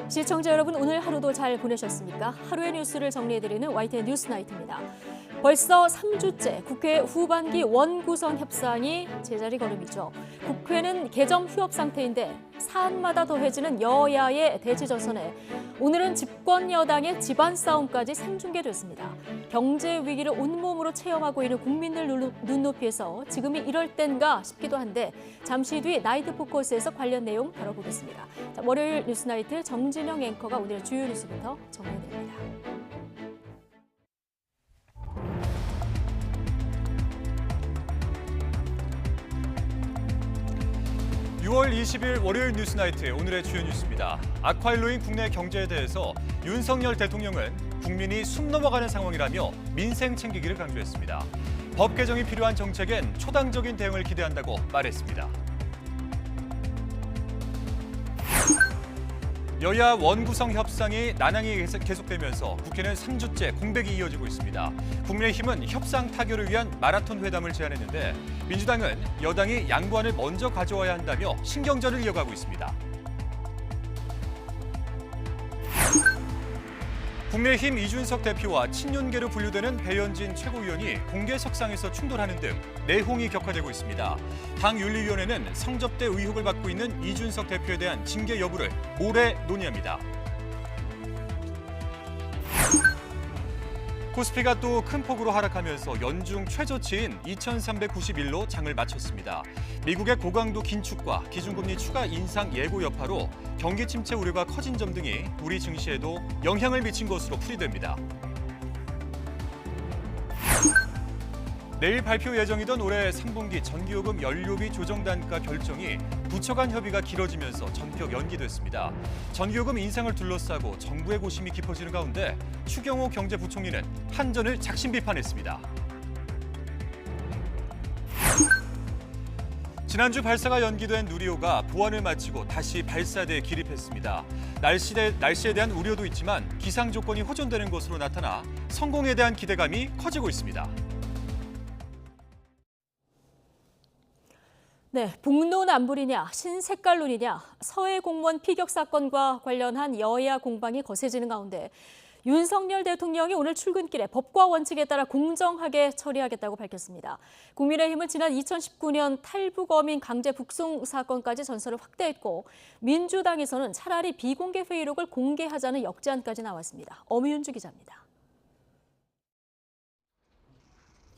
시청자 여러분, 오늘 하루도 잘 보내셨습니까? 하루의 뉴스를 정리해드리는 YTN 뉴스나이트입니다. 벌써 3주째 국회 후반기 원구성 협상이 제자리 걸음이죠. 국회는 개점 휴업 상태인데 사안마다 더해지는 여야의 대치전선에 오늘은 집권 여당의 집안 싸움까지 생중계됐습니다. 경제 위기를 온몸으로 체험하고 있는 국민들 눈높이에서 지금이 이럴 땐가 싶기도 한데 잠시 뒤 나이트 포커스에서 관련 내용 다뤄보겠습니다. 자, 월요일 뉴스나이트 정진영 앵커가 오늘의 주요 뉴스부터 정리해드립니다. 6월 20일 월요일 뉴스나이트 오늘의 주요 뉴스입니다. 악화일로인 국내 경제에 대해서 윤석열 대통령은 국민이 숨 넘어가는 상황이라며 민생 챙기기를 강조했습니다. 법 개정이 필요한 정책엔 초당적인 대응을 기대한다고 말했습니다. 여야 원구성 협상이 난항이 계속되면서 국회는 3주째 공백이 이어지고 있습니다. 국민의힘은 협상 타결을 위한 마라톤 회담을 제안했는데 민주당은 여당이 양보안을 먼저 가져와야 한다며 신경전을 이어가고 있습니다. 국민의힘 이준석 대표와 친윤계로 분류되는 배현진 최고위원이 공개석상에서 충돌하는 등 내홍이 격화되고 있습니다. 당 윤리위원회는 성접대 의혹을 받고 있는 이준석 대표에 대한 징계 여부를 모레 논의합니다. 코스피가 또 큰 폭으로 하락하면서 연중 최저치인 2,391로 장을 마쳤습니다. 미국의 고강도 긴축과 기준금리 추가 인상 예고 여파로 경기 침체 우려가 커진 점 등이 우리 증시에도 영향을 미친 것으로 풀이됩니다. 내일 발표 예정이던 올해 3분기 전기요금 연료비 조정 단가 결정이 부처 간 협의가 길어지면서 전격 연기됐습니다. 전기요금 인상을 둘러싸고 정부의 고심이 깊어지는 가운데 추경호 경제부총리는 한전을 작심 비판했습니다. 지난주 발사가 연기된 누리호가 보안을 마치고 다시 발사대에 기립했습니다. 날씨에 대한 우려도 있지만 기상 조건이 호전되는 것으로 나타나 성공에 대한 기대감이 커지고 있습니다. 네, 북론안불이냐 신색깔론이냐 서해 공무원 피격 사건과 관련한 여야 공방이 거세지는 가운데 윤석열 대통령이 오늘 출근길에 법과 원칙에 따라 공정하게 처리하겠다고 밝혔습니다. 국민의힘은 지난 2019년 탈북 어민 강제 북송 사건까지 전선을 확대했고 민주당에서는 차라리 비공개 회의록을 공개하자는 역제안까지 나왔습니다. 엄희윤주 기자입니다.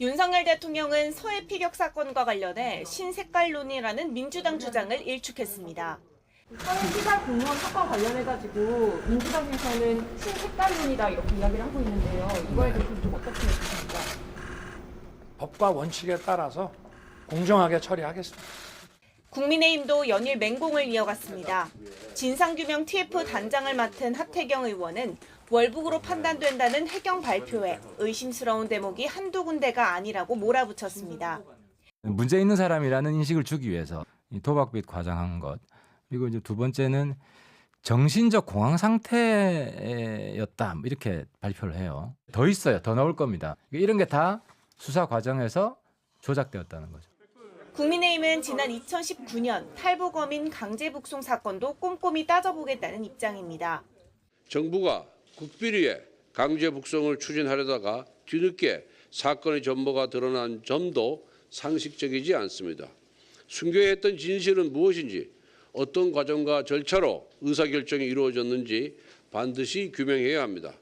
윤석열 대통령은 서해 피격 사건과 관련해 신색깔론이라는 민주당 주장을 일축했습니다. 서해 피살 공무원 사건 관련해가지고 민주당에서는 신색깔론이다 이렇게 이야기를 하고 있는데요. 이거에 대해서 좀 어떻게 보십니까? 법과 원칙에 따라서 공정하게 처리하겠습니다. 국민의힘도 연일 맹공을 이어갔습니다. 진상규명 TF 단장을 맡은 하태경 의원은 월북으로 판단된다는 해경 발표에 의심스러운 대목이 한두 군데가 아니라고 몰아붙였습니다. 문제 있는 사람이라는 인식을 주기 위해서 도박빚 과장한 것, 그리고 이제 두 번째는 정신적 공황 상태였다 이렇게 발표를 해요. 더 있어요. 더 나올 겁니다. 이런 게 다 수사 과정에서 조작되었다는 거죠. 국민의힘은 지난 2019년 탈북 어민 강제 북송 사건도 꼼꼼히 따져보겠다는 입장입니다. 정부가 국비리에 강제 북송을 추진하려다가 뒤늦게 사건의 전모가 드러난 점도 상식적이지 않습니다. 순교했던 진실은 무엇인지, 어떤 과정과 절차로 의사결정이 이루어졌는지 반드시 규명해야 합니다.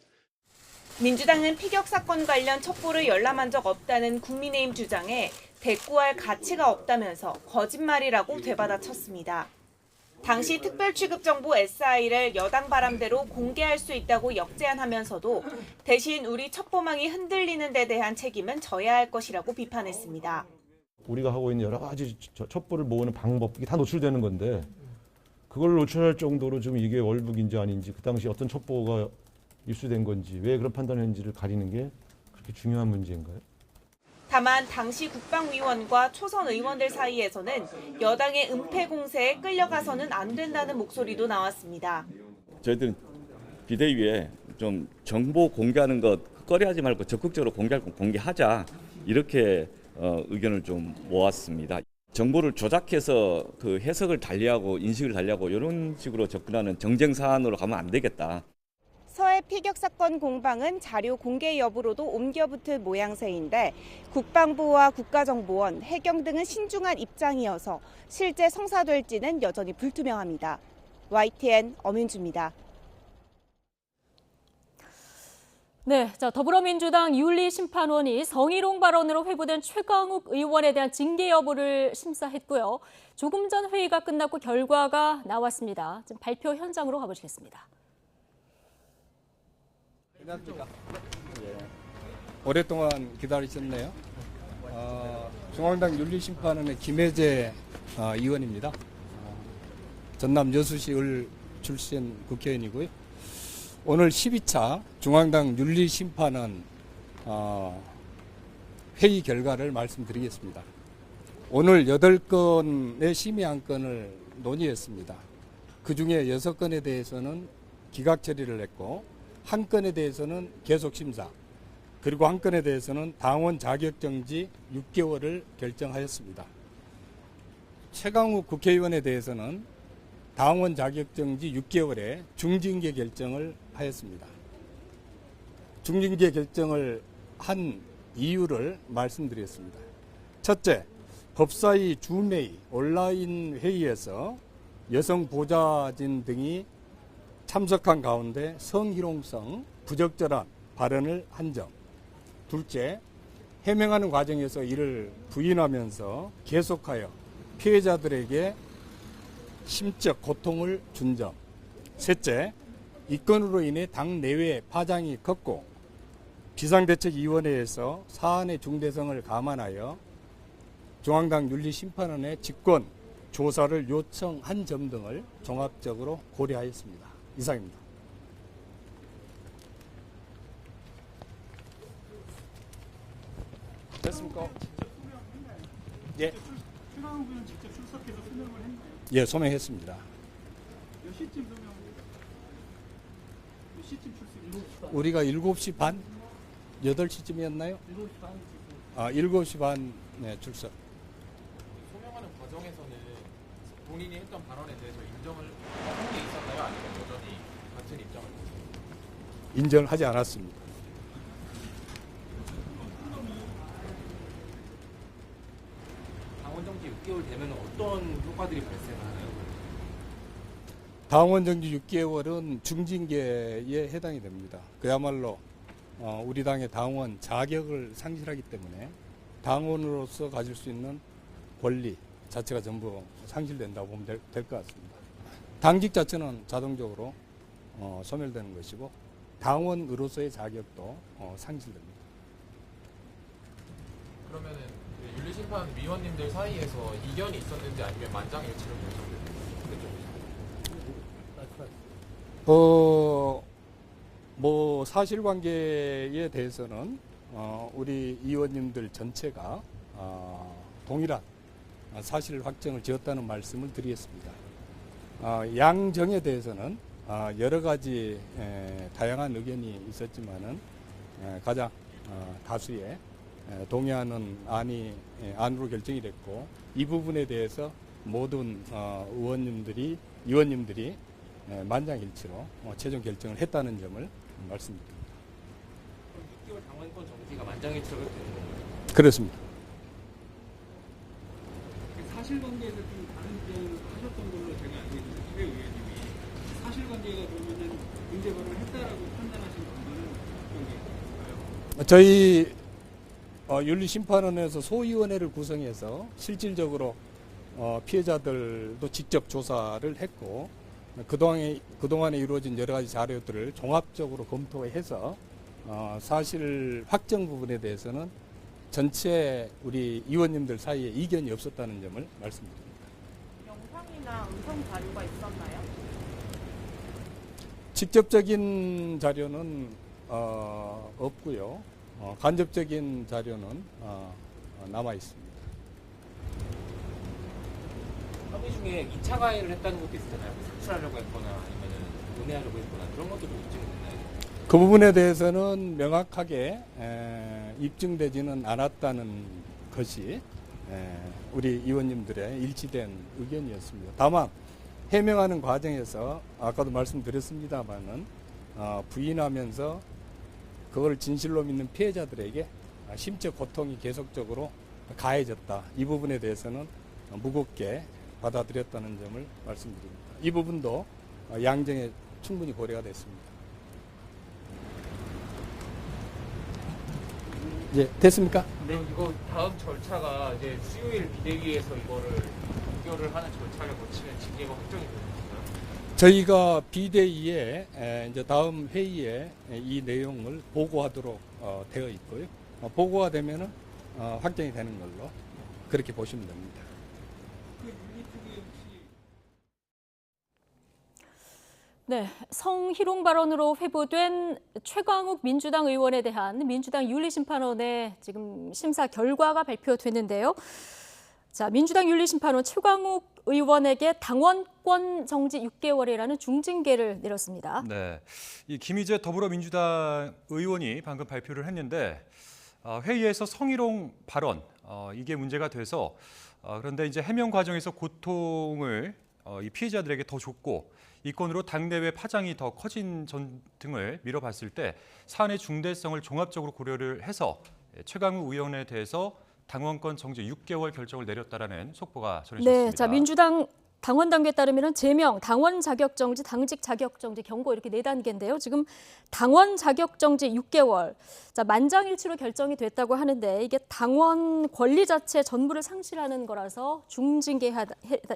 민주당은 피격 사건 관련 첩보를 열람한 적 없다는 국민의힘 주장에 대꾸할 가치가 없다면서 거짓말이라고 되받아쳤습니다. 당시 특별취급정보 SI를 여당 바람대로 공개할 수 있다고 역제안하면서도 대신 우리 첩보망이 흔들리는 데 대한 책임은 져야 할 것이라고 비판했습니다. 우리가 하고 있는 여러 가지 첩보를 모으는 방법, 이게 다 노출되는 건데 그걸 노출할 정도로 좀 이게 월북인지 아닌지, 그 당시 어떤 첩보가 입수된 건지, 왜 그런 판단했는지를 가리는 게 그렇게 중요한 문제인가요? 다만 당시 국방위원과 초선 의원들 사이에서는 여당의 은폐 공세에 끌려가서는 안 된다는 목소리도 나왔습니다. 저희들은 비대위에 좀 정보 공개하는 것 꺼려하지 말고 적극적으로 공개할 건 공개하자, 이렇게 의견을 좀 모았습니다. 정보를 조작해서 그 해석을 달리하고 인식을 달리하고 이런 식으로 접근하는 정쟁 사안으로 가면 안 되겠다. 서해 피격 사건 공방은 자료 공개 여부로도 옮겨붙을 모양새인데 국방부와 국가정보원, 해경 등은 신중한 입장이어서 실제 성사될지는 여전히 불투명합니다. YTN 엄윤주입니다. 네, 자, 더불어민주당 윤리심판원이 성희롱 발언으로 회부된 최강욱 의원에 대한 징계 여부를 심사했고요. 조금 전 회의가 끝났고 결과가 나왔습니다. 지금 발표 현장으로 가보시겠습니다. 오랫동안 기다리셨네요. 중앙당 윤리심판원의 김혜재 의원입니다. 전남 여수시 을 출신 국회의원이고요. 오늘 12차 중앙당 윤리심판원 회의 결과를 말씀드리겠습니다. 오늘 8건의 심의 안건을 논의했습니다. 그중에 6건에 대해서는 기각 처리를 했고 한 건에 대해서는 계속 심사, 그리고 한 건에 대해서는 당원 자격정지 6개월을 결정하였습니다. 최강욱 국회의원에 대해서는 당원 자격정지 6개월에 중징계 결정을 하였습니다. 중징계 결정을 한 이유를 말씀드리겠습니다. 첫째, 법사위 주매의 온라인 회의에서 여성 보좌진 등이 참석한 가운데 성희롱성 부적절한 발언을 한 점. 둘째, 해명하는 과정에서 이를 부인하면서 계속하여 피해자들에게 심적 고통을 준 점. 셋째, 이 건으로 인해 당 내외 파장이 컸고 비상대책위원회에서 사안의 중대성을 감안하여 중앙당 윤리심판원의 직권 조사를 요청한 점 등을 종합적으로 고려하였습니다. 이상입니다. 됐습니까? 예. 최강욱 의원 직접 출석해서 소명을 했나요? 예, 소명했습니다. 몇 시쯤 소명? 몇 시쯤 출석? 우리가 7시 반? 8시쯤이었나요? 7시 반. 7시 반 네, 출석. 소명하는 과정에서는 본인이 했던 발언에 대해서 인정을 한 게 있었나요? 아니면 여전히 같은 입장을 보셨나요? 인정을 하지 않았습니다. 당원 정지 6개월 되면 어떤 효과들이 발생하나요? 당원 정지 6개월은 중징계에 해당이 됩니다. 그야말로 우리 당의 당원 자격을 상실하기 때문에 당원으로서 가질 수 있는 권리 자체가 전부 상실된다고 보면 될 것 같습니다. 당직 자체는 자동적으로 소멸되는 것이고 당원으로서의 자격도 상실됩니다. 그러면은 윤리심판 위원님들 사이에서 이견이 있었는지 아니면 만장일치로 결정됐는지? 뭐 사실관계에 대해서는 우리 의원님들 전체가 동일한 사실 확정을 지었다는 말씀을 드리겠습니다. 양정에 대해서는 여러 가지 다양한 의견이 있었지만은 가장 다수의 동의하는 안으로 결정이 됐고 이 부분에 대해서 모든 의원님들이 만장일치로 최종 결정을 했다는 점을 말씀드립니다. 6개월 당원권 정지가 만장일치로 되는 건가요? 그렇습니다. 사실관계에서 좀 다른 입장을 하셨던 걸로 제가 알고 있는데 회 의원님이 사실관계가 그러면은 문제 발언을 했다라고 판단하신 부분은 어떤 게 있을까요? 저희 윤리심판원에서 소위원회를 구성해서 실질적으로 피해자들도 직접 조사를 했고 그동안에 이루어진 여러 가지 자료들을 종합적으로 검토해서 사실 확정 부분에 대해서는 전체 우리 의원님들 사이에 이견이 없었다는 점을 말씀드립니다. 영상이나 음성 자료가 있었나요? 직접적인 자료는 없고요. 간접적인 자료는 남아 있습니다. 협의 중에 2차 가해를 했다는 것도 있었잖아요. 색출하려고 했거나 아니면 은혜하려고 했거나 그런 것도 좀 입증됐나요? 그 부분에 대해서는 명확하게 입증되지는 않았다는 것이 우리 의원님들의 일치된 의견이었습니다. 다만 해명하는 과정에서 아까도 말씀드렸습니다마는 부인하면서 그걸 진실로 믿는 피해자들에게 심적 고통이 계속적으로 가해졌다. 이 부분에 대해서는 무겁게 받아들였다는 점을 말씀드립니다. 이 부분도 양정에 충분히 고려가 됐습니다. 이제 됐습니까? 네, 이거 다음 절차가 이제 수요일 비대위에서 이거를 의결을 하는 절차를 거치는 징계가 확정이 되는 건가요? 저희가 비대위에 이제 다음 회의에 이 내용을 보고하도록 되어 있고요. 보고가 되면은 확정이 되는 걸로 그렇게 보시면 됩니다. 네, 성희롱 발언으로 회부된 최광욱 민주당 의원에 대한 민주당 윤리심판원의 지금 심사 결과가 발표됐는데요. 자, 민주당 윤리심판원 최광욱 의원에게 당원권 정지 6개월이라는 중징계를 내렸습니다. 네, 이 김희재 더불어민주당 의원이 방금 발표를 했는데 회의에서 성희롱 발언 이게 문제가 돼서 그런데 이제 해명 과정에서 고통을 이 피해자들에게 더 줬고 이 건으로 당내외 파장이 더 커진 점 등을 미뤄봤을 때 사안의 중대성을 종합적으로 고려를 해서 최광욱 의원에 대해서 당원권 정지 6개월 결정을 내렸다라는 속보가 전해졌습니다. 네, 자 민주당 당원 단계에 따르면 제명, 당원 자격 정지, 당직 자격 정지, 경고 이렇게 4단계인데요. 지금 당원 자격 정지 6개월, 자 만장일치로 결정이 됐다고 하는데 이게 당원 권리 자체 전부를 상실하는 거라서 중징계에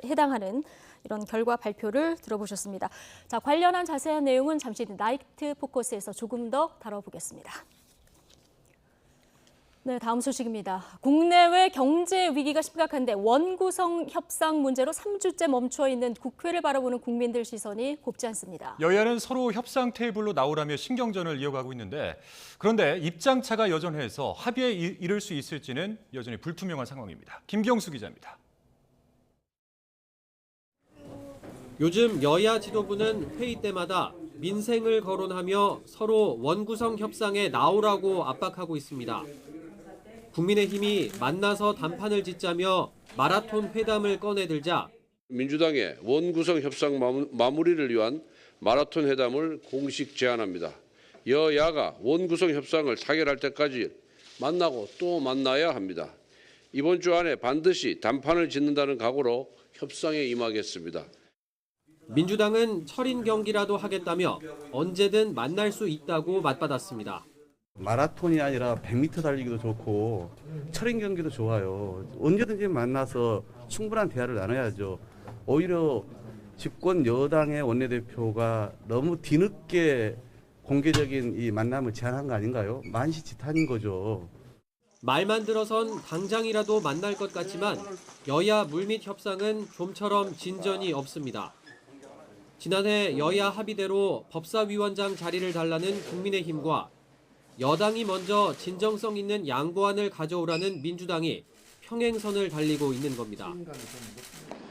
해당하는 이런 결과 발표를 들어보셨습니다. 자 관련한 자세한 내용은 잠시 뒤 나이트 포커스에서 조금 더 다뤄보겠습니다. 네, 다음 소식입니다. 국내외 경제 위기가 심각한데 원구성 협상 문제로 3주째 멈춰 있는 국회를 바라보는 국민들 시선이 곱지 않습니다. 여야는 서로 협상 테이블로 나오라며 신경전을 이어가고 있는데 그런데 입장차가 여전해서 합의에 이를 수 있을지는 여전히 불투명한 상황입니다. 김경수 기자입니다. 요즘 여야 지도부는 회의 때마다 민생을 거론하며 서로 원구성 협상에 나오라고 압박하고 있습니다. 국민의힘이 만나서 단판을 짓자며 마라톤 회담을 꺼내들자 민주당의 원구성 협상 마무리를 위한 마라톤 회담을 공식 제안합니다. 여야가 원구성 협상을 타결할 때까지 만나고 또 만나야 합니다. 이번 주 안에 반드시 단판을 짓는다는 각오로 협상에 임하겠습니다. 민주당은 철인 경기라도 하겠다며 언제든 만날 수 있다고 맞받았습니다. 마라톤이 아니라 100m 달리기도 좋고 철인 경기도 좋아요. 언제든지 만나서 충분한 대화를 나눠야죠. 오히려 집권 여당의 원내대표가 너무 뒤늦게 공개적인 이 만남을 제안한 거 아닌가요? 만시지탄인 거죠. 말만 들어선 당장이라도 만날 것 같지만 여야 물밑 협상은 좀처럼 진전이 없습니다. 지난해 여야 합의대로 법사위원장 자리를 달라는 국민의힘과 여당이 먼저 진정성 있는 양보안을 가져오라는 민주당이 평행선을 달리고 있는 겁니다.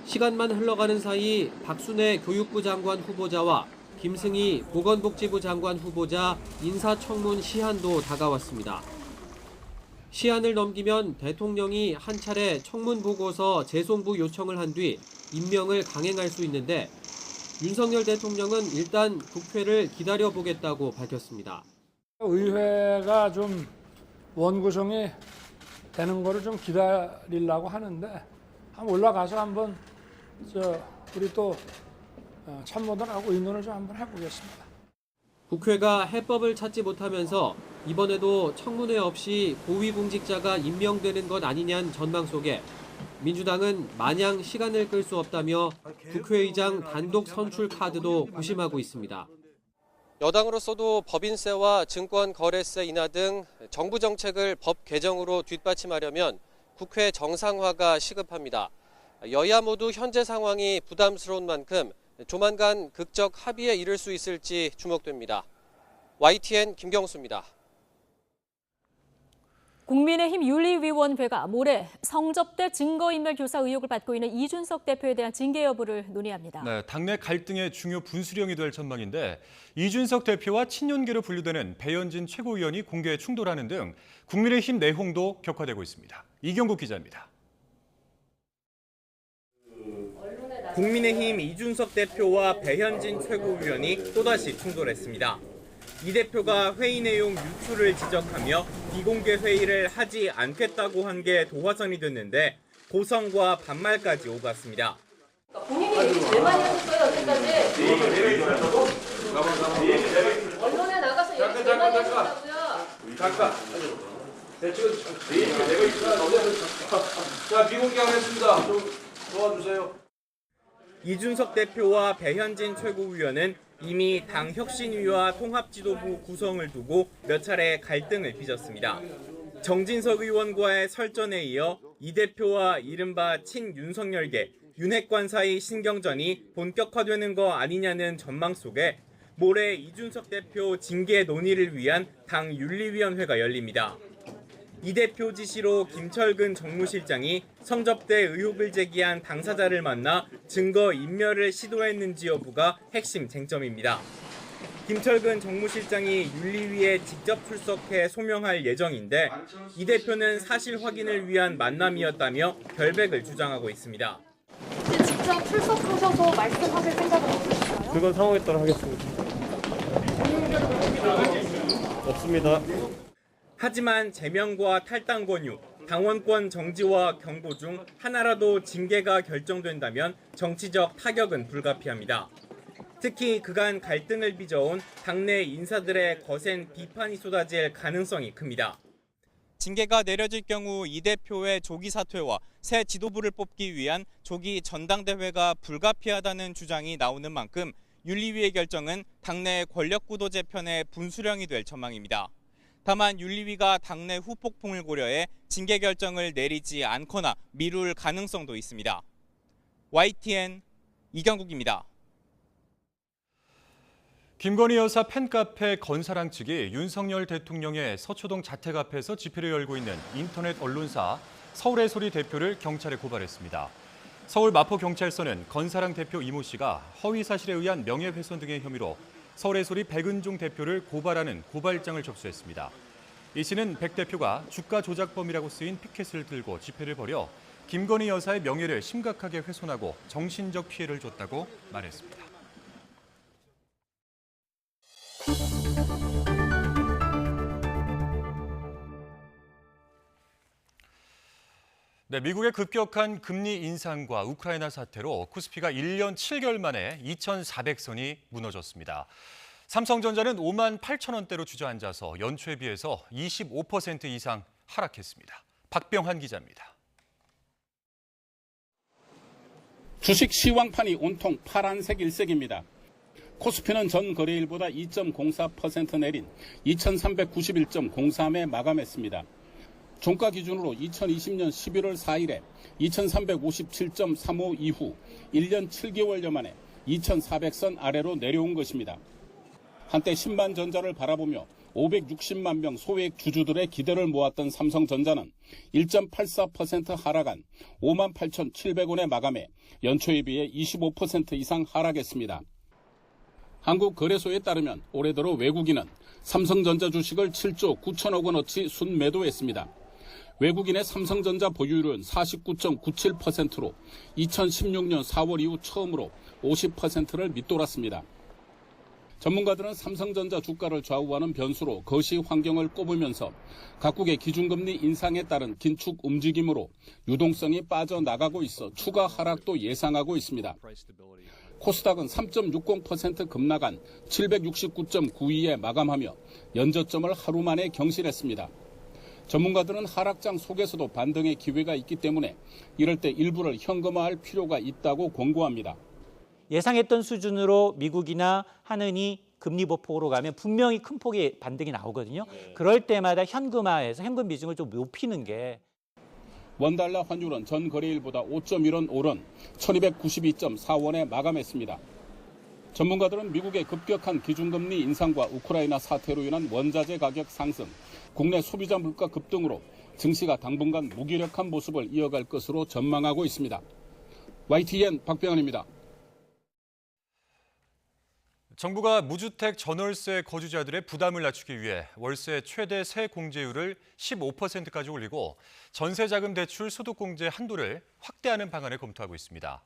시간만 흘러가는 사이 박순애 교육부 장관 후보자와 김승희 보건복지부 장관 후보자 인사청문 시한도 다가왔습니다. 시한을 넘기면 대통령이 한 차례 청문 보고서 재송부 요청을 한 뒤 임명을 강행할 수 있는데 윤석열 대통령은 일단 국회를 기다려보겠다고 밝혔습니다. 의회가 좀 원구성이 되는 거를 좀 기다리려고 하는데 한번 올라가서 한번 우리 또 참모들하고 의논을 좀 한번 해보겠습니다. 국회가 해법을 찾지 못하면서 이번에도 청문회 없이 고위공직자가 임명되는 것 아니냐는 전망 속에 민주당은 마냥 시간을 끌 수 없다며 국회의장 단독 선출 카드도 고심하고 있습니다. 여당으로서도 법인세와 증권거래세 인하 등 정부 정책을 법 개정으로 뒷받침하려면 국회 정상화가 시급합니다. 여야 모두 현재 상황이 부담스러운 만큼 조만간 극적 합의에 이를 수 있을지 주목됩니다. YTN 김경수입니다. 국민의힘 윤리위원회가 모레 성접대 증거인멸 교사 의혹을 받고 있는 이준석 대표에 대한 징계 여부를 논의합니다. 네, 당내 갈등의 중요 분수령이 될 전망인데 이준석 대표와 친윤계로 분류되는 배현진 최고위원이 공개 충돌하는 등 국민의힘 내홍도 격화되고 있습니다. 이경국 기자입니다. 국민의힘 이준석 대표와 배현진 최고위원이 또다시 충돌했습니다. 이 대표가 회의 내용 유출을 지적하며 비공개 회의를 하지 않겠다고 한 게 도화선이 됐는데 고성과 반말까지 오갔습니다. 본인이 얘기 제일 많이 하셨어요, 여태까지. 언론에 나가서 얘기 제일 많이 하셨다고요. 잠깐. 자, 비공개하겠습니다. 좀 도와주세요. 이준석 대표와 배현진 최고위원은 이미 당 혁신위와 통합지도부 구성을 두고 몇 차례 갈등을 빚었습니다. 정진석 의원과의 설전에 이어 이 대표와 이른바 친윤석열계, 윤핵관 사이 신경전이 본격화되는 거 아니냐는 전망 속에 모레 이준석 대표 징계 논의를 위한 당 윤리위원회가 열립니다. 이 대표 지시로 김철근 정무실장이 성접대 의혹을 제기한 당사자를 만나 증거 인멸을 시도했는지 여부가 핵심 쟁점입니다. 김철근 정무실장이 윤리위에 직접 출석해 소명할 예정인데 이 대표는 사실 확인을 위한 만남이었다며 결백을 주장하고 있습니다. 직접 출석하셔서 말씀하실 생각은 없으신가요? 그건 상황에 따라 하겠습니다. 없습니다. 하지만 제명과 탈당 권유, 당원권 정지와 경고 중 하나라도 징계가 결정된다면 정치적 타격은 불가피합니다. 특히 그간 갈등을 빚어온 당내 인사들의 거센 비판이 쏟아질 가능성이 큽니다. 징계가 내려질 경우 이 대표의 조기 사퇴와 새 지도부를 뽑기 위한 조기 전당대회가 불가피하다는 주장이 나오는 만큼 윤리위의 결정은 당내 권력구도 재편의 분수령이 될 전망입니다. 다만 윤리위가 당내 후폭풍을 고려해 징계 결정을 내리지 않거나 미룰 가능성도 있습니다. YTN 이경국입니다. 김건희 여사 팬카페 건사랑 측이 윤석열 대통령의 서초동 자택 앞에서 집회를 열고 있는 인터넷 언론사 서울의 소리 대표를 경찰에 고발했습니다. 서울 마포경찰서는 건사랑 대표 이모 씨가 허위 사실에 의한 명예훼손 등의 혐의로 서울의 소리 백은종 대표를 고발하는 고발장을 접수했습니다. 이 씨는 백 대표가 주가 조작범이라고 쓰인 피켓을 들고 집회를 벌여 김건희 여사의 명예를 심각하게 훼손하고 정신적 피해를 줬다고 말했습니다. 네, 미국의 급격한 금리 인상과 우크라이나 사태로 코스피가 1년 7개월 만에 2,400선이 무너졌습니다. 삼성전자는 5만 8천 원대로 주저앉아서 연초에 비해서 25% 이상 하락했습니다. 박병환 기자입니다. 주식 시황판이 온통 파란색 일색입니다. 코스피는 전 거래일보다 2.04% 내린 2,391.03에 마감했습니다. 종가 기준으로 2020년 11월 4일에 2,357.35 이후 1년 7개월여 만에 2,400선 아래로 내려온 것입니다. 한때 신반전자를 바라보며 560만 명 소액 주주들의 기대를 모았던 삼성전자는 1.84% 하락한 58,700원에 마감해 연초에 비해 25% 이상 하락했습니다. 한국거래소에 따르면 올해 들어 외국인은 삼성전자 주식을 7조 9천억 원어치 순매도했습니다. 외국인의 삼성전자 보유율은 49.97%로 2016년 4월 이후 처음으로 50%를 밑돌았습니다. 전문가들은 삼성전자 주가를 좌우하는 변수로 거시 환경을 꼽으면서 각국의 기준금리 인상에 따른 긴축 움직임으로 유동성이 빠져나가고 있어 추가 하락도 예상하고 있습니다. 코스닥은 3.60% 급락한 769.92에 마감하며 연저점을 하루 만에 경신했습니다. 전문가들은 하락장 속에서도 반등의 기회가 있기 때문에 이럴 때 일부를 현금화할 필요가 있다고 권고합니다. 예상했던 수준으로 미국이나 한은이 금리 보폭으로 가면 분명히 큰 폭의 반등이 나오거든요. 그럴 때마다 현금화해서 현금 비중을 좀 높이는 게. 원달러 환율은 전 거래일보다 5.1원 오른 1292.4원에 마감했습니다. 전문가들은 미국의 급격한 기준금리 인상과 우크라이나 사태로 인한 원자재 가격 상승, 국내 소비자 물가 급등으로 증시가 당분간 무기력한 모습을 이어갈 것으로 전망하고 있습니다. YTN 박병환입니다. 정부가 무주택 전월세 거주자들의 부담을 낮추기 위해 월세 최대 세공제율을 15%까지 올리고 전세자금 대출 소득공제 한도를 확대하는 방안을 검토하고 있습니다.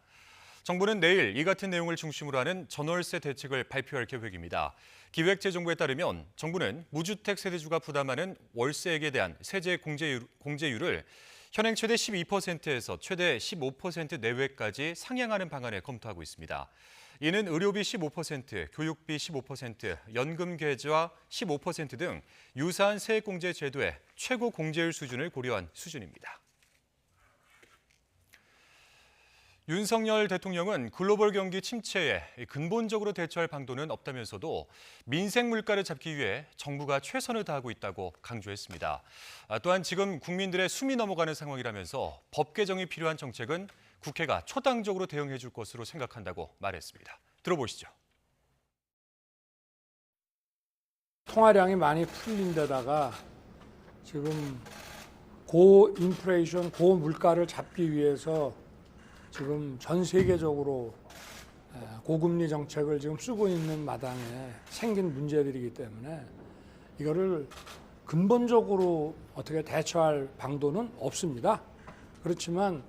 정부는 내일 이 같은 내용을 중심으로 하는 전월세 대책을 발표할 계획입니다. 기획재정부에 따르면 정부는 무주택 세대주가 부담하는 월세액에 대한 세제 공제율을 현행 최대 12%에서 최대 15% 내외까지 상향하는 방안을 검토하고 있습니다. 이는 의료비 15%, 교육비 15%, 연금 계좌 15% 등 유사한 세액공제 제도의 최고 공제율 수준을 고려한 수준입니다. 윤석열 대통령은 글로벌 경기 침체에 근본적으로 대처할 방도는 없다면서도 민생 물가를 잡기 위해 정부가 최선을 다하고 있다고 강조했습니다. 또한 지금 국민들의 숨이 넘어가는 상황이라면서 법 개정이 필요한 정책은 국회가 초당적으로 대응해 줄 것으로 생각한다고 말했습니다. 들어보시죠. 통화량이 많이 풀린 데다가 지금 고인플레이션, 고물가를 잡기 위해서 지금 전 세계적으로 고금리 정책을 지금 쓰고 있는 마당에 생긴 문제들이기 때문에 이거를 근본적으로 어떻게 대처할 방도는 없습니다. 그렇지만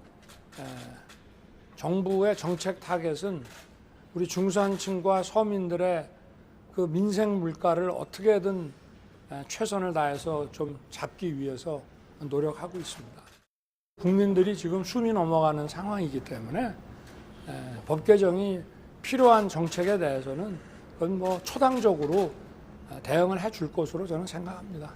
정부의 정책 타겟은 우리 중산층과 서민들의 그 민생 물가를 어떻게든 최선을 다해서 좀 잡기 위해서 노력하고 있습니다. 국민들이 지금 숨이 넘어가는 상황이기 때문에 법 개정이 필요한 정책에 대해서는 그건 뭐 초당적으로 대응을 해줄 것으로 저는 생각합니다.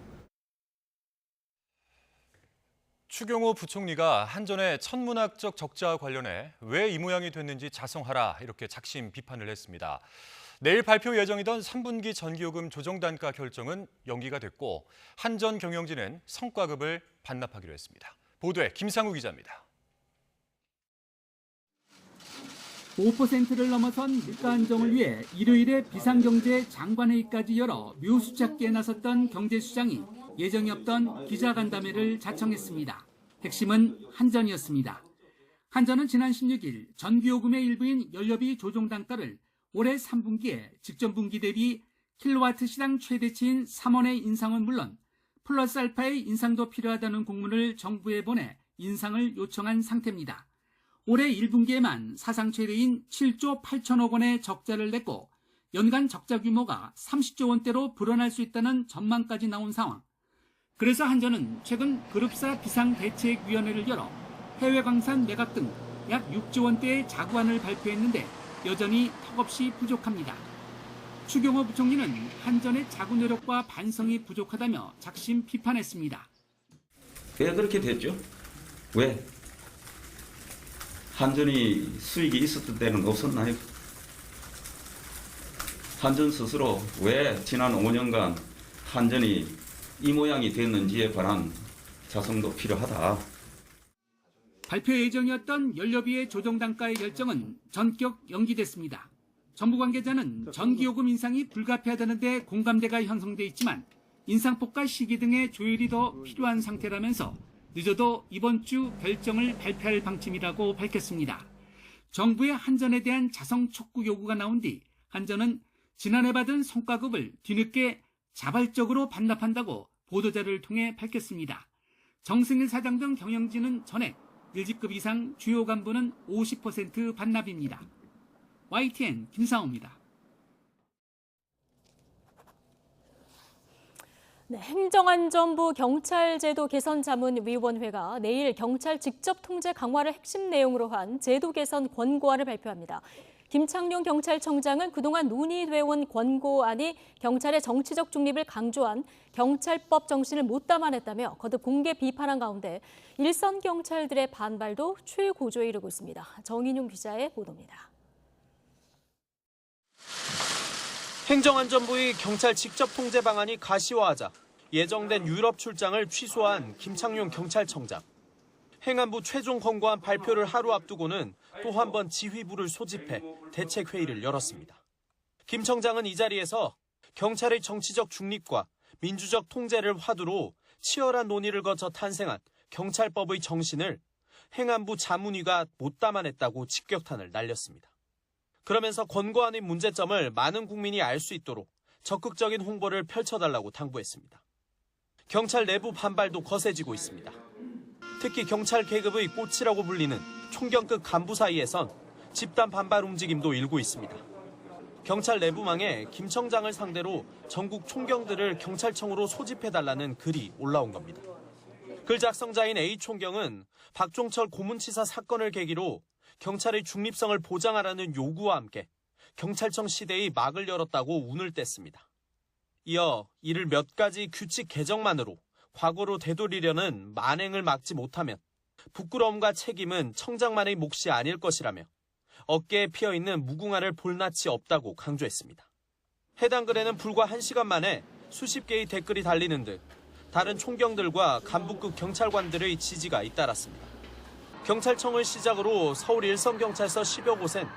추경호 부총리가 한전의 천문학적 적자와 관련해 왜 이 모양이 됐는지 자성하라 이렇게 작심 비판을 했습니다. 내일 발표 예정이던 3분기 전기요금 조정 단가 결정은 연기가 됐고 한전 경영진은 성과급을 반납하기로 했습니다. 보도에 김상우 기자입니다. 5%를 넘어선 물가 안정을 위해 일요일에 비상경제 장관회의까지 열어 묘수 찾기에 나섰던 경제수장이 예정이 없던 기자간담회를 자청했습니다. 핵심은 한전이었습니다. 한전은 지난 16일 전기요금의 일부인 연료비 조정 단가를 올해 3분기에 직전 분기 대비 킬로와트 시당 최대치인 3원의 인상은 물론 플러스 알파의 인상도 필요하다는 공문을 정부에 보내 인상을 요청한 상태입니다. 올해 1분기에만 사상 최대인 7조 8천억 원의 적자를 냈고 연간 적자 규모가 30조 원대로 불어날 수 있다는 전망까지 나온 상황. 그래서 한전은 최근 그룹사 비상대책위원회를 열어 해외 광산 매각 등 약 6조 원대의 자구안을 발표했는데 여전히 턱없이 부족합니다. 추경호 부총리는 한전의 자구 노력과 반성이 부족하다며 작심 비판했습니다. 왜 그렇게 됐죠? 왜? 한전이 수익이 있었던 때는 없었나요? 한전 스스로 왜 지난 5년간 한전이 이 모양이 됐는지에 관한 자성도 필요하다. 발표 예정이었던 연료비의 조정 단가의 결정은 전격 연기됐습니다. 정부 관계자는 전기요금 인상이 불가피하다는 데 공감대가 형성돼 있지만 인상폭과 시기 등의 조율이 더 필요한 상태라면서 늦어도 이번 주 결정을 발표할 방침이라고 밝혔습니다. 정부의 한전에 대한 자성 촉구 요구가 나온 뒤 한전은 지난해 받은 성과급을 뒤늦게 자발적으로 반납한다고 보도자를 통해 밝혔습니다. 정승일 사장 등 경영진은 전액, 일직급 이상 주요 간부는 50% 반납입니다. YTN 김상우입니다. 네, 행정안전부 경찰제도 개선자문위원회가 내일 경찰 직접 통제 강화를 핵심 내용으로 한 제도 개선 권고안을 발표합니다. 김창룡 경찰청장은 그동안 논의돼 온 권고안이 경찰의 정치적 중립을 강조한 경찰법 정신을 못 담아냈다며 거듭 공개 비판한 가운데 일선 경찰들의 반발도 최고조에 이르고 있습니다. 정인용 기자의 보도입니다. 행정안전부의 경찰 직접 통제 방안이 가시화하자 예정된 유럽 출장을 취소한 김창룡 경찰청장. 행안부 최종 권고안 발표를 하루 앞두고는 또 한 번 지휘부를 소집해 대책회의를 열었습니다. 김 청장은 이 자리에서 경찰의 정치적 중립과 민주적 통제를 화두로 치열한 논의를 거쳐 탄생한 경찰법의 정신을 행안부 자문위가 못 담아냈다고 직격탄을 날렸습니다. 그러면서 권고안의 문제점을 많은 국민이 알 수 있도록 적극적인 홍보를 펼쳐달라고 당부했습니다. 경찰 내부 반발도 거세지고 있습니다. 특히 경찰 계급의 꽃이라고 불리는 총경급 간부 사이에선 집단 반발 움직임도 일고 있습니다. 경찰 내부망에 김 청장을 상대로 전국 총경들을 경찰청으로 소집해달라는 글이 올라온 겁니다. 글 작성자인 A 총경은 박종철 고문치사 사건을 계기로 경찰의 중립성을 보장하라는 요구와 함께 경찰청 시대의 막을 열었다고 운을 뗐습니다. 이어 이를 몇 가지 규칙 개정만으로 과거로 되돌리려는 만행을 막지 못하면 부끄러움과 책임은 청장만의 몫이 아닐 것이라며 어깨에 피어있는 무궁화를 볼 낯이 없다고 강조했습니다. 해당 글에는 불과 1시간 만에 수십 개의 댓글이 달리는 등 다른 총경들과 간부급 경찰관들의 지지가 잇따랐습니다. 경찰청을 시작으로 서울 일선경찰서 10여 곳엔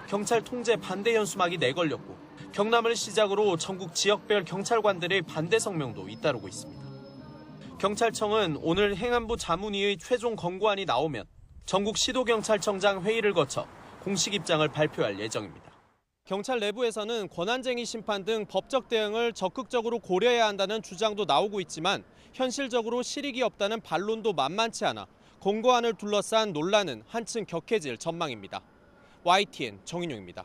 경찰 통제 반대 현수막이 내걸렸고 경남을 시작으로 전국 지역별 경찰관들의 반대 성명도 잇따르고 있습니다. 경찰청은 오늘 행안부 자문위의 최종 권고안이 나오면 전국 시도경찰청장 회의를 거쳐 공식 입장을 발표할 예정입니다. 경찰 내부에서는 권한쟁의 심판 등 법적 대응을 적극적으로 고려해야 한다는 주장도 나오고 있지만 현실적으로 실익이 없다는 반론도 만만치 않아 권고안을 둘러싼 논란은 한층 격해질 전망입니다. YTN 정인용입니다.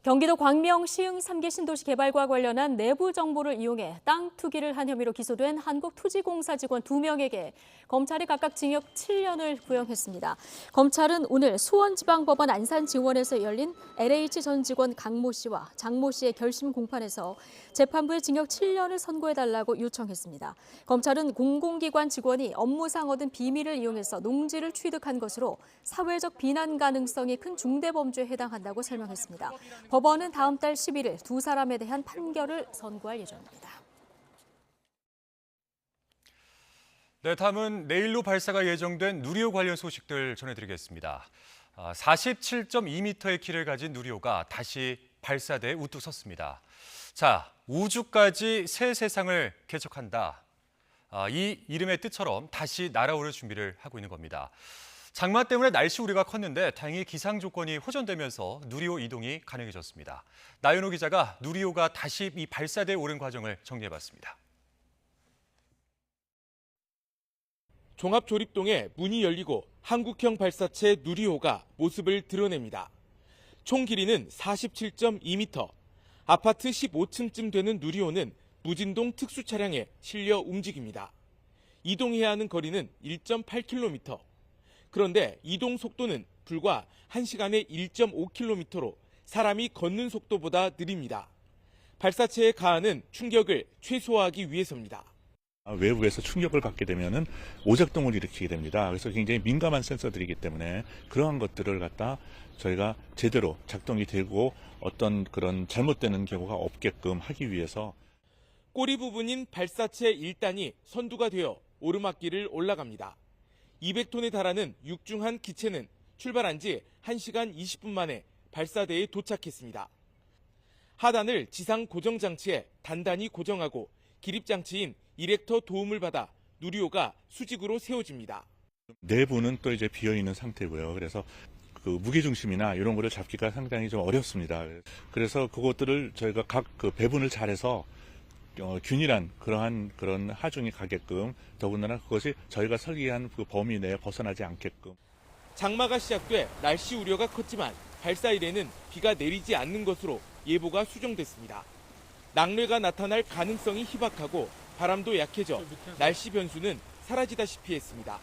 경기도 광명 시흥 3기 신도시 개발과 관련한 내부 정보를 이용해 땅 투기를 한 혐의로 기소된 한국토지공사 직원 2명에게 검찰이 각각 징역 7년을 구형했습니다. 검찰은 오늘 수원지방법원 안산지원에서 열린 LH 전 직원 강모 씨와 장모 씨의 결심 공판에서 재판부에 징역 7년을 선고해달라고 요청했습니다. 검찰은 공공기관 직원이 업무상 얻은 비밀을 이용해서 농지를 취득한 것으로 사회적 비난 가능성이 큰 중대범죄에 해당한다고 설명했습니다. 법원은 다음 달 11일 두 사람에 대한 판결을 선고할 예정입니다. 네, 다음은 내일로 발사가 예정된 누리호 관련 소식들 전해드리겠습니다. 47.2m의 키를 가진 누리호가 다시 발사대에 우뚝 섰습니다. 자, 우주까지 새 세상을 개척한다. 이 이름의 뜻처럼 다시 날아오를 준비를 하고 있는 겁니다. 장마 때문에 날씨 우려가 컸는데 다행히 기상 조건이 호전되면서 누리호 이동이 가능해졌습니다. 나연호 기자가 누리호가 다시 이 발사대에 오른 과정을 정리해봤습니다. 종합조립동에 문이 열리고 한국형 발사체 누리호가 모습을 드러냅니다. 총 길이는 47.2m, 아파트 15층쯤 되는 누리호는 무진동 특수 차량에 실려 움직입니다. 이동해야 하는 거리는 1.8km. 그런데 이동 속도는 불과 1시간에 1.5km로 사람이 걷는 속도보다 느립니다. 발사체에 가하는 충격을 최소화하기 위해서입니다. 외부에서 충격을 받게 되면은 오작동을 일으키게 됩니다. 그래서 굉장히 민감한 센서들이기 때문에 그러한 것들을 갖다 저희가 제대로 작동이 되고 어떤 그런 잘못되는 경우가 없게끔 하기 위해서 꼬리 부분인 발사체 1단이 선두가 되어 오르막길을 올라갑니다. 200톤에 달하는 육중한 기체는 출발한 지 1시간 20분 만에 발사대에 도착했습니다. 하단을 지상 고정장치에 단단히 고정하고 기립장치인 이렉터 도움을 받아 누리호가 수직으로 세워집니다. 내부는 또 이제 비어있는 상태고요. 그래서 그 무게중심이나 이런 거를 잡기가 상당히 좀 어렵습니다. 그래서 그것들을 저희가 각 그 배분을 잘해서 균일한 그런 하중이 가게끔 더군다나 그것이 저희가 설계한 그 범위 내에 벗어나지 않게끔. 장마가 시작돼 날씨 우려가 컸지만 발사일에는 비가 내리지 않는 것으로 예보가 수정됐습니다. 낙뢰가 나타날 가능성이 희박하고 바람도 약해져 날씨 변수는 사라지다시피 했습니다.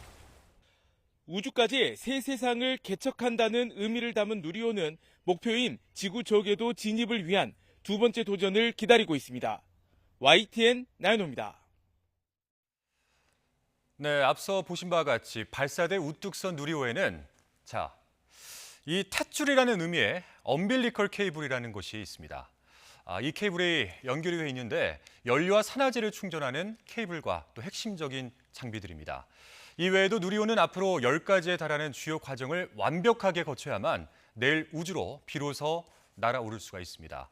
우주까지 새 세상을 개척한다는 의미를 담은 누리호는 목표인 지구 저궤도 진입을 위한 두 번째 도전을 기다리고 있습니다. YTN 나연호입니다. 네, 앞서 보신 바와 같이 발사대 우뚝 선 누리호에는 이 탯줄이라는 의미의 엄빌리컬 케이블이라는 것이 있습니다. 이 케이블이 연결이 되어 있는데 연료와 산화제를 충전하는 케이블과 또 핵심적인 장비들입니다. 이 외에도 누리호는 앞으로 10가지에 달하는 주요 과정을 완벽하게 거쳐야만 내일 우주로 비로소 날아오를 수가 있습니다.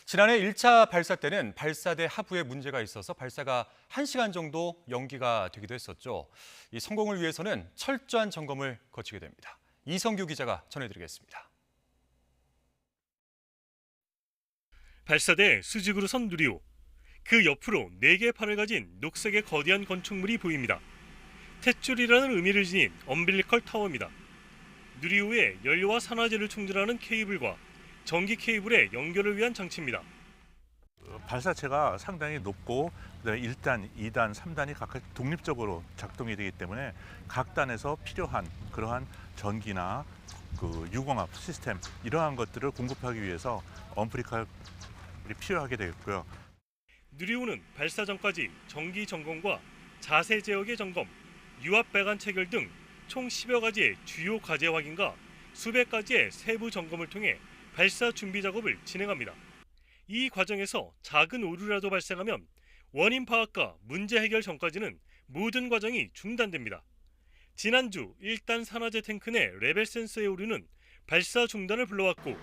지난해 1차 발사 때는 발사대 하부에 문제가 있어서 발사가 1시간 정도 연기가 되기도 했었죠. 이 성공을 위해서는 철저한 점검을 거치게 됩니다. 이성규 기자가 전해드리겠습니다. 발사대 수직으로 선 누리호. 그 옆으로 4개의 팔을 가진 녹색의 거대한 건축물이 보입니다. 탯줄이라는 의미를 지닌 엄빌리컬 타워입니다. 누리호에 연료와 산화제를 충전하는 케이블과 전기 케이블의 연결을 위한 장치입니다. 발사체가 상당히 높고 그다음에 1단, 2단, 3단이 각각 독립적으로 작동이 되기 때문에 각 단에서 필요한 그러한 전기나 그 유공합 시스템 이러한 것들을 공급하기 위해서 엄프리칼이 필요하게 되겠고요. 누리호는 발사 전까지 정기 점검과 자세 제어의 점검, 유압 배관 체결 등 총 10여 가지의 주요 과제 확인과 수백 가지의 세부 점검을 통해 발사 준비 작업을 진행합니다. 이 과정에서 작은 오류라도 발생하면 원인 파악과 문제 해결 전까지는 모든 과정이 중단됩니다. 지난주 1단 산화제 탱크 내 레벨 센서의 오류는 발사 중단을 불러왔고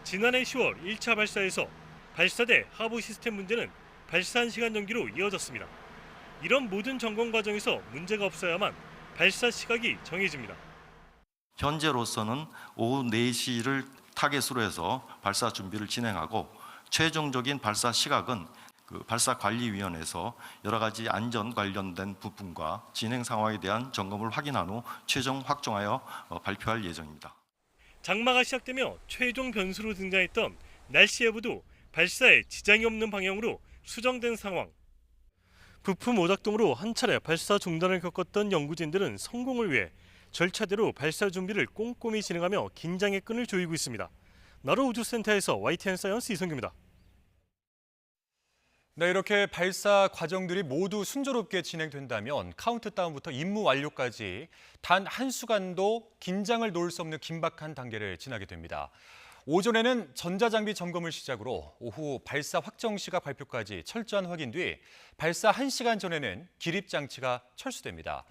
지난해 10월 1차 발사에서 발사대 하부 시스템 문제는 발사 1시간 연기로 이어졌습니다. 이런 모든 점검 과정에서 문제가 없어야만 발사 시각이 정해집니다. 현재로서는 오후 4시를 타겟으로 해서 발사 준비를 진행하고 최종적인 발사 시각은 발사관리위원회에서 여러 가지 안전 관련된 부분과 진행 상황에 대한 점검을 확인한 후 최종 확정하여 발표할 예정입니다. 장마가 시작되며 최종 변수로 등장했던 날씨 예보도 발사에 지장이 없는 방향으로 수정된 상황. 부품 오작동으로 한 차례 발사 중단을 겪었던 연구진들은 성공을 위해 절차대로 발사 준비를 꼼꼼히 진행하며 긴장의 끈을 조이고 있습니다. 나로 우주센터에서 YTN 사이언스 이성규입니다. 네, 이렇게 발사 과정들이 모두 순조롭게 진행된다면 카운트다운부터 임무 완료까지 단 한순간도 긴장을 놓을 수 없는 긴박한 단계를 지나게 됩니다. 오전에는 전자장비 점검을 시작으로 오후 발사 확정 시각 발표까지 철저한 확인 뒤 발사 1시간 전에는 기립장치가 철수됩니다.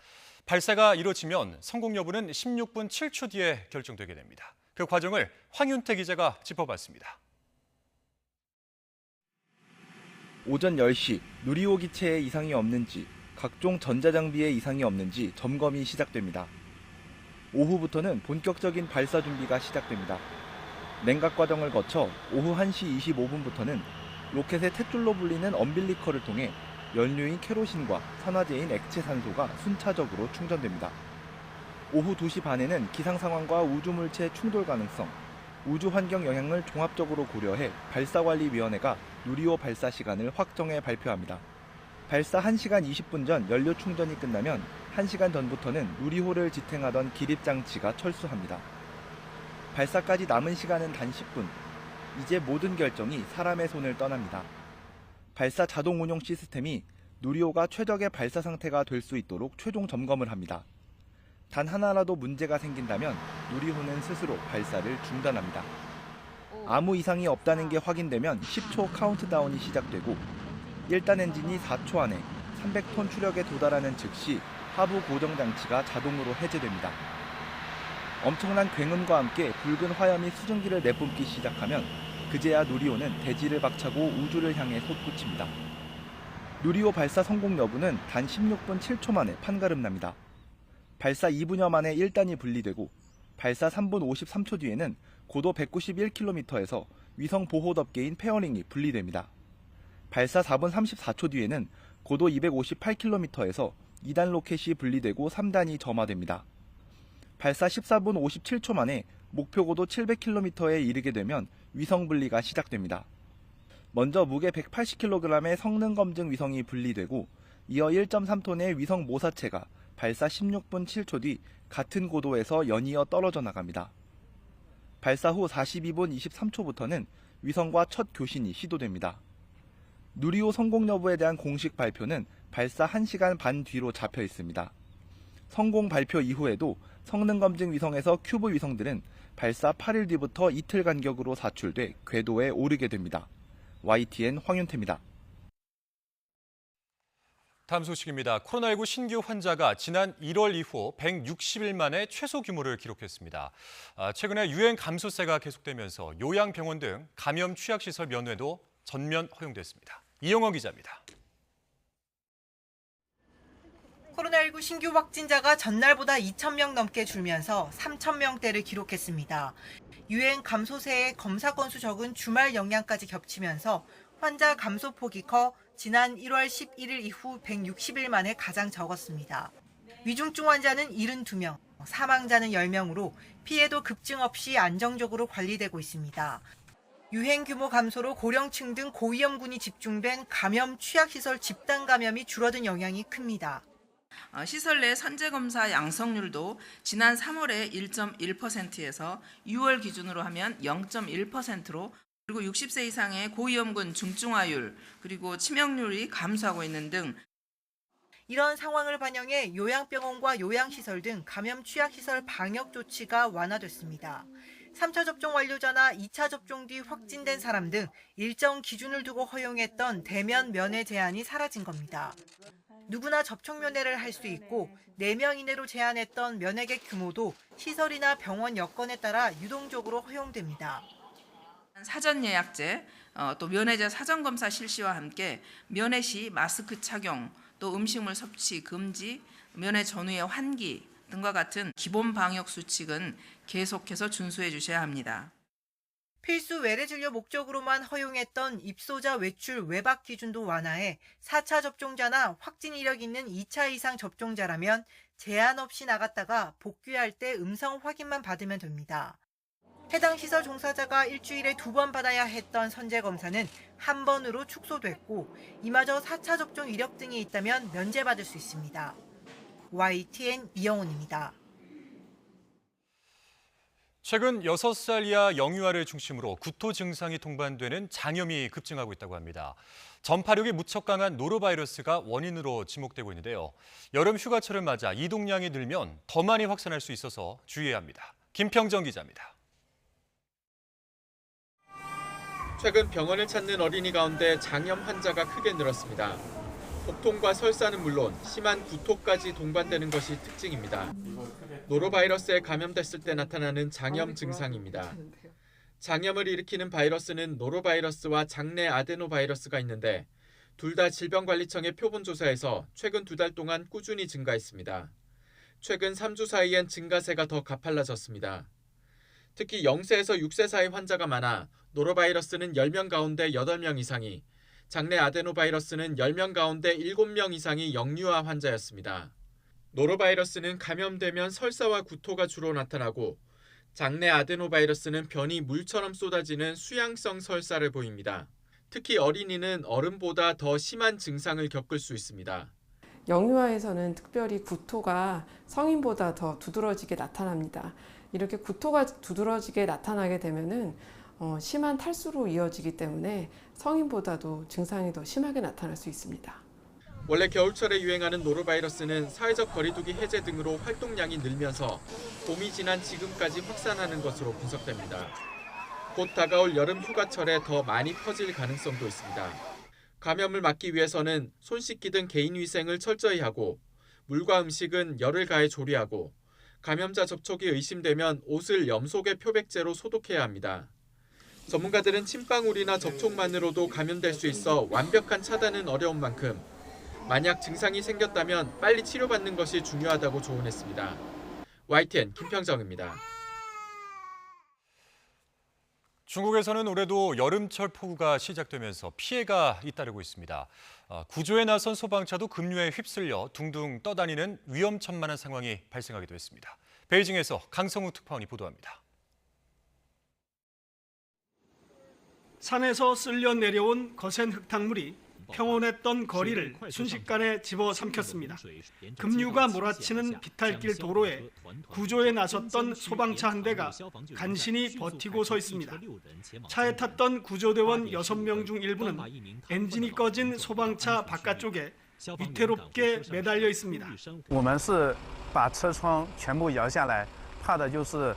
발사가 이루어지면 성공 여부는 16분 7초 뒤에 결정되게 됩니다. 그 과정을 황윤태 기자가 짚어봤습니다. 오전 10시 누리호 기체에 이상이 없는지, 각종 전자장비에 이상이 없는지 점검이 시작됩니다. 오후부터는 본격적인 발사 준비가 시작됩니다. 냉각 과정을 거쳐 오후 1시 25분부터는 로켓의 탯줄로 불리는 엄빌리커를 통해 연료인 케로신과 산화제인 액체 산소가 순차적으로 충전됩니다. 오후 2시 반에는 기상 상황과 우주물체 충돌 가능성, 우주 환경 영향을 종합적으로 고려해 발사관리위원회가 누리호 발사 시간을 확정해 발표합니다. 발사 1시간 20분 전 연료 충전이 끝나면 1시간 전부터는 누리호를 지탱하던 기립장치가 철수합니다. 발사까지 남은 시간은 단 10분. 이제 모든 결정이 사람의 손을 떠납니다. 발사 자동 운용 시스템이 누리호가 최적의 발사 상태가 될 수 있도록 최종 점검을 합니다. 단 하나라도 문제가 생긴다면 누리호는 스스로 발사를 중단합니다. 아무 이상이 없다는 게 확인되면 10초 카운트다운이 시작되고 1단 엔진이 4초 안에 300톤 추력에 도달하는 즉시 하부 고정 장치가 자동으로 해제됩니다. 엄청난 굉음과 함께 붉은 화염이 수증기를 내뿜기 시작하면 그제야 누리호는 대지를 박차고 우주를 향해 솟구칩니다. 누리호 발사 성공 여부는 단 16분 7초 만에 판가름납니다. 발사 2분여 만에 1단이 분리되고 발사 3분 53초 뒤에는 고도 191km에서 위성 보호 덮개인 페어링이 분리됩니다. 발사 4분 34초 뒤에는 고도 258km에서 2단 로켓이 분리되고 3단이 점화됩니다. 발사 14분 57초 만에 목표 고도 700km에 이르게 되면 위성 분리가 시작됩니다. 먼저 무게 180kg의 성능 검증 위성이 분리되고 이어 1.3톤의 위성 모사체가 발사 16분 7초 뒤 같은 고도에서 연이어 떨어져 나갑니다. 발사 후 42분 23초부터는 위성과 첫 교신이 시도됩니다. 누리호 성공 여부에 대한 공식 발표는 발사 1시간 반 뒤로 잡혀 있습니다. 성공 발표 이후에도 성능검증 위성에서 큐브 위성들은 발사 8일 뒤부터 이틀 간격으로 사출돼 궤도에 오르게 됩니다. YTN 황윤태입니다. 다음 소식입니다. 코로나19 신규 환자가 지난 1월 이후 160일 만에 최소 규모를 기록했습니다. 최근에 유행 감소세가 계속되면서 요양병원 등 감염 취약시설 면회도 전면 허용됐습니다. 이영호 기자입니다. 코로나19 신규 확진자가 전날보다 2,000명 넘게 줄면서 3,000명대를 기록했습니다. 유행 감소세에 검사 건수 적은 주말 영향까지 겹치면서 환자 감소 폭이 커 지난 1월 11일 이후 160일 만에 가장 적었습니다. 위중증 환자는 72명, 사망자는 10명으로 피해도 급증 없이 안정적으로 관리되고 있습니다. 유행 규모 감소로 고령층 등 고위험군이 집중된 감염 취약시설 집단 감염이 줄어든 영향이 큽니다. 시설 내 선제검사 양성률도 지난 3월에 1.1%에서 6월 기준으로 하면 0.1%로 그리고 60세 이상의 고위험군 중증화율 그리고 치명률이 감소하고 있는 등 이런 상황을 반영해 요양병원과 요양시설 등 감염 취약시설 방역 조치가 완화됐습니다. 3차 접종 완료자나 2차 접종 뒤 확진된 사람 등 일정 기준을 두고 허용했던 대면 면회 제한이 사라진 겁니다. 누구나 접촉 면회를 할 수 있고 4명 이내로 제한했던 면회객 규모도 시설이나 병원 여건에 따라 유동적으로 허용됩니다. 사전 예약제, 또 면회자 사전 검사 실시와 함께 면회 시 마스크 착용, 또 음식물 섭취 금지, 면회 전후의 환기 등과 같은 기본 방역 수칙은 계속해서 준수해 주셔야 합니다. 필수 외래 진료 목적으로만 허용했던 입소자 외출 외박 기준도 완화해 4차 접종자나 확진 이력 있는 2차 이상 접종자라면 제한 없이 나갔다가 복귀할 때 음성 확인만 받으면 됩니다. 해당 시설 종사자가 일주일에 2번 받아야 했던 선제검사는 1번으로 축소됐고 이마저 4차 접종 이력 등이 있다면 면제받을 수 있습니다. YTN 이영훈입니다. 최근 6살 이하 영유아를 중심으로 구토 증상이 동반되는 장염이 급증하고 있다고 합니다. 전파력이 무척 강한 노로바이러스가 원인으로 지목되고 있는데요. 여름 휴가철을 맞아 이동량이 늘면 더 많이 확산할 수 있어서 주의해야 합니다. 김평정 기자입니다. 최근 병원을 찾는 어린이 가운데 장염 환자가 크게 늘었습니다. 복통과 설사는 물론 심한 구토까지 동반되는 것이 특징입니다. 노로바이러스에 감염됐을 때 나타나는 장염 증상입니다. 장염을 일으키는 바이러스는 노로바이러스와 장내 아데노바이러스가 있는데 둘 다 질병관리청의 표본조사에서 최근 2달 동안 꾸준히 증가했습니다. 최근 3주 사이엔 증가세가 더 가팔라졌습니다. 특히 0세에서 6세 사이 환자가 많아 노로바이러스는 10명 가운데 8명 이상이, 장내 아데노바이러스는 10명 가운데 7명 이상이 영유아 환자였습니다. 노로바이러스는 감염되면 설사와 구토가 주로 나타나고 장내 아데노바이러스는 변이 물처럼 쏟아지는 수양성 설사를 보입니다. 특히 어린이는 어른보다 더 심한 증상을 겪을 수 있습니다. 영유아에서는 특별히 구토가 성인보다 더 두드러지게 나타납니다. 이렇게 구토가 두드러지게 나타나게 되면은 심한 탈수로 이어지기 때문에 성인보다도 증상이 더 심하게 나타날 수 있습니다. 원래 겨울철에 유행하는 노로바이러스는 사회적 거리두기 해제 등으로 활동량이 늘면서 봄이 지난 지금까지 확산하는 것으로 분석됩니다. 곧 다가올 여름 휴가철에 더 많이 퍼질 가능성도 있습니다. 감염을 막기 위해서는 손 씻기 등 개인 위생을 철저히 하고 물과 음식은 열을 가해 조리하고 감염자 접촉이 의심되면 옷을 염소계 표백제로 소독해야 합니다. 전문가들은 침방울이나 접촉만으로도 감염될 수 있어 완벽한 차단은 어려운 만큼 만약 증상이 생겼다면 빨리 치료받는 것이 중요하다고 조언했습니다. YTN 김평정입니다. 중국에서는 올해도 여름철 폭우가 시작되면서 피해가 잇따르고 있습니다. 구조에 나선 소방차도 급류에 휩쓸려 둥둥 떠다니는 위험천만한 상황이 발생하기도 했습니다. 베이징에서 강성욱 특파원이 보도합니다. 산에서 쓸려 내려온 거센 흙탕물이 평온했던 거리를 순식간에 집어삼켰습니다. 급류가 몰아치는 비탈길 도로에 구조에 나섰던 소방차 한 대가 간신히 버티고 서 있습니다. 차에 탔던 구조대원 6명 중 일부는 엔진이 꺼진 소방차 바깥쪽에 위태롭게 매달려 있습니다. 我们是把车窗全部摇下来，怕的就是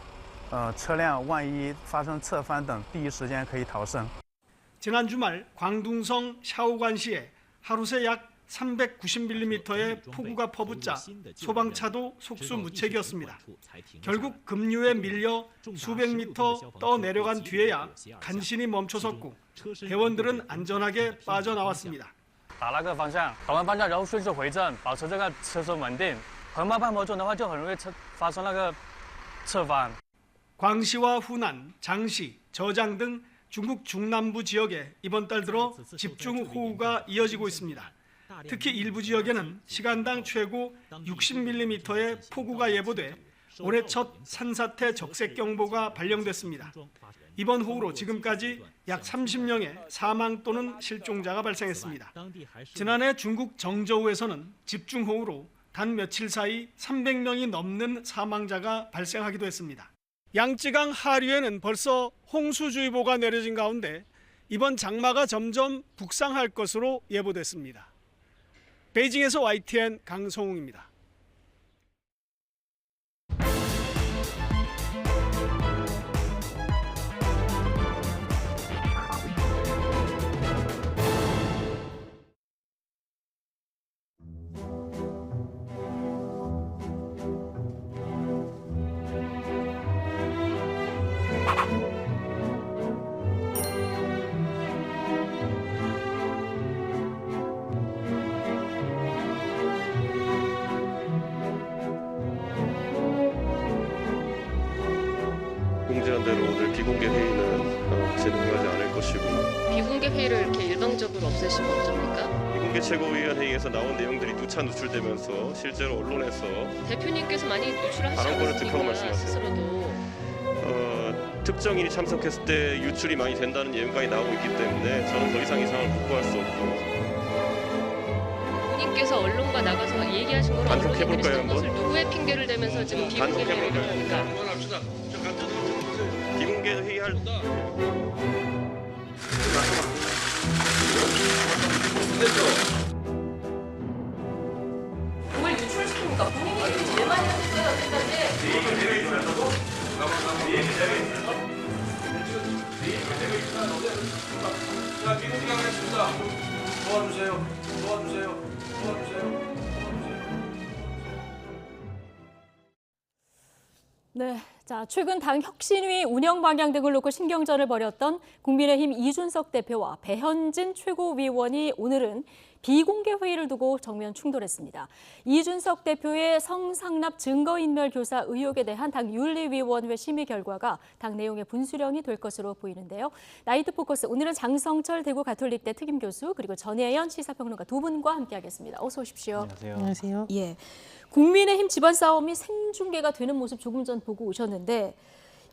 车辆万一发生侧翻等，第一时间可以逃生。 지난 주말 광둥성 샤오관시에 하루 새 약 390mm의 폭우가 퍼붓자 소방차도 속수무책이었습니다. 결국 급류에 밀려 수백 미터 떠내려간 뒤에야 간신히 멈춰섰고 대원들은 안전하게 빠져나왔습니다. 打那个方向，打完方向然后顺势回正，保持这个车身稳定。横慢半坡中的话，就很容易发生那个侧翻。 광시와 후난, 장시, 저장 등 중국 중남부 지역에 이번 달 들어 집중호우가 이어지고 있습니다. 특히 일부 지역에는 시간당 최고 60mm의 폭우가 예보돼 올해 첫 산사태 적색경보가 발령됐습니다. 이번 호우로 지금까지 약 30명의 사망 또는 실종자가 발생했습니다. 지난해 중국 정저우에서는 집중호우로 단 며칠 사이 300명이 넘는 사망자가 발생하기도 했습니다. 양쯔강 하류에는 벌써 홍수주의보가 내려진 가운데 이번 장마가 점점 북상할 것으로 예보됐습니다. 베이징에서 YTN 강성웅입니다. 공지한 대로 오늘 비공개 회의는 진행하지 않을 것이고. 비공개 회의를 이렇게 일방적으로 없애신 겁니까? 비공개 최고위원 회의에서 나온 내용들이 누차 누출되면서 실제로 언론에서 대표님께서 많이 유출하시지 발언권을 득하고 않습니까? 말씀하세요. 스스로도. 특정인이 참석했을 때 유출이 많이 된다는 예언까지 나오고 있기 때문에 저는 더 이상 이 상황을 극복할 수 없고. 본인께서 언론과 나가서 얘기하신 걸 단독해볼까요, 언론이 것을 한번? 누구의 핑계를 대면서 지금 비공개 회의를 합니까? 비공개 회의할 뭘 유출시킵니까? 본인이 제일 많이 하셨어요, 여태까지. 자, 비공개 하겠습니다. 도와주세요. 네, 자 최근 당 혁신위 운영 방향 등을 놓고 신경전을 벌였던 국민의힘 이준석 대표와 배현진 최고위원이 오늘은 비공개 회의를 두고 정면 충돌했습니다. 이준석 대표의 성상납 증거인멸 교사 의혹에 대한 당 윤리위원회 심의 결과가 당 내용의 분수령이 될 것으로 보이는데요. 나이트 포커스 오늘은 장성철 대구 가톨릭대 특임 교수 그리고 전혜연 시사평론가 두 분과 함께하겠습니다. 어서 오십시오. 안녕하세요. 안녕하세요. 예, 국민의힘 집안 싸움이 생중계가 되는 모습 조금 전 보고 오셨는데.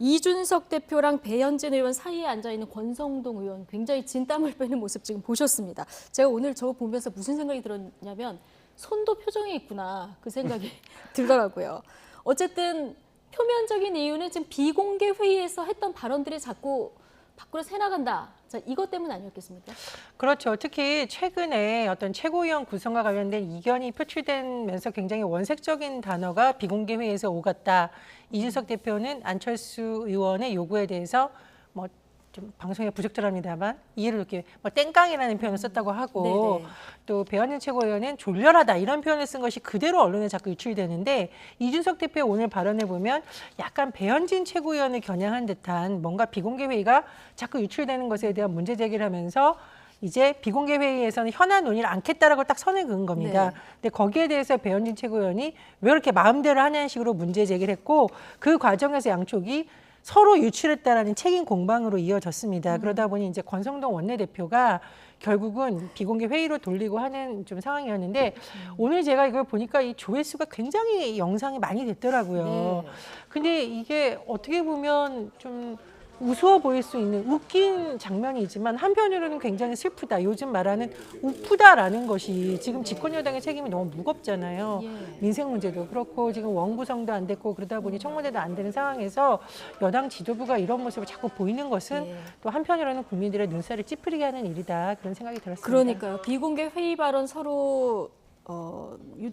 이준석 대표랑 배현진 의원 사이에 앉아있는 권성동 의원 굉장히 진땀을 빼는 모습 지금 보셨습니다. 제가 오늘 저거 보면서 무슨 생각이 들었냐면 손도 표정이 있구나 그 생각이 들더라고요. 어쨌든 표면적인 이유는 지금 비공개 회의에서 했던 발언들이 자꾸 밖으로 새나간다. 자, 이것 때문 아니었겠습니까? 그렇죠. 특히 최근에 어떤 최고위원 구성과 관련된 이견이 표출되면서 굉장히 원색적인 단어가 비공개 회의에서 오갔다. 이준석 대표는 안철수 의원의 요구에 대해서 뭐 좀 방송에 부적절합니다만 이해를 이렇게 뭐 땡깡이라는 표현을 썼다고 하고 네네. 또 배현진 최고위원은 졸렬하다 이런 표현을 쓴 것이 그대로 언론에 자꾸 유출이 되는데 이준석 대표의 오늘 발언을 보면 약간 배현진 최고위원을 겨냥한 듯한 뭔가 비공개 회의가 자꾸 유출되는 것에 대한 문제 제기를 하면서 이제 비공개 회의에서는 현안 논의를 않겠다라고 딱 선을 그은 겁니다. 네. 근데 거기에 대해서 배현진 최고위원이 왜 이렇게 마음대로 하냐는 식으로 문제 제기를 했고 그 과정에서 양쪽이 서로 유출했다라는 책임 공방으로 이어졌습니다. 그러다 보니 이제 권성동 원내대표가 결국은 비공개 회의로 돌리고 하는 좀 상황이었는데 오늘 제가 이걸 보니까 이 조회수가 굉장히 영상이 많이 됐더라고요. 네. 근데 이게 어떻게 보면 좀 우스워 보일 수 있는 웃긴 장면이지만 한편으로는 굉장히 슬프다. 요즘 말하는 우프다라는 것이 지금 집권 여당의 책임이 너무 무겁잖아요. 민생 문제도 그렇고 지금 원구성도 안 됐고 그러다 보니 청문회도 안 되는 상황에서 여당 지도부가 이런 모습을 자꾸 보이는 것은 또 한편으로는 국민들의 눈살을 찌푸리게 하는 일이다. 그런 생각이 들었습니다. 그러니까요. 비공개 회의 발언 서로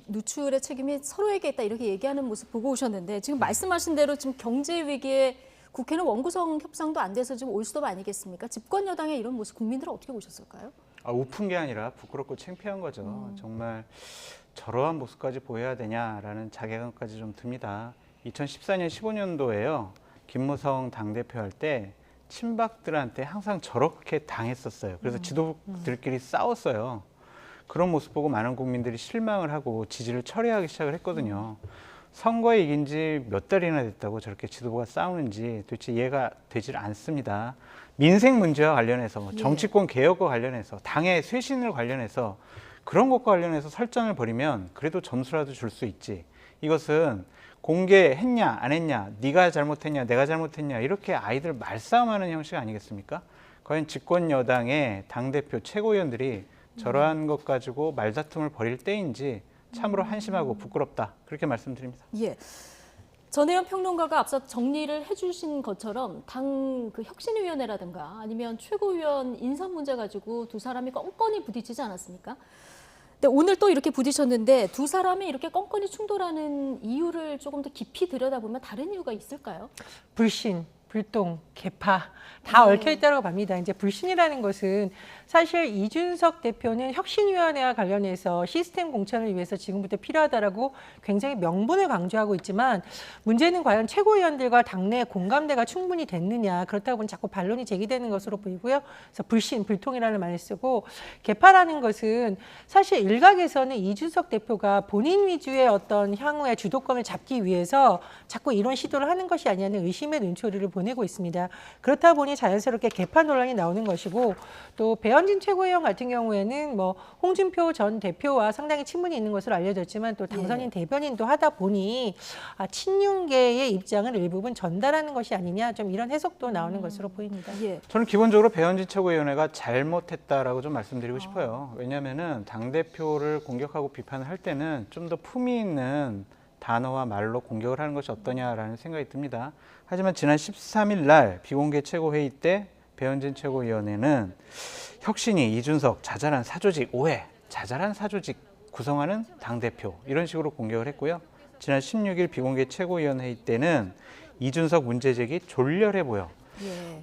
누출의 책임이 서로에게 있다 이렇게 얘기하는 모습 보고 오셨는데 지금 말씀하신 대로 지금 경제 위기에 국회는 원구성 협상도 안 돼서 지금 올 수업 아니겠습니까? 집권 여당의 이런 모습 국민들은 어떻게 보셨을까요? 우픈 게 아니라 부끄럽고 창피한 거죠. 정말 저러한 모습까지 보여야 되냐라는 자괴감까지 좀 듭니다. 2014년, 15년도에요. 김무성 당대표 할 때 친박들한테 항상 저렇게 당했었어요. 그래서 지도부들끼리 싸웠어요. 그런 모습 보고 많은 국민들이 실망을 하고 지지를 철회하기 시작을 했거든요. 선거에 이긴 지 몇 달이나 됐다고 저렇게 지도부가 싸우는지 도대체 이해가 되질 않습니다. 민생 문제와 관련해서 정치권 개혁과 관련해서 당의 쇄신을 관련해서 그런 것과 관련해서 설전을 벌이면 그래도 점수라도 줄 수 있지. 이것은 공개했냐 안 했냐, 네가 잘못했냐 내가 잘못했냐 이렇게 아이들 말싸움하는 형식 아니겠습니까? 과연 집권 여당의 당대표 최고위원들이 저러한 것 가지고 말다툼을 벌일 때인지 참으로 한심하고 부끄럽다, 그렇게 말씀드립니다. 예. 전혜연 평론가가 앞서 정리를 해주신 것처럼 당 그 혁신위원회라든가 아니면 최고위원 인선 문제 가지고 두 사람이 껌껌이 부딪히지 않았습니까? 근데 오늘 또 이렇게 부딪혔는데 두 사람이 이렇게 껌껌이 충돌하는 이유를 조금 더 깊이 들여다보면 다른 이유가 있을까요? 불신, 불통, 개파 다 얽혀 있다고 봅니다. 이제 불신이라는 것은 사실 이준석 대표는 혁신위원회와 관련해서 시스템 공천을 위해서 지금부터 필요하다라고 굉장히 명분을 강조하고 있지만 문제는 과연 최고위원들과 당내 공감대가 충분히 됐느냐, 그렇다고 보니 자꾸 반론이 제기되는 것으로 보이고요. 그래서 불신, 불통이라는 말을 쓰고 개파라는 것은 사실 일각에서는 이준석 대표가 본인 위주의 어떤 향후의 주도권을 잡기 위해서 자꾸 이런 시도를 하는 것이 아니냐는 의심의 눈초리를 보내고 있습니다. 그렇다 보니 자연스럽게 개파 논란이 나오는 것이고, 또 배현진 최고위원 같은 경우에는 뭐 홍준표 전 대표와 상당히 친분이 있는 것으로 알려졌지만 또 당선인 대변인도 하다 보니 친윤계의 입장을 일부분 전달하는 것이 아니냐, 좀 이런 해석도 나오는 것으로 보입니다. 저는 기본적으로 배현진 최고위원회가 잘못했다라고 좀 말씀드리고 싶어요. 왜냐하면은 당대표를 공격하고 비판을 할 때는 좀 더 품위 있는 단어와 말로 공격을 하는 것이 어떠냐라는 생각이 듭니다. 하지만 지난 13일 날 비공개 최고회의 때 배현진 최고위원회는 혁신이 이준석 자잘한 사조직 오해, 자잘한 사조직 구성하는 당대표 이런 식으로 공격을 했고요. 지난 16일 비공개 최고위원회의 때는 이준석 문제제기 졸렬해 보여.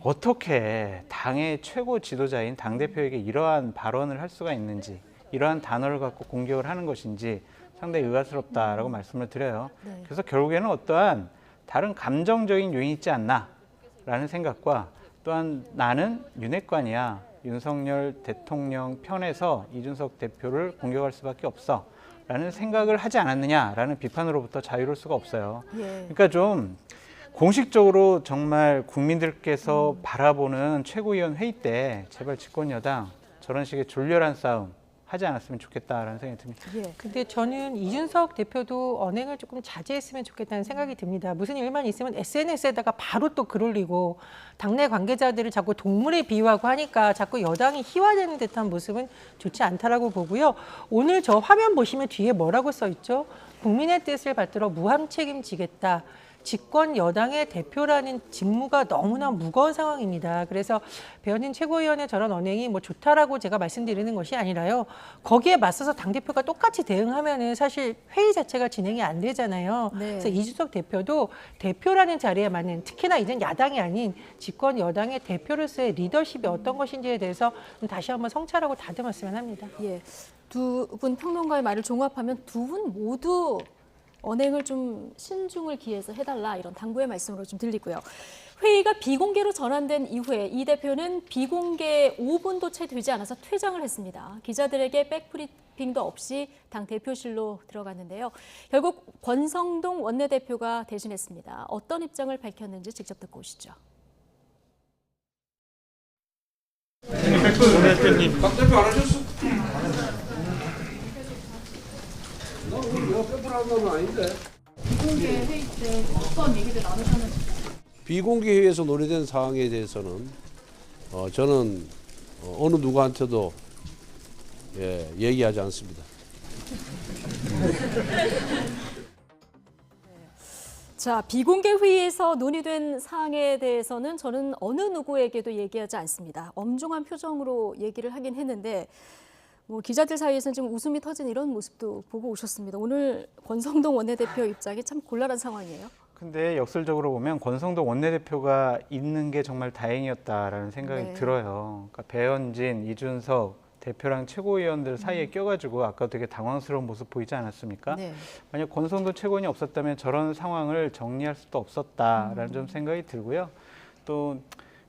어떻게 당의 최고 지도자인 당대표에게 이러한 발언을 할 수가 있는지, 이러한 단어를 갖고 공격을 하는 것인지 상당히 의아스럽다라고 말씀을 드려요. 그래서 결국에는 어떠한 다른 감정적인 요인이 있지 않나라는 생각과, 또한 나는 윤핵관이야, 윤석열 대통령 편에서 이준석 대표를 공격할 수밖에 없어 라는 생각을 하지 않았느냐라는 비판으로부터 자유로울 수가 없어요. 그러니까 좀 공식적으로 정말 국민들께서 바라보는 최고위원 회의 때 제발 집권 여당 저런 식의 졸렬한 싸움 하지 않았으면 좋겠다라는 생각이 듭니다. 근데 저는 이준석 대표도 언행을 조금 자제했으면 좋겠다는 생각이 듭니다. 무슨 일만 있으면 SNS에다가 바로 또 글 올리고 당내 관계자들을 자꾸 동물에 비유하고 하니까 자꾸 여당이 희화되는 듯한 모습은 좋지 않다라고 보고요. 오늘 저 화면 보시면 뒤에 뭐라고 써 있죠? 국민의 뜻을 받들어 무함 책임지겠다. 집권 여당의 대표라는 직무가 너무나 무거운 상황입니다. 그래서 배현진 최고위원의 저런 언행이 뭐 좋다라고 제가 말씀드리는 것이 아니라요. 거기에 맞서서 당대표가 똑같이 대응하면은 사실 회의 자체가 진행이 안 되잖아요. 그래서 이준석 대표도 대표라는 자리에 맞는, 특히나 이젠 야당이 아닌 집권 여당의 대표로서의 리더십이 어떤 것인지에 대해서 다시 한번 성찰하고 다듬었으면 합니다. 두 분 평론가의 말을 종합하면 두 분 모두 언행을 좀 신중을 기해서 해달라, 이런 당부의 말씀으로 좀 들리고요. 회의가 비공개로 전환된 이후에 이 대표는 비공개 5분도 채 되지 않아서 퇴장을 했습니다. 기자들에게 백브리핑도 없이 당 대표실로 들어갔는데요. 결국 권성동 원내대표가 대신했습니다. 어떤 입장을 밝혔는지 직접 듣고 오시죠. 대표님, 박 대표 안 하셨어? 비공개 회의 때 어떤 얘기를 나누셨는지. 비공개 회의에서 논의된 사항에 대해서는 저는 어느 누구한테도 얘기하지 않습니다. 자, 비공개 회의에서 논의된 사항에 대해서는 저는 어느 누구에게도 얘기하지 않습니다. 엄중한 표정으로 얘기를 하긴 했는데, 뭐 기자들 사이에서는 지금 웃음이 터진 이런 모습도 보고 오셨습니다. 오늘 권성동 원내대표 입장이 참 곤란한 상황이에요. 근데 역설적으로 보면 권성동 원내대표가 있는 게 정말 다행이었다라는 생각이 들어요. 그러니까 배현진, 이준석 대표랑 최고위원들 사이에 껴가지고 아까 되게 당황스러운 모습 보이지 않았습니까? 만약 권성동 최고위원이 없었다면 저런 상황을 정리할 수도 없었다라는 좀 생각이 들고요. 또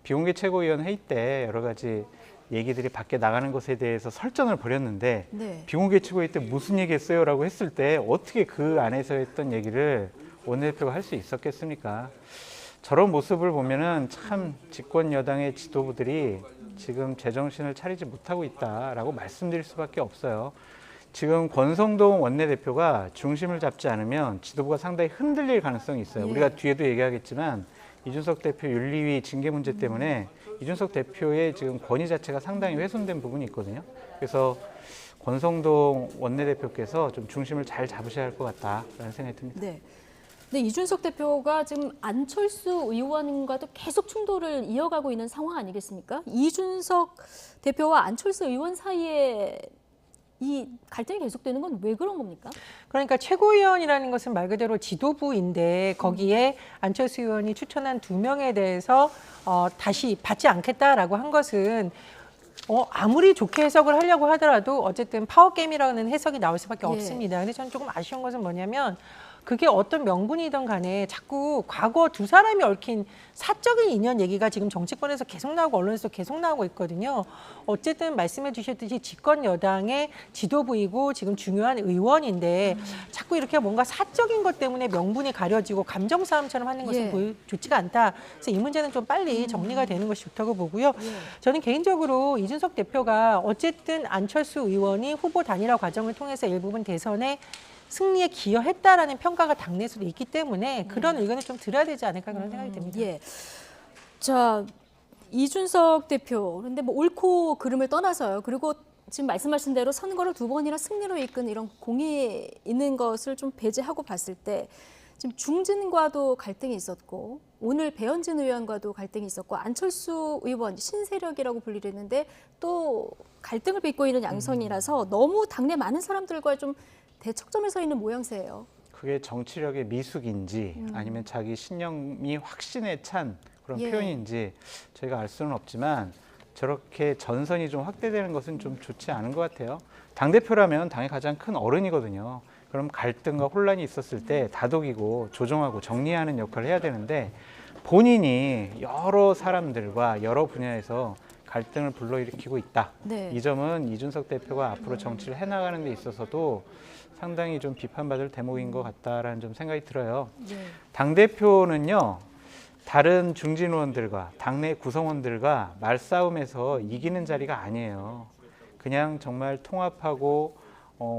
비공개 최고위원 회의 때 여러 가지 얘기들이 밖에 나가는 것에 대해서 설전을 벌였는데 비공개 최고회의 때 무슨 얘기했어요? 라고 했을 때 어떻게 그 안에서 했던 얘기를 원내대표가 할 수 있었겠습니까? 저런 모습을 보면은 참 집권 여당의 지도부들이 지금 제정신을 차리지 못하고 있다라고 말씀드릴 수밖에 없어요. 지금 권성동 원내대표가 중심을 잡지 않으면 지도부가 상당히 흔들릴 가능성이 있어요. 예. 우리가 뒤에도 얘기하겠지만 이준석 대표 윤리위 징계 문제 때문에 이준석 대표의 지금 권위 자체가 상당히 훼손된 부분이 있거든요. 그래서 권성동 원내대표께서 좀 중심을 잘 잡으셔야 할 것 같다라는 생각이 듭니다. 네. 근데 이준석 대표가 지금 안철수 의원과도 계속 충돌을 이어가고 있는 상황 아니겠습니까? 이준석 대표와 안철수 의원 사이에 이 갈등이 계속되는 건 왜 그런 겁니까? 그러니까 최고위원이라는 것은 말 그대로 지도부인데 거기에 안철수 의원이 추천한 2명에 대해서 다시 받지 않겠다라고 한 것은 아무리 좋게 해석을 하려고 하더라도 어쨌든 파워게임이라는 해석이 나올 수밖에 예. 없습니다. 근데 저는 조금 아쉬운 것은 뭐냐면 그게 어떤 명분이든 간에 자꾸 과거 두 사람이 얽힌 사적인 인연 얘기가 지금 정치권에서 계속 나오고 언론에서 계속 나오고 있거든요. 어쨌든 말씀해 주셨듯이 집권 여당의 지도부이고 지금 중요한 의원인데 자꾸 이렇게 뭔가 사적인 것 때문에 명분이 가려지고 감정 싸움처럼 하는 것은 예. 좋지가 않다. 그래서 이 문제는 좀 빨리 정리가 되는 것이 좋다고 보고요. 저는 개인적으로 이준석 대표가 어쨌든 안철수 의원이 후보 단일화 과정을 통해서 일부분 대선에 승리에 기여했다라는 평가가 당내에서도 있기 때문에 그런 의견을 좀 들어야 되지 않을까 그런 생각이 듭니다. 예. 자, 이준석 대표. 그런데 뭐 옳고 그름을 떠나서요. 그리고 지금 말씀하신 대로 선거를 2번이나 승리로 이끈 이런 공이 있는 것을 좀 배제하고 봤을 때 지금 중진과도 갈등이 있었고 오늘 배현진 의원과도 갈등이 있었고 안철수 의원 신세력이라고 불리는데 또 갈등을 빚고 있는 양상이라서 너무 당내 많은 사람들과 좀 대척점에 서 있는 모양새예요. 그게 정치력의 미숙인지 아니면 자기 신념이 확신에 찬 그런 예. 표현인지 저희가 알 수는 없지만 저렇게 전선이 좀 확대되는 것은 좀 좋지 않은 것 같아요. 당대표라면 당의 가장 큰 어른이거든요. 그럼 갈등과 혼란이 있었을 때 다독이고 조정하고 정리하는 역할을 해야 되는데 본인이 여러 사람들과 여러 분야에서 갈등을 불러일으키고 있다. 네. 이 점은 이준석 대표가 앞으로 정치를 해나가는 데 있어서도 상당히 좀 비판받을 대목인 것 같다라는 좀 생각이 들어요. 네. 당대표는요. 다른 중진 의원들과 당내 구성원들과 말싸움에서 이기는 자리가 아니에요. 그냥 정말 통합하고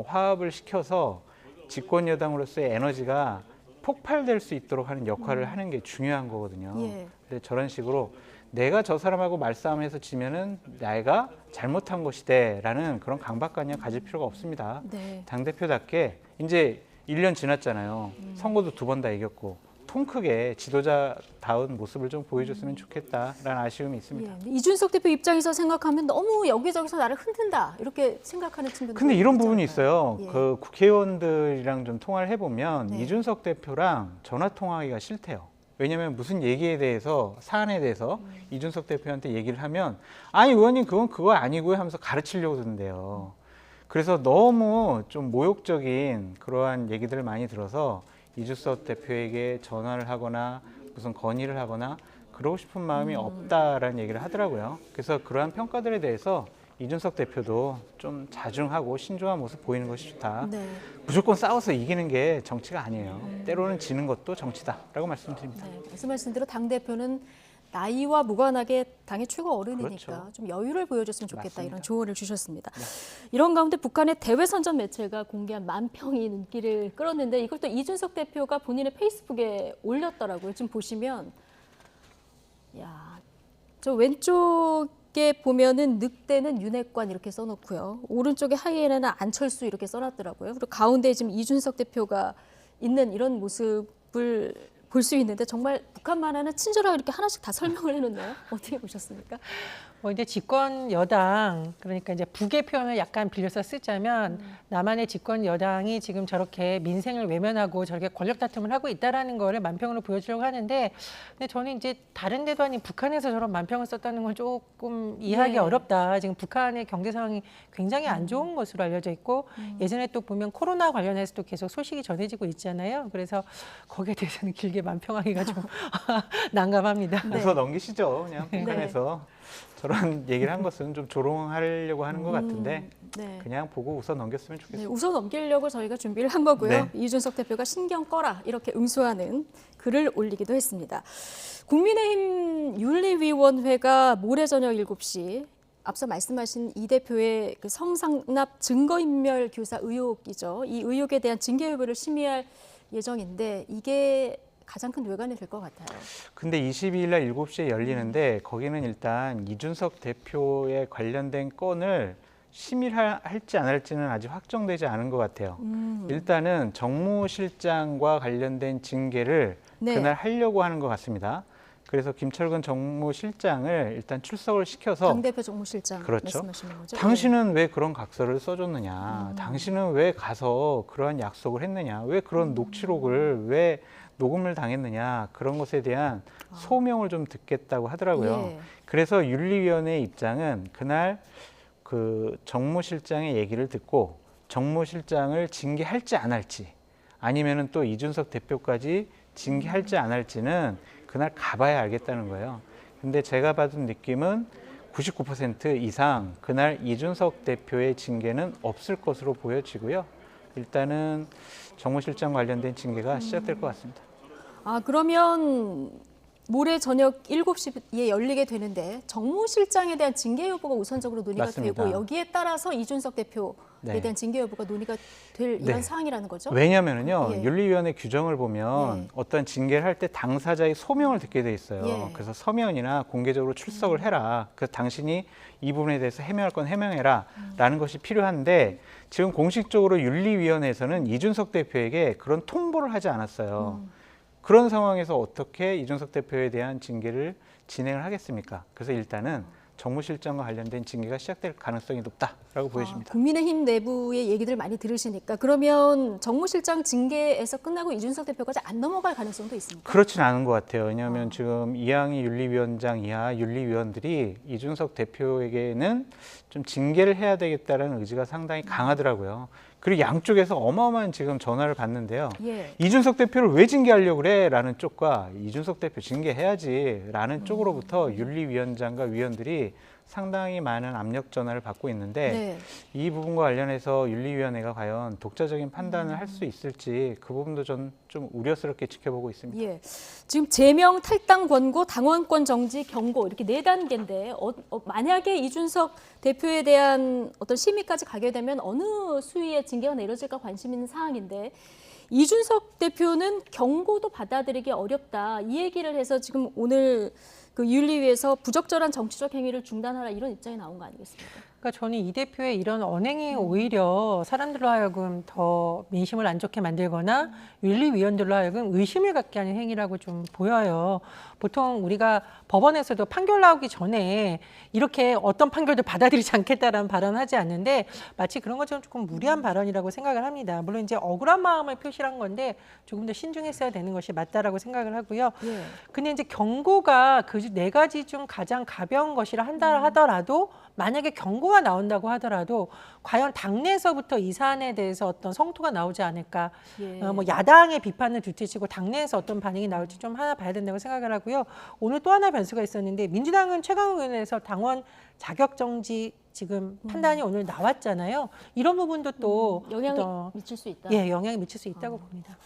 화합을 시켜서 집권 여당으로서의 에너지가 폭발될 수 있도록 하는 역할을 하는 게 중요한 거거든요. 예. 근데 저런 식으로 내가 저 사람하고 말싸움해서 지면은 내가 잘못한 것이다라는 그런 강박관념 가질 필요가 없습니다. 네. 당대표답게 이제 1년 지났잖아요. 선거도 2번 다 이겼고 통 크게 지도자다운 모습을 좀 보여줬으면 좋겠다라는 아쉬움이 있습니다. 예. 이준석 대표 입장에서 생각하면 너무 여기저기서 나를 흔든다 이렇게 생각하는 친구들. 근데 이런 부분이 있어요. 예. 그 국회의원들이랑 좀 통화를 해보면 네. 이준석 대표랑 전화 통화하기가 싫대요. 왜냐하면 무슨 얘기에 대해서 사안에 대해서 이준석 대표한테 얘기를 하면 아니 의원님 그건 그거 아니고요 하면서 가르치려고 드는데요. 그래서 너무 좀 모욕적인 그러한 얘기들을 많이 들어서 이준석 대표에게 전화를 하거나 무슨 건의를 하거나 그러고 싶은 마음이 없다라는 얘기를 하더라고요. 그래서 그러한 평가들에 대해서 이준석 대표도 좀 자중하고 신중한 모습 보이는 것이 좋다. 네. 무조건 싸워서 이기는 게 정치가 아니에요. 때로는 지는 것도 정치다라고 말씀드립니다. 네. 말씀하신 대로 당대표는 나이와 무관하게 당의 최고 어른이니까 그렇죠. 좀 여유를 보여줬으면 좋겠다 맞습니다. 이런 조언을 주셨습니다. 이런 가운데 북한의 대외선전 매체가 공개한 만평이 눈길을 끌었는데 이걸 또 이준석 대표가 본인의 페이스북에 올렸더라고요. 지금 보시면 야, 저 왼쪽에 보면은 늑대는 윤핵관 이렇게 써놓고요. 오른쪽에 하이에나는 안철수 이렇게 써놨더라고요. 그리고 가운데 지금 이준석 대표가 있는 이런 모습을 볼 수 있는데 정말 북한만화는 친절하게 이렇게 하나씩 다 설명을 해놓네요. 어떻게 보셨습니까? 이제 집권 여당 그러니까 이제 북의 표현을 약간 빌려서 쓰자면 남한의 집권 여당이 지금 저렇게 민생을 외면하고 저렇게 권력 다툼을 하고 있다라는 거를 만평으로 보여주려고 하는데 근데 저는 이제 다른 데도 아닌 북한에서 저런 만평을 썼다는 건 조금 이해하기 네. 어렵다. 지금 북한의 경제 상황이 굉장히 안 좋은 것으로 알려져 있고 예전에 또 보면 코로나 관련해서도 계속 소식이 전해지고 있잖아요. 그래서 거기에 대해서는 길게 만평하기가 좀 난감합니다. 웃어 넘기시죠. 그냥 북한에서 저런 얘기를 한 것은 좀 조롱하려고 하는 것 같은데 네. 그냥 보고 웃어 넘겼으면 좋겠습니다. 네, 웃어 넘기려고 저희가 준비를 한 거고요. 네. 이준석 대표가 신경 꺼라 이렇게 응수하는 글을 올리기도 했습니다. 국민의힘 윤리위원회가 모레 저녁 7시 앞서 말씀하신 이 대표의 그 성상납 증거인멸 교사 의혹이죠. 이 의혹에 대한 징계 여부를 심의할 예정인데 이게 가장 큰 뇌관이 될 것 같아요. 근데 22일 날 7시에 열리는데 거기는 일단 이준석 대표에 관련된 건을 심의를 할지 안 할지는 아직 확정되지 않은 것 같아요. 일단은 정무실장과 관련된 징계를 네. 그날 하려고 하는 것 같습니다. 그래서 김철근 정무실장을 일단 출석을 시켜서 당대표 정무실장 그렇죠. 말씀하시는 거죠? 당신은 왜 그런 각서를 써줬느냐? 당신은 왜 가서 그러한 약속을 했느냐? 왜 그런 녹취록을 왜 녹음을 당했느냐? 그런 것에 대한 소명을 좀 듣겠다고 하더라고요. 예. 그래서 윤리위원회의 입장은 그날 그 정무실장의 얘기를 듣고 정무실장을 징계할지 안 할지 아니면은 또 이준석 대표까지 징계할지 안 할지는 그날 가봐야 알겠다는 거예요. 근데 제가 받은 느낌은 99% 이상 그날 이준석 대표의 징계는 없을 것으로 보여지고요. 일단은 정무실장 관련된 징계가 시작될 것 같습니다. 아, 그러면 모레 저녁 7시에 열리게 되는데 정무실장에 대한 징계 여부가 우선적으로 논의가 맞습니다. 되고 여기에 따라서 이준석 대표에 네. 대한 징계 여부가 논의가 될 이런 네. 사항이라는 거죠? 왜냐하면요, 예. 윤리위원회 규정을 보면 예. 어떤 징계를 할 때 당사자의 소명을 듣게 돼 있어요. 예. 그래서 서면이나 공개적으로 출석을 해라. 그래서 당신이 이 부분에 대해서 해명할 건 해명해라라는 것이 필요한데 지금 공식적으로 윤리위원회에서는 이준석 대표에게 그런 통보를 하지 않았어요. 그런 상황에서 어떻게 이준석 대표에 대한 징계를 진행을 하겠습니까? 그래서 일단은 정무실장과 관련된 징계가 시작될 가능성이 높다라고 보여집니다. 국민의힘 내부의 얘기들 많이 들으시니까 그러면 정무실장 징계에서 끝나고 이준석 대표까지 안 넘어갈 가능성도 있습니까? 그렇진 않은 것 같아요. 왜냐하면 지금 이항희 윤리위원장 이하 윤리위원들이 이준석 대표에게는 좀 징계를 해야 되겠다는 의지가 상당히 강하더라고요. 그리고 양쪽에서 어마어마한 지금 전화를 받는데요. 예. 이준석 대표를 왜 징계하려고 그래? 라는 쪽과 이준석 대표 징계해야지 라는 쪽으로부터 윤리위원장과 위원들이 상당히 많은 압력 전화를 받고 있는데 네. 이 부분과 관련해서 윤리위원회가 과연 독자적인 판단을 할 수 있을지 그 부분도 전 좀 우려스럽게 지켜보고 있습니다. 예. 지금 제명 탈당 권고, 당원권 정지 경고 이렇게 4단계인데 만약에 이준석 대표에 대한 어떤 심의까지 가게 되면 어느 수위의 징계가 내려질까 관심 있는 사항인데 이준석 대표는 경고도 받아들이기 어렵다 이 얘기를 해서 지금 오늘 그 윤리위에서 부적절한 정치적 행위를 중단하라 이런 입장이 나온 거 아니겠습니까? 그러니까 저는 이 대표의 이런 언행이 오히려 사람들로 하여금 더 민심을 안 좋게 만들거나 윤리위원들로 하여금 의심을 갖게 하는 행위라고 좀 보여요. 보통 우리가 법원에서도 판결 나오기 전에 이렇게 어떤 판결도 받아들이지 않겠다라는 발언을 하지 않는데 마치 그런 것처럼 조금 무리한 발언이라고 생각을 합니다. 물론 이제 억울한 마음을 표시한 건데 조금 더 신중했어야 되는 것이 맞다라고 생각을 하고요. 예. 근데 이제 경고가 그 4가지 중 가장 가벼운 것이라 한다 하더라도 만약에 경고가 나온다고 하더라도 과연 당내에서부터 이 사안에 대해서 어떤 성토가 나오지 않을까 예. 뭐 야당의 비판을 둘째치고 당내에서 어떤 반응이 나올지 좀 하나 봐야 된다고 생각을 하고요. 오늘 또 하나 변수가 있었는데 민주당은 최강욱 의원에서 당원 자격정지 지금 판단이 오늘 나왔잖아요. 이런 부분도 또 영향이 미칠 수 있다. 예, 영향이 미칠 수 있다고 봅니다.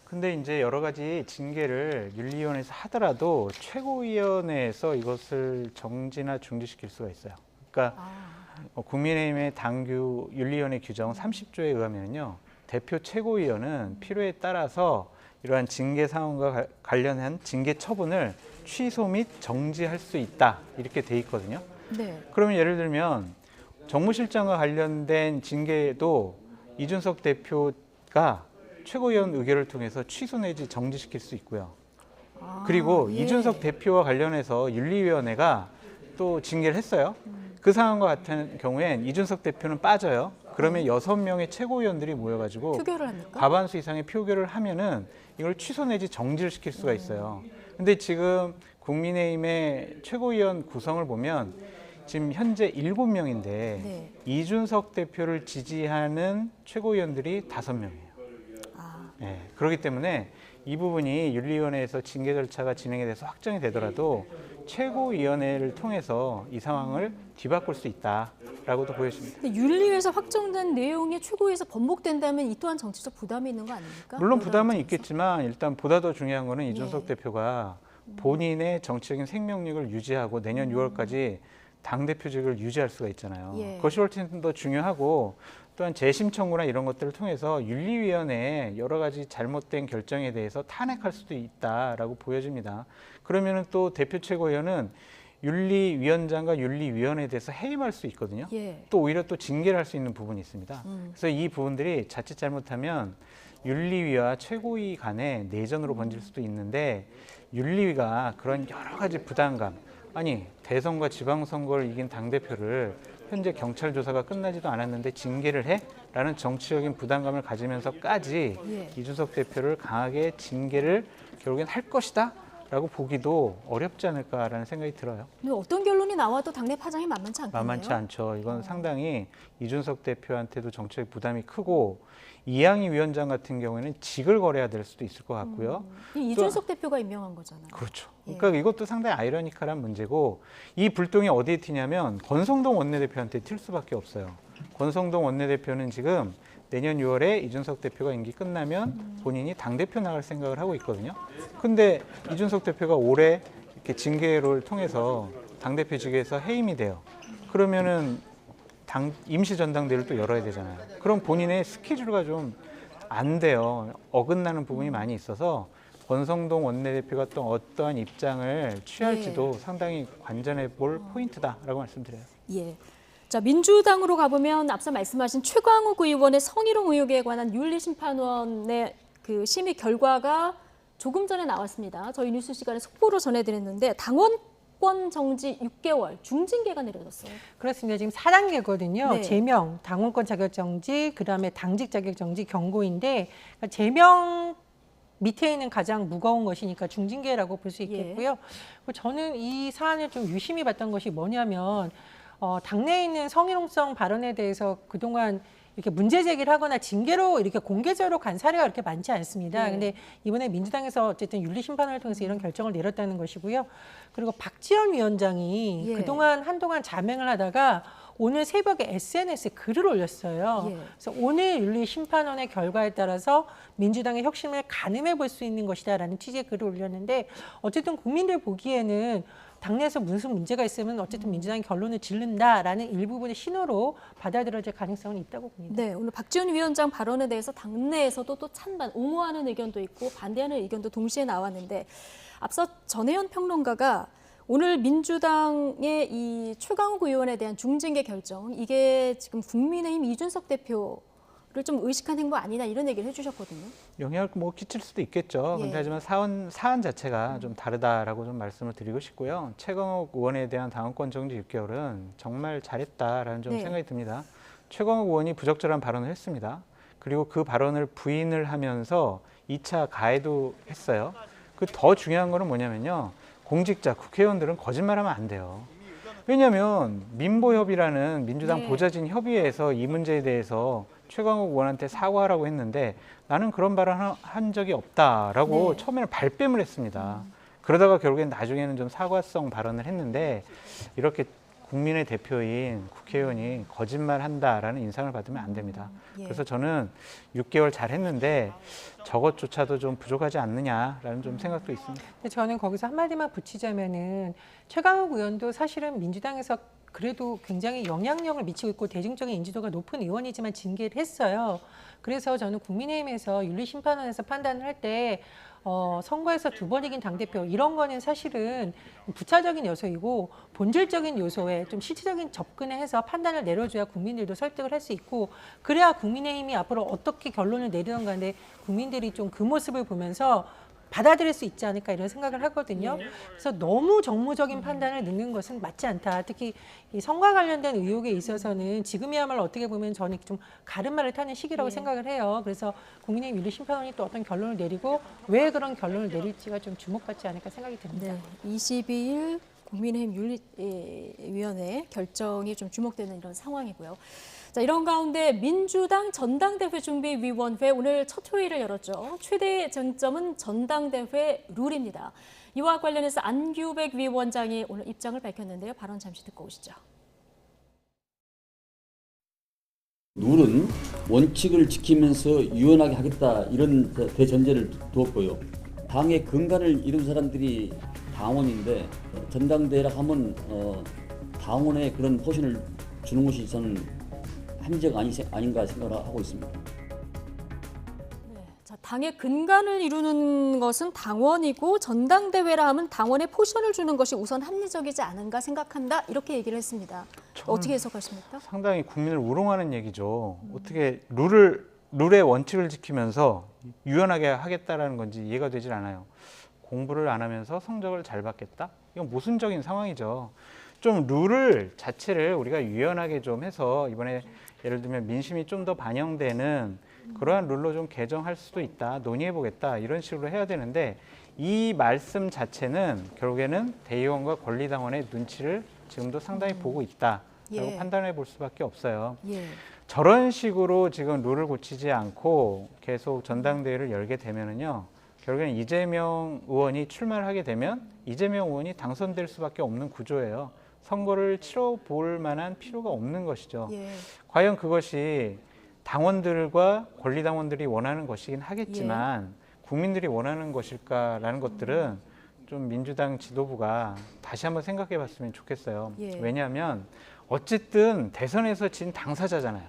근데 이제 여러 가지 징계를 윤리위원회에서 하더라도 최고위원회에서 이것을 정지나 중지시킬 수가 있어요. 그러니까 국민의힘의 당규 윤리위원회 규정 30조에 의하면요. 대표 최고위원은 필요에 따라서 이러한 징계 사항과 관련한 징계 처분을 취소 및 정지할 수 있다. 이렇게 돼 있거든요. 네. 그러면 예를 들면 정무실장과 관련된 징계도 이준석 대표가 최고위원 의결을 통해서 취소 내지 정지시킬 수 있고요. 그리고 예. 이준석 대표와 관련해서 윤리위원회가 또 징계를 했어요. 그 상황과 같은 경우엔 이준석 대표는 빠져요. 그러면 6명의 최고위원들이 모여가지고 표결을 합니까? 과반수 이상의 표결을 하면은 이걸 취소 내지 정지를 시킬 수가 있어요. 근데 지금 국민의힘의 최고위원 구성을 보면 지금 현재 7명인데 네. 이준석 대표를 지지하는 최고위원들이 5명이에요. 네, 그렇기 때문에 이 부분이 윤리위원회에서 징계 절차가 진행이 돼서 확정이 되더라도 최고위원회를 통해서 이 상황을 뒤바꿀 수 있다라고도 보여집니다. 근데 윤리위에서 확정된 내용이 최고위에서 번복된다면 이 또한 정치적 부담이 있는 거 아닙니까? 물론 부담은 있겠지만 일단 보다 더 중요한 거는 이준석 예. 대표가 본인의 정치적인 생명력을 유지하고 내년 6월까지 당대표직을 유지할 수가 있잖아요. 예. 그것이 훨씬 더 중요하고 또한 재심 청구나 이런 것들을 통해서 윤리위원회에 여러 가지 잘못된 결정에 대해서 탄핵할 수도 있다라고 보여집니다. 그러면은 또 대표 최고위원은 윤리위원장과 윤리위원회에 대해서 해임할 수 있거든요. 예. 또 오히려 또 징계를 할 수 있는 부분이 있습니다. 그래서 이 부분들이 자칫 잘못하면 윤리위와 최고위 간의 내전으로 번질 수도 있는데 윤리위가 그런 여러 가지 부담감, 아니 대선과 지방선거를 이긴 당대표를 현재 경찰 조사가 끝나지도 않았는데 징계를 해? 라는 정치적인 부담감을 가지면서까지 예. 이준석 대표를 강하게 징계를 결국엔 할 것이다 라고 보기도 어렵지 않을까라는 생각이 들어요. 근데 어떤 결론이 나와도 당내 파장이 만만치 않겠네요. 만만치 않죠. 이건 상당히 이준석 대표한테도 정치적 부담이 크고 이양희 위원장 같은 경우에는 직을 걸어야 될 수도 있을 것 같고요. 이준석 대표가 임명한 거잖아요. 그렇죠. 예. 그러니까 이것도 상당히 아이러니컬한 문제고 이 불똥이 어디에 튀냐면 권성동 원내대표한테 튈 수밖에 없어요. 권성동 원내대표는 지금 내년 6월에 이준석 대표가 임기 끝나면 본인이 당대표 나갈 생각을 하고 있거든요. 근데 이준석 대표가 올해 이렇게 징계를 통해서 당대표직에서 해임이 돼요. 그러면은 임시 전당대회를 또 열어야 되잖아요. 그럼 본인의 스케줄과 좀 안 돼요. 어긋나는 부분이 많이 있어서 권성동 원내대표가 또 어떠한 입장을 취할지도 상당히 관전해 볼 포인트다라고 말씀드려요. 예. 자, 민주당으로 가보면 앞서 말씀하신 최광욱 의원의 성희롱 의혹에 관한 윤리심판원의 그 심의 결과가 조금 전에 나왔습니다. 저희 뉴스 시간에 속보로 전해드렸는데 당원권 정지 6개월 중징계가 내려졌어요. 그렇습니다. 지금 4단계거든요. 네. 제명, 당원권 자격 정지, 그다음에 당직 자격 정지, 경고인데 그러니까 제명 밑에 있는 가장 무거운 것이니까 중징계라고 볼 수 있겠고요. 저는 이 사안을 좀 유심히 봤던 것이 뭐냐면 당내에 있는 성희롱성 발언에 대해서 그동안 이렇게 문제 제기를 하거나 징계로 이렇게 공개적으로 간 사례가 그렇게 많지 않습니다. 근데 이번에 민주당에서 어쨌든 윤리심판을 통해서 이런 결정을 내렸다는 것이고요. 그리고 박지원 위원장이 그동안 한동안 자맹을 하다가 오늘 새벽에 SNS에 글을 올렸어요. 그래서 오늘 윤리심판원의 결과에 따라서 민주당의 혁신을 가늠해 볼 수 있는 것이다라는 취지의 글을 올렸는데 어쨌든 국민들 보기에는 당내에서 무슨 문제가 있으면 어쨌든 민주당이 결론을 짓는다라는 일부분의 신호로 받아들여질 가능성은 있다고 봅니다. 네, 오늘 박지원 위원장 발언에 대해서 당내에서도 또 찬반, 옹호하는 의견도 있고 반대하는 의견도 동시에 나왔는데 앞서 전혜연 평론가가 오늘 민주당의 이 최광욱 의원에 대한 중징계 결정, 이게 지금 국민의힘 이준석 대표를 좀 의식한 행보 아니냐 이런 얘기를 해주셨거든요. 영향을 뭐 끼칠 수도 있겠죠. 근데 하지만 사안 자체가 좀 다르다라고 좀 말씀을 드리고 싶고요. 최광욱 의원에 대한 당원권 정지 6개월은 정말 잘했다라는 좀 생각이 듭니다. 최광욱 의원이 부적절한 발언을 했습니다. 그리고 그 발언을 부인을 하면서 2차 가해도 했어요. 그 더 중요한 거는 뭐냐면요. 공직자, 국회의원들은 거짓말하면 안 돼요. 왜냐하면 민보협이라는 민주당 보좌진 협의회에서 이 문제에 대해서 최광욱 의원한테 사과하라고 했는데 나는 그런 발언 한 적이 없다라고 처음에는 발뺌을 했습니다. 그러다가 결국엔 나중에는 좀 사과성 발언을 했는데 이렇게 국민의 대표인 국회의원이 거짓말한다라는 인상을 받으면 안 됩니다. 그래서 저는 6개월 잘했는데 저것조차도 좀 부족하지 않느냐라는 좀 생각도 있습니다. 근데 저는 거기서 한마디만 붙이자면은 최광욱 의원도 사실은 민주당에서 그래도 굉장히 영향력을 미치고 있고 대중적인 인지도가 높은 의원이지만 징계를 했어요. 그래서 저는 국민의힘에서 윤리심판원에서 판단을 할 때 선거에서 2번 이긴 당대표 이런 거는 사실은 부차적인 요소이고 본질적인 요소에 좀 실질적인 접근을 해서 판단을 내려줘야 국민들도 설득을 할 수 있고 그래야 국민의힘이 앞으로 어떻게 결론을 내리던 간에 국민들이 좀 그 모습을 보면서 받아들일 수 있지 않을까 이런 생각을 하거든요. 그래서 너무 정무적인 판단을 넣는 것은 맞지 않다. 특히 이 선거와 관련된 의혹에 있어서는 지금이야말로 어떻게 보면 저는 좀 가름말을 타는 시기라고 생각을 해요. 그래서 국민의힘 윤리심판원이 또 어떤 결론을 내리고 왜 그런 결론을 내릴지가 좀 주목받지 않을까 생각이 듭니다. 22일 국민의힘 윤리위원회 결정이 좀 주목되는 이런 상황이고요. 자, 이런 가운데 민주당 전당대회 준비위원회 오늘 첫 회의를 열었죠. 최대 쟁점은 전당대회 룰입니다. 이와 관련해서 안규백 위원장이 오늘 입장을 밝혔는데요. 발언 잠시 듣고 오시죠. 룰은 원칙을 지키면서 유연하게 하겠다 이런 대전제를 두었고요. 당의 근간을 이룬 사람들이 당원인데 전당대회라 하면 당원에 그런 포션을 주는 것이 저는 합리적 아닌가 생각을 하고 있습니다. 자, 당의 근간을 이루는 것은 당원이고 전당대회라 하면 당원에 포션을 주는 것이 우선 합리적이지 않은가 생각한다 이렇게 얘기를 했습니다. 어떻게 해석하십니까? 상당히 국민을 우롱하는 얘기죠. 어떻게 룰의 원칙을 지키면서 유연하게 하겠다라는 건지 이해가 되질 않아요. 공부를 안 하면서 성적을 잘 받겠다? 이건 모순적인 상황이죠. 좀 룰을 자체를 우리가 유연하게 좀 해서 이번에 예를 들면 민심이 좀 더 반영되는 그러한 룰로 좀 개정할 수도 있다, 논의해보겠다 이런 식으로 해야 되는데 이 말씀 자체는 결국에는 대의원과 권리당원의 눈치를 지금도 상당히 보고 있다라고 예. 판단해 볼 수밖에 없어요. 예. 저런 식으로 지금 룰을 고치지 않고 계속 전당대회를 열게 되면은요, 결국에는 이재명 의원이 출마를 하게 되면 이재명 의원이 당선될 수밖에 없는 구조예요. 선거를 치러볼 만한 필요가 없는 것이죠. 예. 과연 그것이 당원들과 권리당원들이 원하는 것이긴 하겠지만 국민들이 원하는 것일까라는 것들은 좀 민주당 지도부가 다시 한번 생각해 봤으면 좋겠어요. 예. 왜냐하면 어쨌든 대선에서 진 당사자잖아요.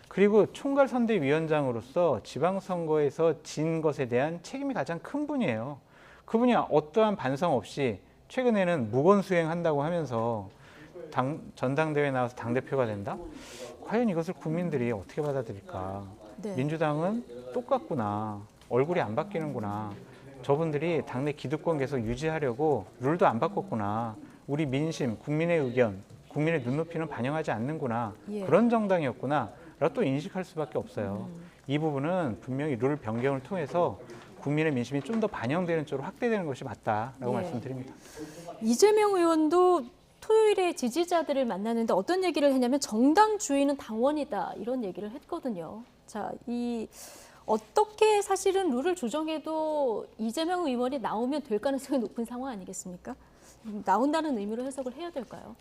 그리고 총괄선대위원장으로서 지방선거에서 진 것에 대한 책임이 가장 큰 분이에요. 그분이 어떠한 반성 없이 최근에는 무건수행한다고 하면서 전당대회에 나와서 당대표가 된다? 과연 이것을 국민들이 어떻게 받아들일까? 네. 민주당은 똑같구나. 얼굴이 안 바뀌는구나. 저분들이 당내 기득권 계속 유지하려고 룰도 안 바꿨구나. 우리 민심, 국민의 의견, 국민의 눈높이는 반영하지 않는구나. 예. 그런 정당이었구나. 라고 또 인식할 수밖에 없어요. 이 부분은 분명히 룰 변경을 통해서 국민의 민심이 좀 더 반영되는 쪽으로 확대되는 것이 맞다라고 예. 말씀드립니다. 이재명 의원도 토요일에 지지자들을 만나는데 어떤 얘기를 했냐면 정당 주인은 당원이다 이런 얘기를 했거든요. 자, 어떻게 사실은 룰을 조정해도 이재명 의원이 나오면 될 가능성이 높은 상황 아니겠습니까? 나온다는 의미로 해석을 해야 될까요?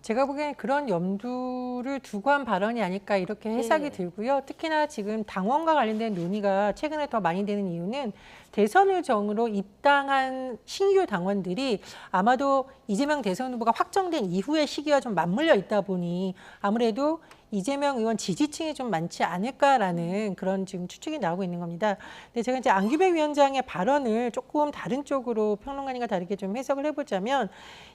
제가 보기엔 그런 염두를 두고 한 발언이 아닐까 이렇게 해석이 네. 들고요. 특히나 지금 당원과 관련된 논의가 최근에 더 많이 되는 이유는 대선 의정으로 입당한 신규 당원들이 아마도 이재명 대선 후보가 확정된 이후의 시기와 좀 맞물려 있다 보니 아무래도 이재명 의원 지지층이 좀 많지 않을까라는 그런 지금 추측이 나오고 있는 겁니다. 근데 제가 이제 안규백 위원장의 발언을 조금 다른 쪽으로 평론가님과 다르게 좀 해석을 해보자면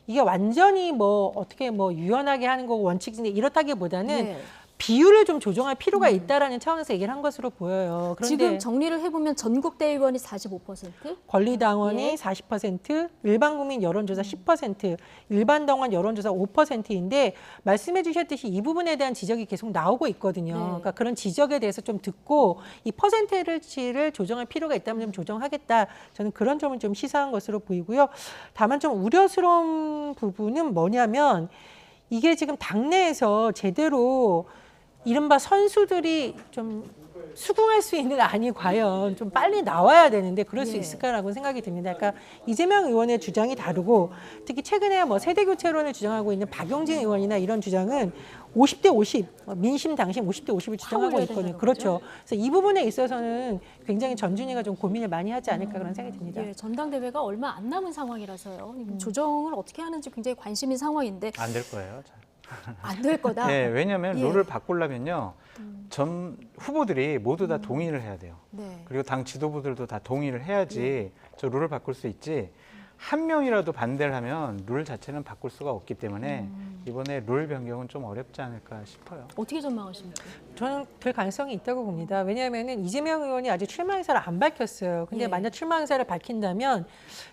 이게 완전히 어떻게 유연하게 하는 거고 원칙인데 이렇다기보다는 네. 비율을 좀 조정할 필요가 있다라는 차원에서 얘기를 한 것으로 보여요. 그런데 지금 정리를 해보면 전국 대의원이 45%, 권리당원이 예. 40%, 일반 국민 여론조사 10%, 일반 당원 여론조사 5%인데 말씀해 주셨듯이 이 부분에 대한 지적이 계속 나오고 있거든요. 네. 그러니까 그런 지적에 대해서 좀 듣고 이 퍼센테이지를 조정할 필요가 있다면 좀 조정하겠다. 저는 그런 점을 좀 시사한 것으로 보이고요. 다만 좀 우려스러운 부분은 뭐냐면 이게 지금 당내에서 제대로 이른바 선수들이 좀 수긍할 수 있는 안이 과연 좀 빨리 나와야 되는데 그럴 수 예. 있을까라고 생각이 듭니다. 그러니까 이재명 의원의 주장이 다르고 특히 최근에 세대 교체론을 주장하고 있는 박용진 의원이나 이런 주장은 50대 50, 민심 당심 50대 50을 주장하고 올려야 있거든요. 된다는 그렇죠. 그래서 이 부분에 있어서는 굉장히 전준희가 좀 고민을 많이 하지 않을까 그런 생각이 듭니다. 예, 전당대회가 얼마 안 남은 상황이라서요. 조정을 어떻게 하는지 굉장히 관심인 상황인데 안 될 거예요. 안 될 거다. 네, 왜냐하면 예. 룰을 바꾸려면요. 전 후보들이 모두 다 동의를 해야 돼요. 네. 그리고 당 지도부들도 다 동의를 해야지 저 룰을 바꿀 수 있지. 한 명이라도 반대를 하면 룰 자체는 바꿀 수가 없기 때문에 이번에 룰 변경은 좀 어렵지 않을까 싶어요. 어떻게 전망하십니까? 저는 될 가능성이 있다고 봅니다. 왜냐하면 이재명 의원이 아직 출마 의사를 안 밝혔어요. 근데 예. 만약 출마 의사를 밝힌다면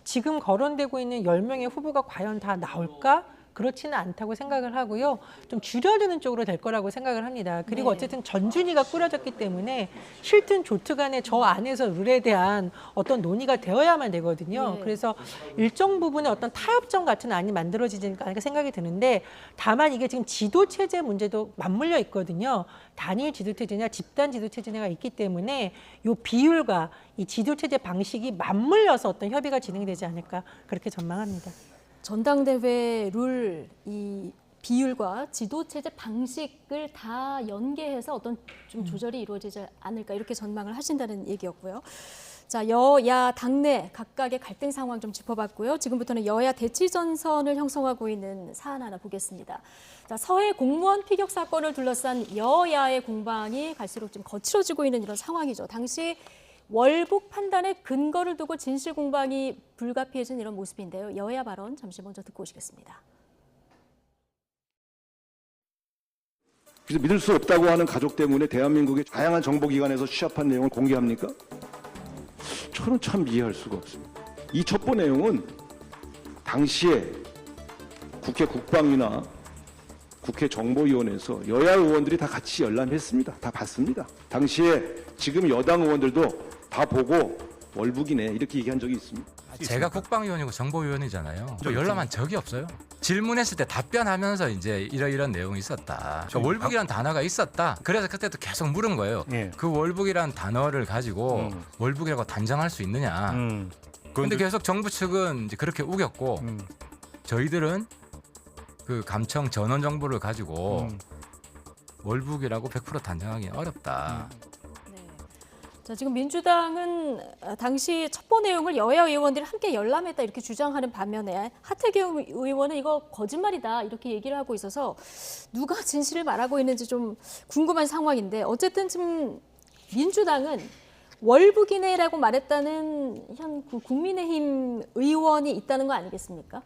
지금 거론되고 있는 10명의 후보가 과연 다 나올까? 그렇지는 않다고 생각을 하고요. 좀 줄여드는 쪽으로 될 거라고 생각을 합니다. 그리고 네. 어쨌든 전준위가 꾸려졌기 때문에 싫든 좋든 간에 저 안에서 룰에 대한 어떤 논의가 되어야만 되거든요. 네. 그래서 일정 부분의 어떤 타협점 같은 안이 만들어지지 않을까 생각이 드는데 다만 이게 지금 지도체제 문제도 맞물려 있거든요. 단일 지도체제냐 집단 지도체제냐가 있기 때문에 이 비율과 이 지도체제 방식이 맞물려서 어떤 협의가 진행되지 않을까 그렇게 전망합니다. 전당대회 룰, 이 비율과 지도체제 방식을 다 연계해서 어떤 좀 조절이 이루어지지 않을까 이렇게 전망을 하신다는 얘기였고요. 자, 여야 당내 각각의 갈등 상황 좀 짚어봤고요. 지금부터는 여야 대치 전선을 형성하고 있는 사안 하나 보겠습니다. 자, 서해 공무원 피격 사건을 둘러싼 여야의 공방이 갈수록 좀 거칠어지고 있는 이런 상황이죠. 당시 월북 판단의 근거를 두고 진실 공방이 불가피해진 이런 모습인데요. 여야 발언 잠시 먼저 듣고 오시겠습니다. 그래서 믿을 수 없다고 하는 가족 때문에 대한민국의 다양한 정보기관에서 취합한 내용을 공개합니까? 저는 참 이해할 수가 없습니다. 이 첩보 내용은 당시에 국회 국방위나 국회 정보위원회에서 여야 의원들이 다 같이 열람했습니다. 다 봤습니다. 당시에 지금 여당 의원들도 다 보고 월북이네 이렇게 얘기한 적이 있습니다. 제가 국방위원이고 정보위원이잖아요. 저 열람한 적이 없어요. 질문했을 때 답변하면서 이제 이런 내용이 있었다. 그러니까 월북이라는 단어가 있었다. 그래서 그때도 계속 물은 거예요. 그 월북이라는 단어를 가지고 월북이라고 단정할 수 있느냐. 그런데 계속 정부 측은 이제 그렇게 우겼고 저희들은 그 감청 전원 정보를 가지고 월북이라고 100% 단정하기 어렵다. 자, 지금 민주당은 당시 첩보 내용을 여야 의원들이 함께 열람했다 이렇게 주장하는 반면에 하태경 의원은 이거 거짓말이다 이렇게 얘기를 하고 있어서 누가 진실을 말하고 있는지 좀 궁금한 상황인데 어쨌든 지금 민주당은 월북이네라고 말했다는 현 국민의힘 의원이 있다는 거 아니겠습니까?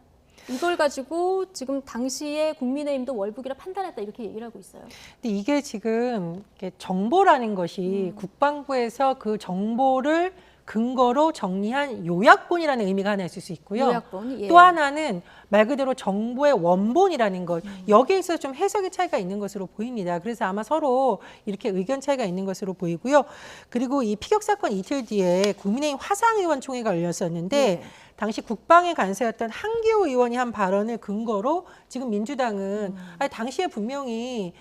이걸 가지고 지금 당시에 국민의힘도 월북이라 판단했다 이렇게 얘기를 하고 있어요. 근데 이게 지금 정보라는 것이 국방부에서 그 정보를 근거로 정리한 요약본이라는 의미가 하나 있을 수 있고요. 요약본, 예. 또 하나는 말 그대로 정보의 원본이라는 것. 여기에 있어서 좀 해석의 차이가 있는 것으로 보입니다. 그래서 아마 서로 이렇게 의견 차이가 있는 것으로 보이고요. 그리고 이 피격 사건 이틀 뒤에 국민의힘 화상의원총회가 열렸었는데 당시 국방의 간사였던 한기호 의원이 한 발언을 근거로 지금 민주당은 아니, 당시에 분명히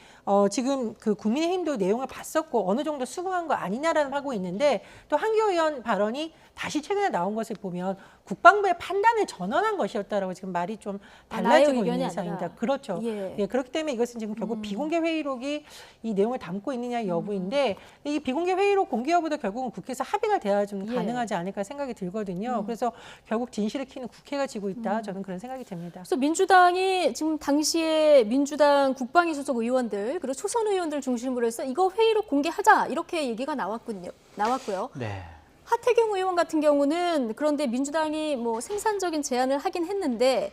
지금 그 국민의힘도 내용을 봤었고 어느 정도 수긍한 거 아니냐라는 하고 있는데 또 한기호 의원 발언이 다시 최근에 나온 것을 보면 국방부의 판단을 전원한 것이었다라고 지금 말이 좀 달라지고 있는 상황입니다. 그렇죠. 예, 그렇기 때문에 이것은 지금 결국 비공개 회의록이 이 내용을 담고 있느냐 여부인데 이 비공개 회의록 공개 여부도 결국은 국회에서 합의가 돼야 좀 가능하지 않을까 생각이 들거든요. 그래서 결국 진실을 키는 국회가 지고 있다. 저는 그런 생각이 듭니다. 그래서 민주당이 지금 당시에 민주당 국방위 소속 의원들 그리고 초선 의원들 중심으로 해서 이거 회의록 공개하자 이렇게 얘기가 나왔고요. 네. 하태경 의원 같은 경우는 그런데 민주당이 뭐 생산적인 제안을 하긴 했는데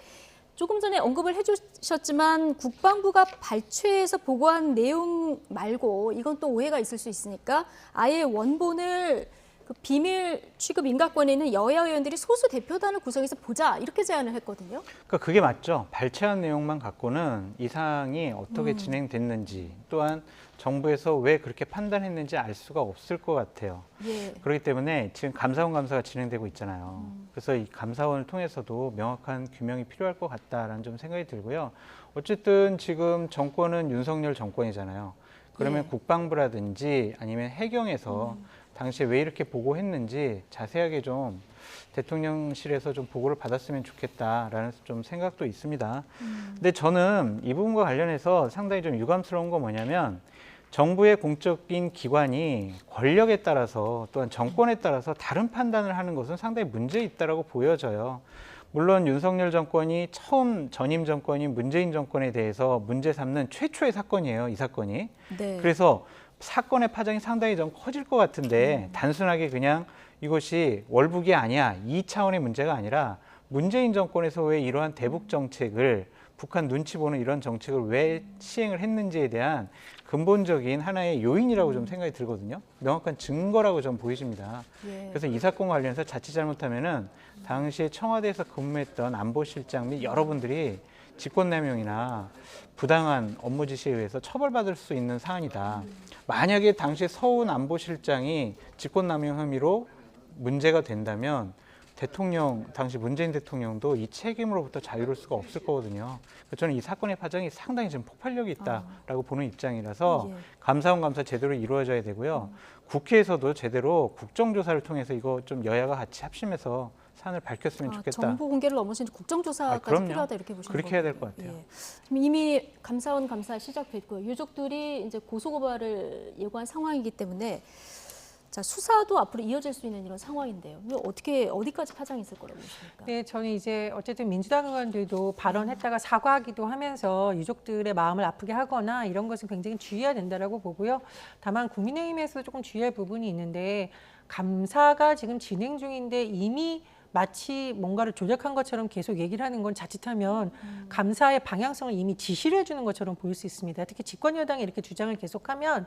조금 전에 언급을 해주셨지만 국방부가 발췌해서 보고한 내용 말고 이건 또 오해가 있을 수 있으니까 아예 원본을 그 비밀 취급 인가권에 있는 여야 의원들이 소수 대표단을 구성해서 보자 이렇게 제안을 했거든요. 그러니까 그게 맞죠. 발췌한 내용만 갖고는 이 사항이 어떻게 진행됐는지 또한 정부에서 왜 그렇게 판단했는지 알 수가 없을 것 같아요. 그렇기 때문에 지금 감사원 감사가 진행되고 있잖아요. 그래서 이 감사원을 통해서도 명확한 규명이 필요할 것 같다라는 좀 생각이 들고요. 어쨌든 지금 정권은 윤석열 정권이잖아요. 그러면 국방부라든지 아니면 해경에서 당시에 왜 이렇게 보고했는지 자세하게 좀 대통령실에서 좀 보고를 받았으면 좋겠다라는 좀 생각도 있습니다. 근데 저는 이 부분과 관련해서 상당히 좀 유감스러운 건 뭐냐면 정부의 공적인 기관이 권력에 따라서 또한 정권에 따라서 다른 판단을 하는 것은 상당히 문제 있다라고 보여져요. 물론 윤석열 정권이 처음 전임 정권인 문재인 정권에 대해서 문제 삼는 최초의 사건이에요, 이 사건이. 그래서 사건의 파장이 상당히 좀 커질 것 같은데 단순하게 그냥 이것이 월북이 아니야 이 차원의 문제가 아니라 문재인 정권에서 왜 이러한 대북 정책을 북한 눈치 보는 이런 정책을 왜 시행을 했는지에 대한 근본적인 하나의 요인이라고 좀 생각이 들거든요. 명확한 증거라고 좀 보여집니다. 그래서 이 사건과 관련해서 자칫 잘못하면은 당시에 청와대에서 근무했던 안보실장 및 여러분들이 직권남용이나 부당한 업무 지시에 의해서 처벌받을 수 있는 사안이다. 만약에 당시 서훈 안보실장이 직권남용 혐의로 문제가 된다면 대통령, 당시 문재인 대통령도 이 책임으로부터 자유로울 수가 없을 거거든요. 저는 이 사건의 파장이 상당히 좀 폭발력이 있다라고 보는 입장이라서 감사원 감사 제대로 이루어져야 되고요. 국회에서도 제대로 국정조사를 통해서 이거 좀 여야가 같이 합심해서 사안을 밝혔으면 좋겠다. 정보 공개를 넘어서 국정조사까지 필요하다 이렇게 보시는 거예요? 그렇게 해야 될 것 같아요. 이미 감사원 감사 시작됐고 유족들이 이제 고소고발을 예고한 상황이기 때문에 자, 자, 수사도 앞으로 이어질 수 있는 이런 상황인데요. 이거 어디까지 파장이 있을 거라고 보십니까? 네, 저는 이제 어쨌든 민주당 의원들도 발언했다가 사과하기도 하면서 유족들의 마음을 아프게 하거나 이런 것은 굉장히 주의해야 된다라고 보고요. 다만 국민의힘에서 조금 주의할 부분이 있는데 감사가 지금 진행 중인데 이미 마치 뭔가를 조작한 것처럼 계속 얘기를 하는 건 자칫하면 감사의 방향성을 이미 지시를 해주는 것처럼 보일 수 있습니다. 특히 집권 여당이 이렇게 주장을 계속하면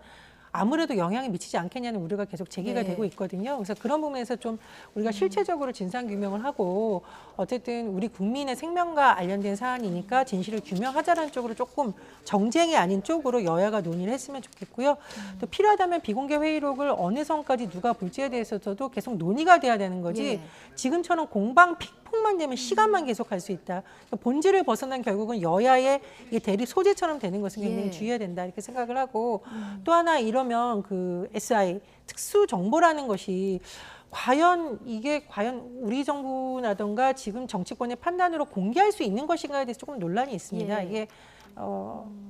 아무래도 영향이 미치지 않겠냐는 우려가 계속 제기가 네. 되고 있거든요. 그래서 그런 부분에서 좀 우리가 실체적으로 진상 규명을 하고 어쨌든 우리 국민의 생명과 관련된 사안이니까 진실을 규명하자는 쪽으로 조금 정쟁이 아닌 쪽으로 여야가 논의를 했으면 좋겠고요. 또 필요하다면 비공개 회의록을 어느 선까지 누가 볼지에 대해서도 계속 논의가 돼야 되는 거지 예. 지금처럼 공방 픽폭만 되면 시간만 계속할 수 있다. 그러니까 본질을 벗어난 결국은 여야의 이 대립 소재처럼 되는 것은 굉장히 예. 주의해야 된다 이렇게 생각을 하고 또 하나 이러면 그 SI 특수 정보라는 것이 과연 우리 정부라든가 지금 정치권의 판단으로 공개할 수 있는 것인가에 대해서 조금 논란이 있습니다. 예. 이게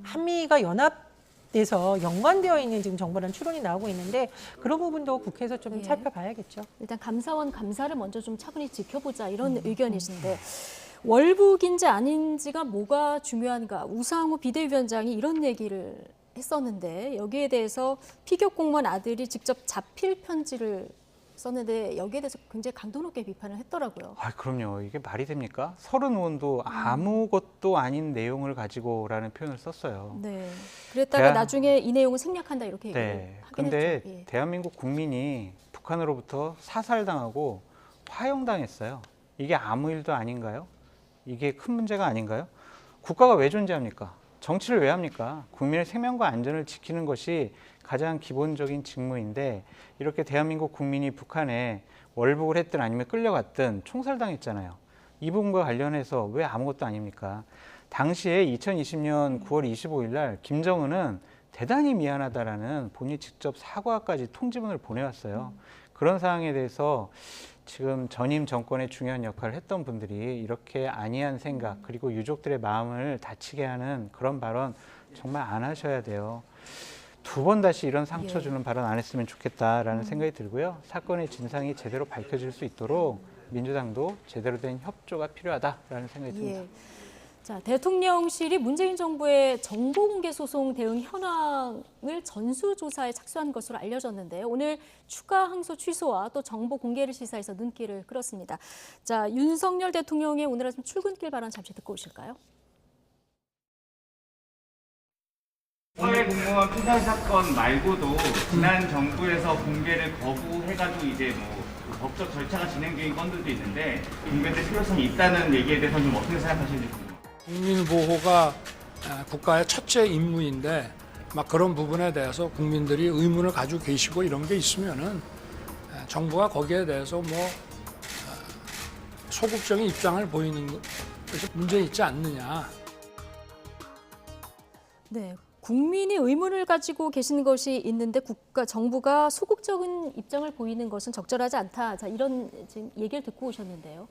한미가 연합돼서 연관되어 있는 지금 정보라는 추론이 나오고 있는데 그런 부분도 국회에서 좀 살펴봐야겠죠. 일단 감사원 감사를 먼저 좀 차분히 지켜보자 이런 의견이신데 월북인지 아닌지가 뭐가 중요한가 우상호 비대위원장이 이런 얘기를 했었는데 여기에 대해서 피격 공무원 아들이 직접 자필 편지를 썼는데 여기에 대해서 굉장히 강도 높게 비판을 했더라고요. 아, 그럼요. 이게 말이 됩니까? 30의원도 아무것도 아닌 내용을 가지고라는 표현을 썼어요. 네. 그랬다가 나중에 이 내용은 생략한다 이렇게 얘기를 네. 하긴 근데 했죠. 예. 대한민국 국민이 북한으로부터 사살당하고 화형당했어요. 이게 아무 일도 아닌가요? 이게 큰 문제가 아닌가요? 국가가 왜 존재합니까? 정치를 왜 합니까? 국민의 생명과 안전을 지키는 것이 가장 기본적인 직무인데 이렇게 대한민국 국민이 북한에 월북을 했든 아니면 끌려갔든 총살당했잖아요. 이 부분과 관련해서 왜 아무것도 아닙니까? 당시에 2020년 9월 25일 날 김정은은 대단히 미안하다라는 본인이 직접 사과까지 통지문을 보내왔어요. 그런 상황에 대해서 지금 전임 정권의 중요한 역할을 했던 분들이 이렇게 안이한 생각 그리고 유족들의 마음을 다치게 하는 그런 발언 정말 안 하셔야 돼요. 두 번 다시 이런 상처 주는 발언 안 했으면 좋겠다라는 생각이 들고요. 사건의 진상이 제대로 밝혀질 수 있도록 민주당도 제대로 된 협조가 필요하다라는 생각이 듭니다. 예. 자, 대통령실이 문재인 정부의 정보공개 소송 대응 현황을 전수조사에 착수한 것으로 알려졌는데요. 오늘 추가 항소 취소와 또 정보 공개를 시사해서 눈길을 끌었습니다. 자, 윤석열 대통령의 오늘 아침 출근길 발언 잠시 듣고 오실까요? 사회공무원 피살 사건 말고도 지난 정부에서 공개를 거부해가지고 이제 뭐 법적 절차가 진행 중인 건들도 있는데 공개될 필요성이 있다는 얘기에 대해서는 좀 어떻게 생각하시는지 궁금합니다. 국민 보호가 국가의 첫째 임무인데 막 그런 부분에 대해서 국민들이 의문을 가지고 계시고 이런 게 있으면은 정부가 거기에 대해서 뭐 소극적인 입장을 보이는 것이 문제 있지 않느냐. 네. 국민이 의문을 가지고 계시는 것이 있는데 정부가 소극적인 입장을 보이는 것은 적절하지 않다. 자, 이런 지금 얘기를 듣고 오셨는데요.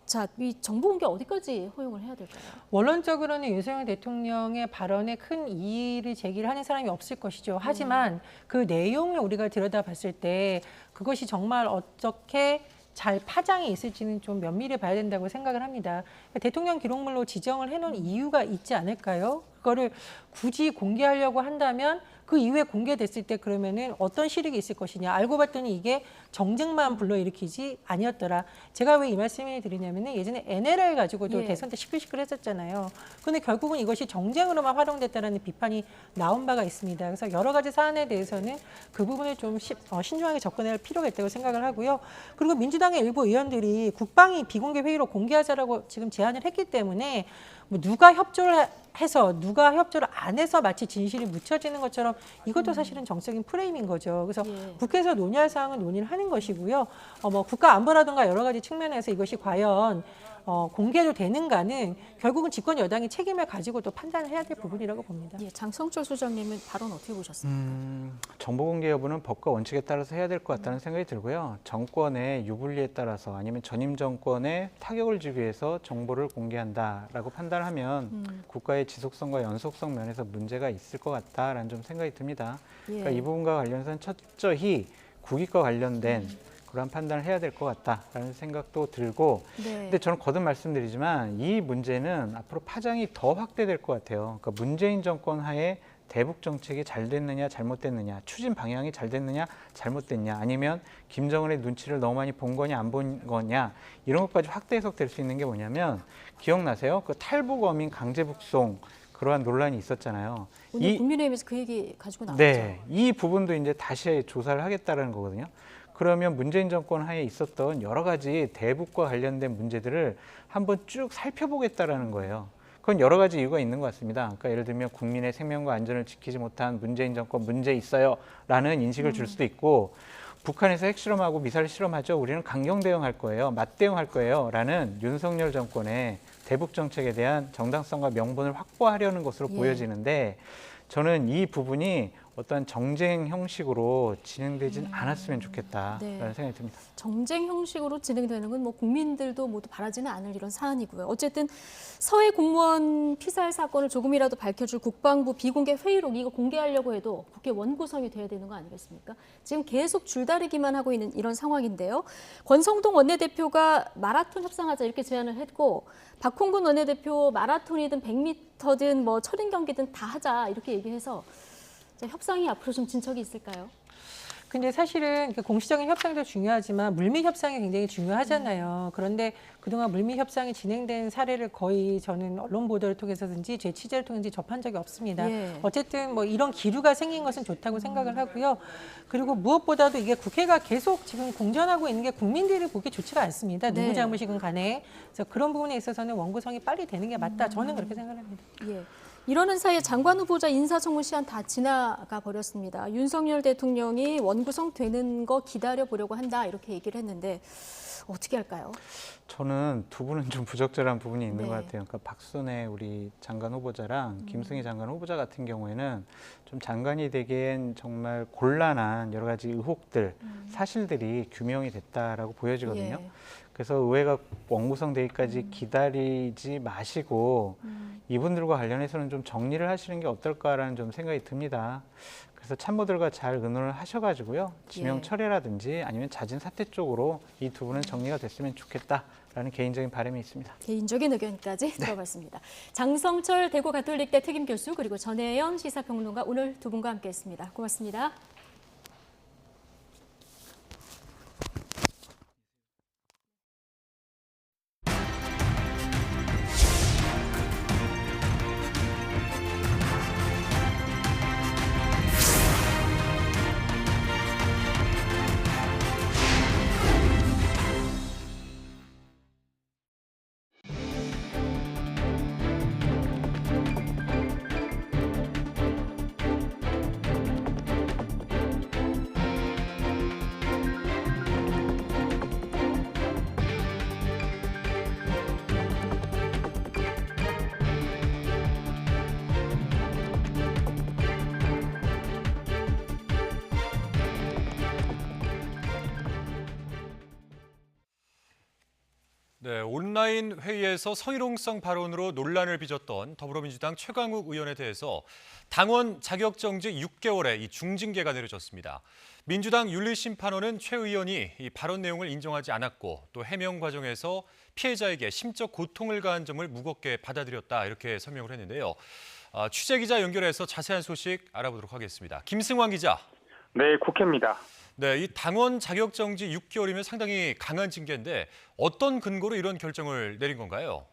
자, 이 정보 공개 어디까지 허용을 해야 될까요? 원론적으로는 윤석열 대통령의 발언에 큰 이의를 제기를 하는 사람이 없을 것이죠. 하지만 그 내용을 우리가 들여다봤을 때 그것이 정말 어떻게 잘 파장이 있을지는 좀 면밀히 봐야 된다고 생각을 합니다. 대통령 기록물로 지정을 해놓은 이유가 있지 않을까요? 그거를 굳이 공개하려고 한다면 그 이후에 공개됐을 때 그러면은 어떤 실익이 있을 것이냐. 알고 봤더니 이게 정쟁만 불러일으키지 아니었더라. 제가 왜 이 말씀을 드리냐면은 예전에 NLL 가지고도 대선 때 시끌시끌했었잖아요. 근데 결국은 이것이 정쟁으로만 활용됐다라는 비판이 나온 바가 있습니다. 그래서 여러 가지 사안에 대해서는 그 부분을 좀 신중하게 접근할 필요가 있다고 생각을 하고요. 그리고 민주당의 일부 의원들이 국방위 비공개 회의로 공개하자라고 지금 제안을 했기 때문에 뭐 누가 협조를 해서 누가 협조를 안 해서 마치 진실이 묻혀지는 것처럼 이것도 사실은 정적인 프레임인 거죠. 그래서 국회에서 논의할 사항은 논의를 하는 것이고요. 뭐 국가 안보라든가 여러 가지 측면에서 이것이 과연 공개도 되는가는 결국은 집권 여당이 책임을 가지고 또 판단을 해야 될 부분이라고 봅니다. 예, 장성철 소장님은 발언 어떻게 보셨습니까? 정보 공개 여부는 법과 원칙에 따라서 해야 될 것 같다는 생각이 들고요. 정권의 유불리에 따라서 아니면 전임 정권에 타격을 주기 위해서 정보를 공개한다라고 판단하면 국가의 지속성과 연속성 면에서 문제가 있을 것 같다라는 좀 생각이 듭니다. 그러니까 이 부분과 관련해서는 철저히 국익과 관련된 그러한 판단을 해야 될 것 같다라는 생각도 들고 근데 저는 거듭 말씀드리지만 이 문제는 앞으로 파장이 더 확대될 것 같아요. 그러니까 문재인 정권 하에 대북 정책이 잘 됐느냐 잘못됐느냐 추진 방향이 잘 됐느냐 잘못됐냐 아니면 김정은의 눈치를 너무 많이 본 거냐 안 본 거냐 이런 것까지 확대 해석될 수 있는 게 뭐냐면 기억나세요? 그 탈북 어민 강제 북송 그러한 논란이 있었잖아요. 오늘 국민의힘에서 그 얘기 가지고 나왔죠. 네, 이 부분도 이제 다시 조사를 하겠다라는 거거든요. 그러면 문재인 정권 하에 있었던 여러 가지 대북과 관련된 문제들을 한번 쭉 살펴보겠다라는 거예요. 그건 여러 가지 이유가 있는 것 같습니다. 그러니까 예를 들면 국민의 생명과 안전을 지키지 못한 문재인 정권 문제 있어요라는 인식을 줄 수도 있고 북한에서 핵실험하고 미사일 실험하죠. 우리는 강경 대응할 거예요. 맞대응할 거예요. 라는 윤석열 정권의 대북 정책에 대한 정당성과 명분을 확보하려는 것으로 보여지는데 저는 이 부분이 어떤 정쟁 형식으로 진행되진 않았으면 좋겠다라는 생각이 듭니다. 정쟁 형식으로 진행되는 건 뭐 국민들도 모두 바라지는 않을 이런 사안이고요. 어쨌든 서해 공무원 피살 사건을 조금이라도 밝혀줄 국방부 비공개 회의록 이거 공개하려고 해도 국회 원구성이 돼야 되는 거 아니겠습니까? 지금 계속 줄다리기만 하고 있는 이런 상황인데요. 권성동 원내대표가 마라톤 협상하자 이렇게 제안을 했고 박홍근 원내대표 마라톤이든 100m든 뭐 철인 경기든 다 하자 이렇게 얘기해서 협상이 앞으로 좀 진척이 있을까요? 근데 사실은 공식적인 협상도 중요하지만 물밑 협상이 굉장히 중요하잖아요. 그런데 그동안 물밑 협상이 진행된 사례를 거의 저는 언론 보도를 통해서든지 제 취재를 통해서 접한 적이 없습니다. 어쨌든 뭐 이런 기류가 생긴 것은 좋다고 생각을 하고요. 그리고 무엇보다도 이게 국회가 계속 지금 공전하고 있는 게 국민들이 보기 좋지가 않습니다. 누구 잘못이건 간에. 그래서 그런 부분에 있어서는 원구성이 빨리 되는 게 맞다. 저는 그렇게 생각합니다. 이러는 사이에 장관 후보자 인사청문 시한 다 지나가 버렸습니다. 윤석열 대통령이 원구성 되는 거 기다려 보려고 한다 이렇게 얘기를 했는데 어떻게 할까요? 저는 두 분은 좀 부적절한 부분이 있는 것 같아요. 그러니까 박순애 우리 장관 후보자랑 김승희 장관 후보자 같은 경우에는 좀 장관이 되기엔 정말 곤란한 여러 가지 의혹들, 사실들이 규명이 됐다라고 보여지거든요. 그래서 의회가 원구성되기까지 기다리지 마시고 이분들과 관련해서는 좀 정리를 하시는 게 어떨까라는 좀 생각이 듭니다. 그래서 참모들과 잘 의논을 하셔가지고요. 지명 철회라든지 아니면 자진 사퇴 쪽으로 이 두 분은 정리가 됐으면 좋겠다라는 개인적인 바람이 있습니다. 개인적인 의견까지 들어봤습니다. 장성철 대구 가톨릭대 특임 교수 그리고 전혜연 시사평론가 오늘 두 분과 함께했습니다. 고맙습니다. 네, 온라인 회의에서 성희롱성 발언으로 논란을 빚었던 더불어민주당 최강욱 의원에 대해서 당원 자격정지 6개월의 이 중징계가 내려졌습니다. 민주당 윤리심판원은 최 의원이 이 발언 내용을 인정하지 않았고 또 해명 과정에서 피해자에게 심적 고통을 가한 점을 무겁게 받아들였다 이렇게 설명을 했는데요. 취재기자 연결해서 자세한 소식 알아보도록 하겠습니다. 김승환 기자. 네, 국회입니다. 네, 이 당원 자격정지 6개월이면 상당히 강한 징계인데 어떤 근거로 이런 결정을 내린 건가요?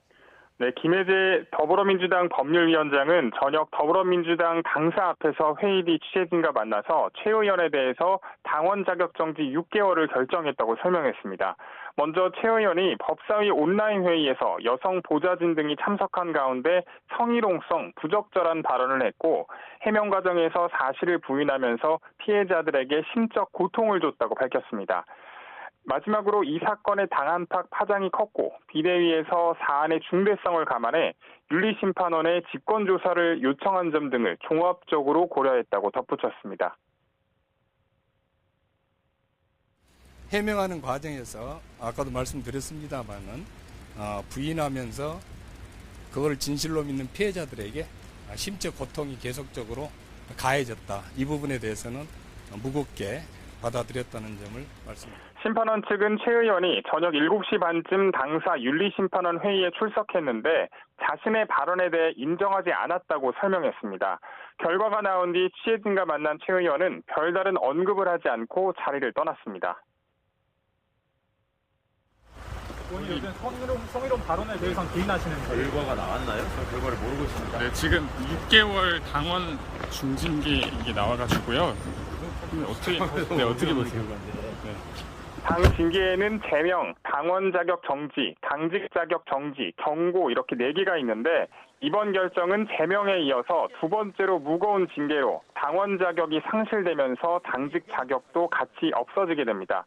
네, 김혜재 더불어민주당 법률위원장은 저녁 더불어민주당 당사 앞에서 회의 뒤 취재진과 만나서 최 의원에 대해서 당원 자격정지 6개월을 결정했다고 설명했습니다. 먼저 최 의원이 법사위 온라인 회의에서 여성 보좌진 등이 참석한 가운데 성희롱성, 부적절한 발언을 했고 해명 과정에서 사실을 부인하면서 피해자들에게 심적 고통을 줬다고 밝혔습니다. 마지막으로 이 사건의 당한팍 파장이 컸고 비대위에서 사안의 중대성을 감안해 윤리심판원에 직권조사를 요청한 점 등을 종합적으로 고려했다고 덧붙였습니다. 해명하는 과정에서 아까도 말씀드렸습니다마는 부인하면서 그걸 진실로 믿는 피해자들에게 심적 고통이 계속적으로 가해졌다. 이 부분에 대해서는 무겁게 받아들였다는 점을 말씀드립니다. 심판원 측은 최 의원이 저녁 7시 반쯤 당사 윤리심판원 회의에 출석했는데 자신의 발언에 대해 인정하지 않았다고 설명했습니다. 결과가 나온 뒤 취재진과 만난 최 의원은 별다른 언급을 하지 않고 자리를 떠났습니다. 오늘 요즘 성희롱 발언에 대해서는 부인하시는 결과가 나왔나요? 저 결과를 모르고 있습니다. 네, 지금 6개월 당원 중징계 이게 나와가지고요. 어떻게 보세요? 네. 당 징계에는 제명, 당원 자격 정지, 당직 자격 정지, 경고 이렇게 4개가 있는데 이번 결정은 제명에 이어서 두 번째로 무거운 징계로 당원 자격이 상실되면서 당직 자격도 같이 없어지게 됩니다.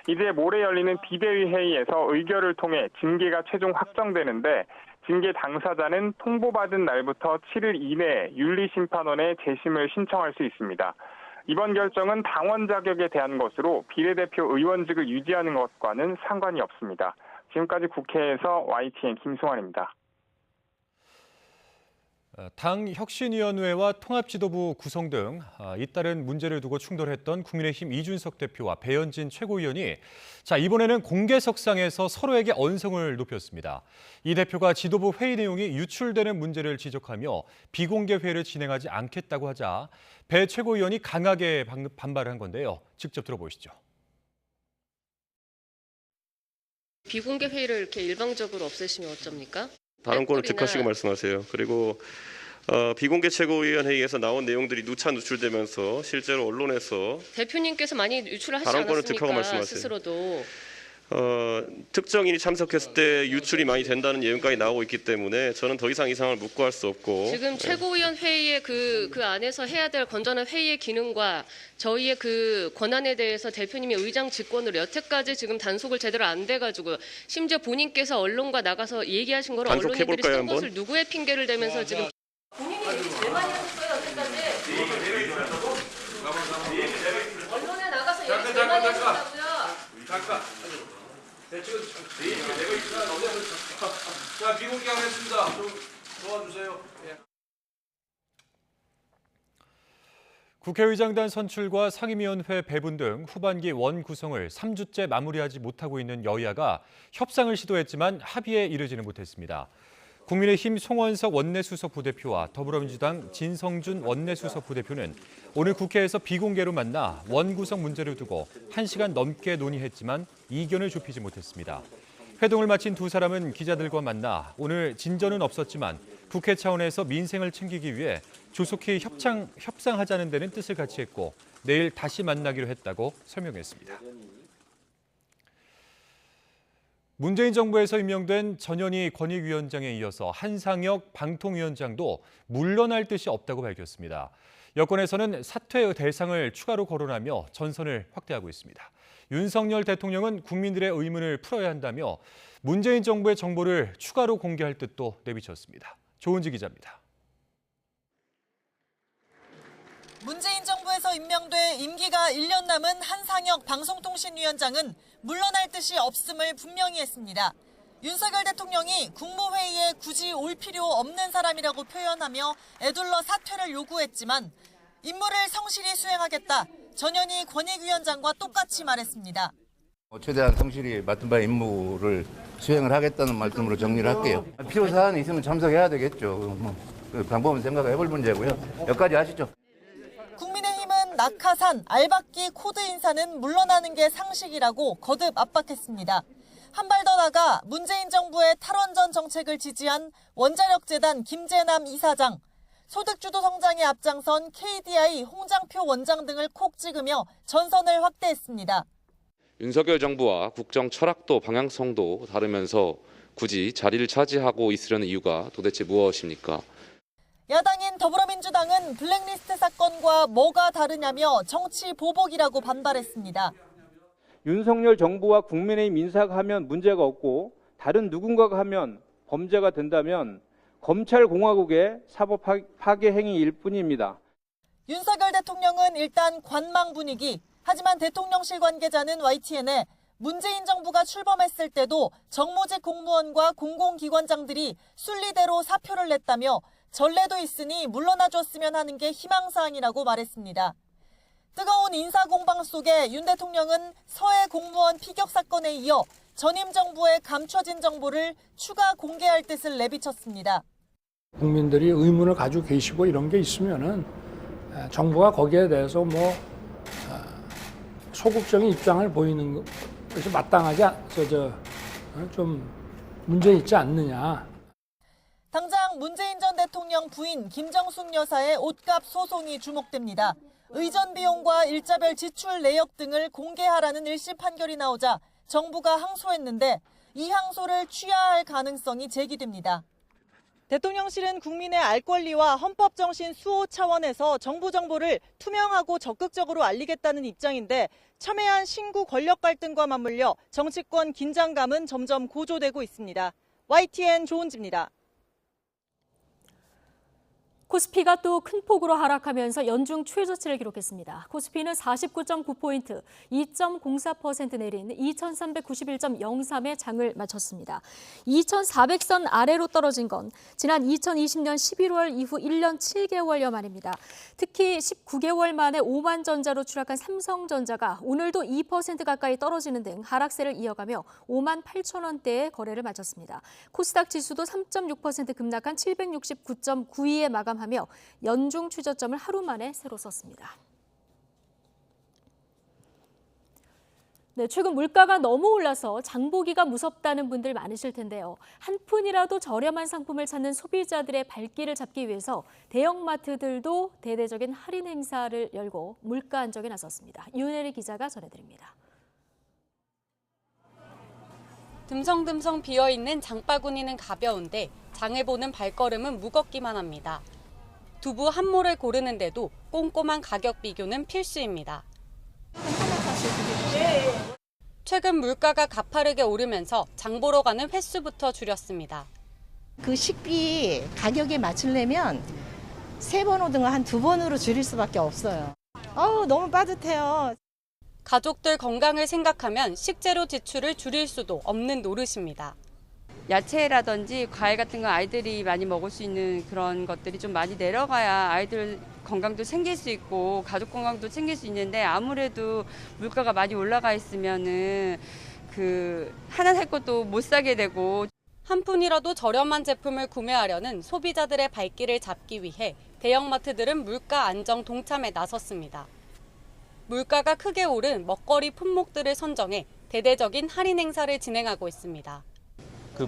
이제 모레 열리는 비대위 회의에서 의결을 통해 징계가 최종 확정되는데 징계 당사자는 통보받은 날부터 7일 이내에 윤리심판원에 재심을 신청할 수 있습니다. 이번 결정은 당원 자격에 대한 것으로 비례대표 의원직을 유지하는 것과는 상관이 없습니다. 지금까지 국회에서 YTN 김승환입니다. 당 혁신위원회와 통합지도부 구성 등 잇따른 문제를 두고 충돌했던 국민의힘 이준석 대표와 배현진 최고위원이 이번에는 공개석상에서 서로에게 언성을 높였습니다. 이 대표가 지도부 회의 내용이 유출되는 문제를 지적하며 비공개 회의를 진행하지 않겠다고 하자 배 최고위원이 강하게 반발한 건데요. 직접 들어보시죠. 비공개 회의를 이렇게 일방적으로 없애시면 어쩝니까? 발언권을 득하시고 말씀하세요. 그리고 비공개 최고위원 회의에서 나온 내용들이 누차 누출되면서 실제로 언론에서 대표님께서 많이 유출을 하시지 발언권을 득하고 않았습니까? 말씀하세요. 스스로도. 특정인이 참석했을 때 유출이 많이 된다는 내용까지 나오고 있기 때문에 저는 더 이상 이 상황을 묵고할 수 없고 지금 최고위원 회의의 그 안에서 해야 될 건전한 회의의 기능과 저희의 그 권한에 대해서 대표님이 의장 직권으로 여태까지 지금 단속을 제대로 안 돼가지고 심지어 본인께서 언론과 나가서 얘기하신 거를 언론인들이 쓴 것을 누구의 핑계를 대면서 지금 본인이 얘기 제일 많이 하셨어요 여태까지. 언론에 나가서 얘기 제일 많이 하셨다고요. 잠깐. 자, 비공개하겠습니다. 좀 도와주세요. 예. 국회의장단 선출과 상임위원회 배분 등 후반기 원 구성을 3주째 마무리하지 못하고 있는 여야가 협상을 시도했지만 합의에 이르지는 못했습니다. 국민의힘 송원석 원내수석 부대표와 더불어민주당 진성준 원내수석 부대표는 오늘 국회에서 비공개로 만나 원 구성 문제를 두고 1시간 넘게 논의했지만 이견을 좁히지 못했습니다. 회동을 마친 두 사람은 기자들과 만나 오늘 진전은 없었지만 국회 차원에서 민생을 챙기기 위해 조속히 협상하자는 데는 뜻을 같이 했고 내일 다시 만나기로 했다고 설명했습니다. 문재인 정부에서 임명된 전현희 권익위원장에 이어서 한상혁 방통위원장도 물러날 뜻이 없다고 밝혔습니다. 여권에서는 사퇴 대상을 추가로 거론하며 전선을 확대하고 있습니다. 윤석열 대통령은 국민들의 의문을 풀어야 한다며 문재인 정부의 정보를 추가로 공개할 뜻도 내비쳤습니다. 조은지 기자입니다. 문재인 정부에서 임명돼 임기가 1년 남은 한상혁 방송통신위원장은 물러날 뜻이 없음을 분명히 했습니다. 윤석열 대통령이 국무회의에 굳이 올 필요 없는 사람이라고 표현하며 애둘러 사퇴를 요구했지만 임무를 성실히 수행하겠다. 전현희 권익위원장과 똑같이 말했습니다. 최대한 성실히 맡은 바의 임무를 수행을 하겠다는 말씀으로 정리를 할게요. 필요사항이 있으면 참석해야 되겠죠. 방법은 생각해볼 문제고요. 여기까지 하시죠. 국민의힘은 낙하산, 알박기 코드 인사는 물러나는 게 상식이라고 거듭 압박했습니다. 한 발 더 나가 문재인 정부의 탈원전 정책을 지지한 원자력재단 김재남 이사장, 소득주도 성장에 앞장선 KDI 홍장표 원장 등을 콕 찍으며 전선을 확대했습니다. 윤석열 정부와 국정 철학도 방향성도 다르면서 굳이 자리를 차지하고 있으려는 이유가 도대체 무엇입니까? 야당인 더불어민주당은 블랙리스트 사건과 뭐가 다르냐며 정치 보복이라고 반발했습니다. 윤석열 정부와 국민의힘 인사가 하면 문제가 없고 다른 누군가가 하면 범죄가 된다면 검찰공화국의 사법 파괴 행위일 뿐입니다. 윤석열 대통령은 일단 관망 분위기, 하지만 대통령실 관계자는 YTN에 문재인 정부가 출범했을 때도 정무직 공무원과 공공기관장들이 순리대로 사표를 냈다며 전례도 있으니 물러나줬으면 하는 게 희망사항이라고 말했습니다. 뜨거운 인사공방 속에 윤 대통령은 서해 공무원 피격 사건에 이어 전임 정부의 감춰진 정보를 추가 공개할 뜻을 내비쳤습니다. 국민들이 의문을 가지고 계시고 이런 게 있으면은 정부가 거기에 대해서 소극적인 입장을 보이는 것이 마땅하지 좀 문제 있지 않느냐. 당장 문재인 전 대통령 부인 김정숙 여사의 옷값 소송이 주목됩니다. 의전 비용과 일자별 지출 내역 등을 공개하라는 1심 판결이 나오자 정부가 항소했는데 이 항소를 취하할 가능성이 제기됩니다. 대통령실은 국민의 알 권리와 헌법 정신 수호 차원에서 정부 정보를 투명하고 적극적으로 알리겠다는 입장인데 첨예한 신구 권력 갈등과 맞물려 정치권 긴장감은 점점 고조되고 있습니다. YTN 조은지입니다. 코스피가 또 큰 폭으로 하락하면서 연중 최저치를 기록했습니다. 코스피는 49.9포인트, 2.04% 내린 2391.03의 장을 마쳤습니다. 2400선 아래로 떨어진 건 지난 2020년 11월 이후 1년 7개월여 만입니다. 특히 19개월 만에 5만 전자로 추락한 삼성전자가 오늘도 2% 가까이 떨어지는 등 하락세를 이어가며 5만 8천 원대의 거래를 마쳤습니다. 코스닥 지수도 3.6% 급락한 769.92에 마감하며 연중 최저점을 하루 만에 새로 썼습니다. 네, 최근 물가가 너무 올라서 장보기가 무섭다는 분들 많으실 텐데요. 한 푼이라도 저렴한 상품을 찾는 소비자들의 발길을 잡기 위해서 대형마트들도 대대적인 할인 행사를 열고 물가 안정에 나섰습니다. 윤혜리 기자가 전해드립니다. 듬성듬성 비어있는 장바구니는 가벼운데 장을 보는 발걸음은 무겁기만 합니다. 두부 한 모를 고르는데도 꼼꼼한 가격 비교는 필수입니다. 최근 물가가 가파르게 오르면서 장 보러 가는 횟수부터 줄였습니다. 그 식비 가격에 맞추려면 3번 오든 한 2번으로 줄일 수밖에 없어요. 너무 빠듯해요. 가족들 건강을 생각하면 식재료 지출을 줄일 수도 없는 노릇입니다. 야채라든지 과일 같은 거 아이들이 많이 먹을 수 있는 그런 것들이 좀 많이 내려가야 아이들 건강도 챙길 수 있고 가족 건강도 챙길 수 있는데 아무래도 물가가 많이 올라가 있으면은 하나 살 것도 못 사게 되고. 한 푼이라도 저렴한 제품을 구매하려는 소비자들의 발길을 잡기 위해 대형마트들은 물가 안정 동참에 나섰습니다. 물가가 크게 오른 먹거리 품목들을 선정해 대대적인 할인 행사를 진행하고 있습니다.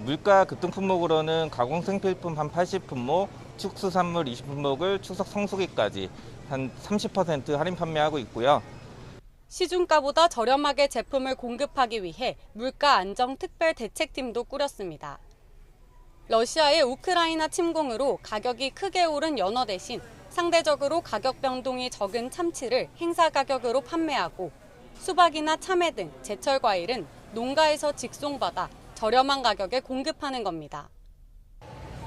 물가 급등 품목으로는 가공 생필품 한 80품목, 축수산물 20품목을 추석 성수기까지 한 30% 할인 판매하고 있고요. 시중가보다 저렴하게 제품을 공급하기 위해 물가 안정 특별 대책팀도 꾸렸습니다. 러시아의 우크라이나 침공으로 가격이 크게 오른 연어 대신 상대적으로 가격 변동이 적은 참치를 행사 가격으로 판매하고 수박이나 참외 등 제철 과일은 농가에서 직송받아 저렴한 가격에 공급하는 겁니다.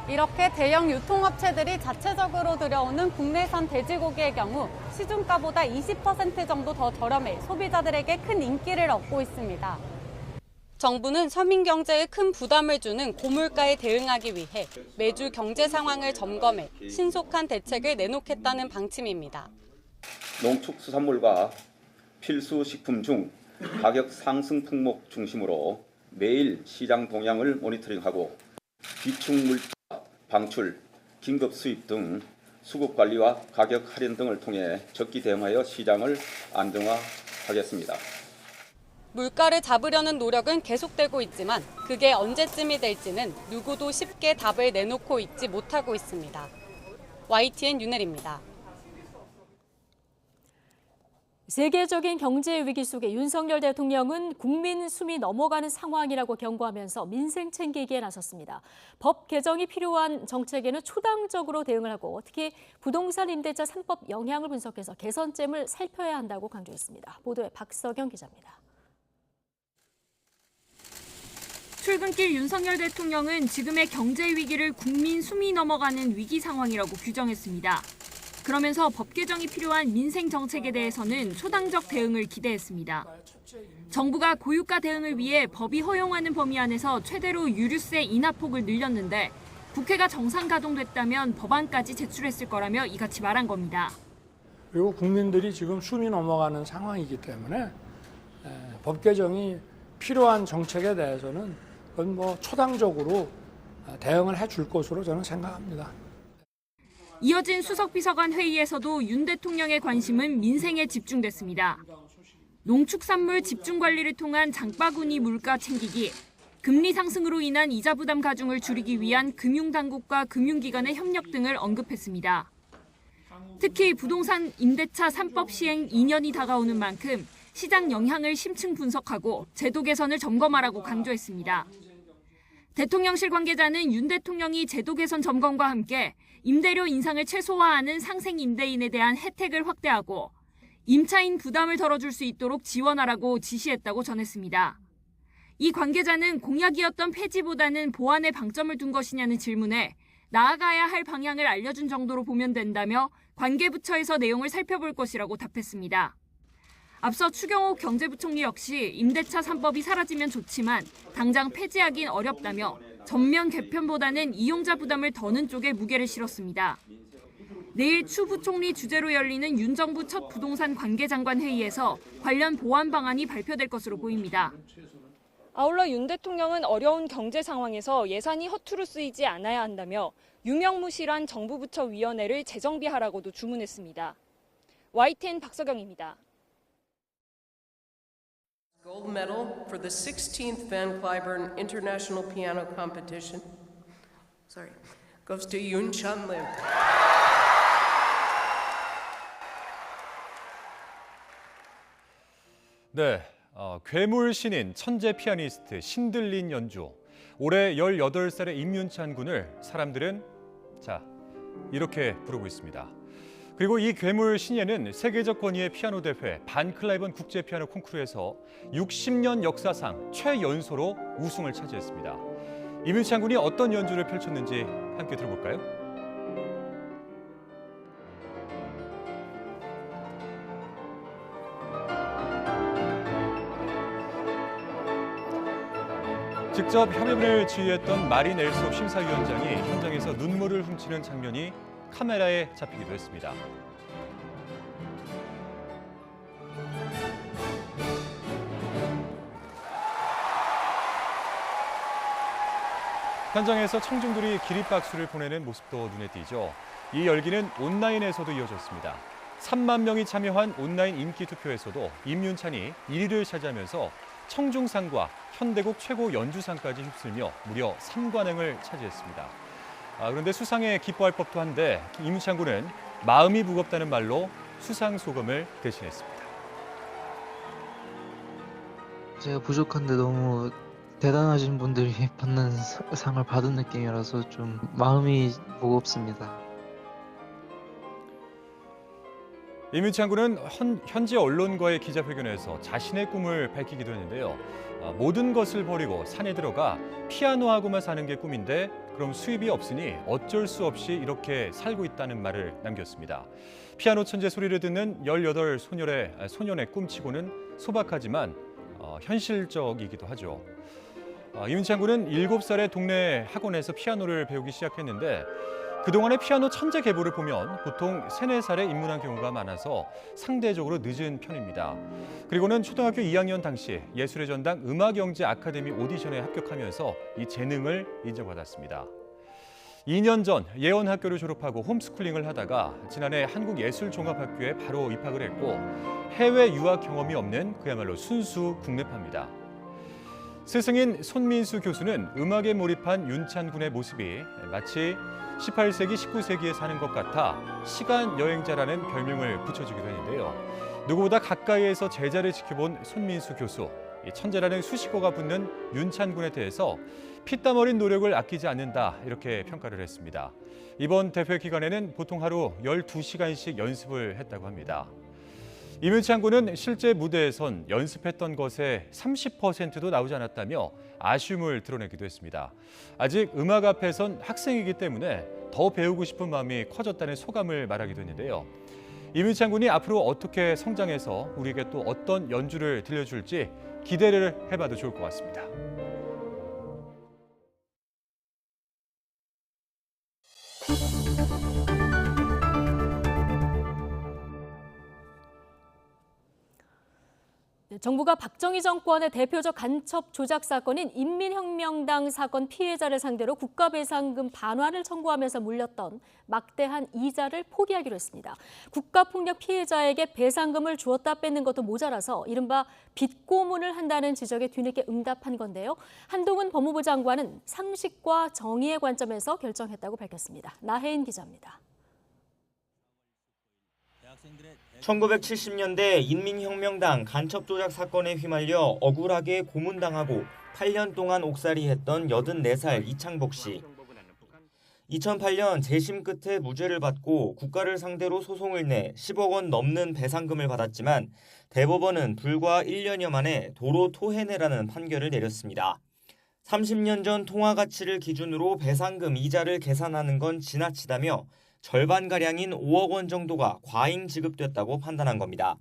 이렇게 대형 유통업체들이 자체적으로 들여오는 국내산 돼지고기의 경우 시중가보다 20% 정도 더 저렴해 소비자들에게 큰 인기를 얻고 있습니다. 정부는 서민 경제에 큰 부담을 주는 고물가에 대응하기 위해 매주 경제 상황을 점검해 신속한 대책을 내놓겠다는 방침입니다. 농축수산물과 필수 식품 중 가격 상승 품목 중심으로 매일 시장 동향을 모니터링하고 비축물자 방출, 긴급 수입 등 수급 관리와 가격 할인 등을 통해 적기 대응하여 시장을 안정화하겠습니다. 물가를 잡으려는 노력은 계속되고 있지만 그게 언제쯤이 될지는 누구도 쉽게 답을 내놓고 있지 못하고 있습니다. YTN 윤혜리입니다. 세계적인 경제 위기 속에 윤석열 대통령은 국민 숨이 넘어가는 상황이라고 경고하면서 민생 챙기기에 나섰습니다. 법 개정이 필요한 정책에는 초당적으로 대응을 하고 특히 부동산 임대차 3법 영향을 분석해서 개선점을 살펴야 한다고 강조했습니다. 보도에 박석영 기자입니다. 출근길 윤석열 대통령은 지금의 경제 위기를 국민 숨이 넘어가는 위기 상황이라고 규정했습니다. 그러면서 법 개정이 필요한 민생 정책에 대해서는 초당적 대응을 기대했습니다. 정부가 고유가 대응을 위해 법이 허용하는 범위 안에서 최대로 유류세 인하폭을 늘렸는데 국회가 정상 가동됐다면 법안까지 제출했을 거라며 이같이 말한 겁니다. 그리고 국민들이 지금 숨이 넘어가는 상황이기 때문에 법 개정이 필요한 정책에 대해서는 그건 뭐 초당적으로 대응을 해줄 것으로 저는 생각합니다. 이어진 수석비서관 회의에서도 윤 대통령의 관심은 민생에 집중됐습니다. 농축산물 집중관리를 통한 장바구니 물가 챙기기, 금리 상승으로 인한 이자 부담 가중을 줄이기 위한 금융당국과 금융기관의 협력 등을 언급했습니다. 특히 부동산 임대차 3법 시행 2년이 다가오는 만큼 시장 영향을 심층 분석하고 제도 개선을 점검하라고 강조했습니다. 대통령실 관계자는 윤 대통령이 제도 개선 점검과 함께 임대료 인상을 최소화하는 상생 임대인에 대한 혜택을 확대하고 임차인 부담을 덜어줄 수 있도록 지원하라고 지시했다고 전했습니다. 이 관계자는 공약이었던 폐지보다는 보완에 방점을 둔 것이냐는 질문에 나아가야 할 방향을 알려준 정도로 보면 된다며 관계부처에서 내용을 살펴볼 것이라고 답했습니다. 앞서 추경호 경제부총리 역시 임대차 3법이 사라지면 좋지만 당장 폐지하긴 어렵다며 전면 개편보다는 이용자 부담을 더는 쪽에 무게를 실었습니다. 내일 추 부총리 주재로 열리는 윤 정부 첫 부동산 관계장관 회의에서 관련 보완 방안이 발표될 것으로 보입니다. 아울러 윤 대통령은 어려운 경제 상황에서 예산이 허투루 쓰이지 않아야 한다며 유명무실한 정부 부처 위원회를 재정비하라고도 주문했습니다. YTN 박서경입니다. Gold medal for the 16th Van Cliburn International Piano Competition. Goes to Yoon Chun Lim. 네, 괴물 신인 천재 피아니스트 신들린 연주. 올해 18살의 임윤찬 군을 사람들은 이렇게 부르고 있습니다. 그리고 이 괴물 신예는 세계적 권위의 피아노 대회 반 클라이번 국제 피아노 콩쿠르에서 60년 역사상 최연소로 우승을 차지했습니다. 임윤찬 군이 어떤 연주를 펼쳤는지 함께 들어볼까요? 직접 협연을 지휘했던 마린 엘소 심사위원장이 현장에서 눈물을 훔치는 장면이 카메라에 잡히기도 했습니다. 현장에서 청중들이 기립박수를 보내는 모습도 눈에 띄죠. 이 열기는 온라인에서도 이어졌습니다. 3만 명이 참여한 온라인 인기 투표에서도 임윤찬이 1위를 차지하면서 청중상과 현대곡 최고 연주상까지 휩쓸며 무려 3관왕을 차지했습니다. 그런데 수상에 기뻐할 법도 한데 임윤찬 군은 마음이 무겁다는 말로 수상 소감을 대신했습니다. 제가 부족한데 너무 대단하신 분들이 받는 상을 받은 느낌이라서 좀 마음이 무겁습니다. 임윤찬 군은 현지 언론과의 기자회견에서 자신의 꿈을 밝히기도 했는데요. 모든 것을 버리고 산에 들어가 피아노하고만 사는 게 꿈인데 그럼 수입이 없으니 어쩔 수 없이 이렇게 살고 있다는 말을 남겼습니다. 피아노 천재 소리를 듣는 18 소년의 꿈치고는 소박하지만 현실적이기도 하죠. 임윤찬 군은 7살에 동네 학원에서 피아노를 배우기 시작했는데 그동안의 피아노 천재 계보를 보면 보통 3, 4살에 입문한 경우가 많아서 상대적으로 늦은 편입니다. 그리고는 초등학교 2학년 당시 예술의 전당 음악영재 아카데미 오디션에 합격하면서 이 재능을 인정받았습니다. 2년 전 예원학교를 졸업하고 홈스쿨링을 하다가 지난해 한국예술종합학교에 바로 입학을 했고 해외 유학 경험이 없는 그야말로 순수 국내파입니다. 스승인 손민수 교수는 음악에 몰입한 윤찬 군의 모습이 마치 18세기, 19세기에 사는 것 같아 시간 여행자라는 별명을 붙여주기도 했는데요. 누구보다 가까이에서 제자를 지켜본 손민수 교수, 천재라는 수식어가 붙는 윤찬 군에 대해서 피땀 어린 노력을 아끼지 않는다 이렇게 평가를 했습니다. 이번 대회 기간에는 보통 하루 12시간씩 연습을 했다고 합니다. 임윤찬 군은 실제 무대에선 연습했던 것의 30%도 나오지 않았다며 아쉬움을 드러내기도 했습니다. 아직 음악 앞에선 학생이기 때문에 더 배우고 싶은 마음이 커졌다는 소감을 말하기도 했는데요. 임윤찬 군이 앞으로 어떻게 성장해서 우리에게 또 어떤 연주를 들려줄지 기대를 해봐도 좋을 것 같습니다. 정부가 박정희 정권의 대표적 간첩 조작 사건인 인민혁명당 사건 피해자를 상대로 국가배상금 반환을 청구하면서 물렸던 막대한 이자를 포기하기로 했습니다. 국가폭력 피해자에게 배상금을 주었다 뺏는 것도 모자라서 이른바 빚고문을 한다는 지적에 뒤늦게 응답한 건데요. 한동훈 법무부 장관은 상식과 정의의 관점에서 결정했다고 밝혔습니다. 나혜인 기자입니다. 1970년대 인민혁명당 간첩조작 사건에 휘말려 억울하게 고문당하고 8년 동안 옥살이했던 84살 이창복 씨. 2008년 재심 끝에 무죄를 받고 국가를 상대로 소송을 내 10억 원 넘는 배상금을 받았지만 대법원은 불과 1년여 만에 도로 토해내라는 판결을 내렸습니다. 30년 전 통화 가치를 기준으로 배상금 이자를 계산하는 건 지나치다며 절반가량인 5억 원 정도가 과잉 지급됐다고 판단한 겁니다.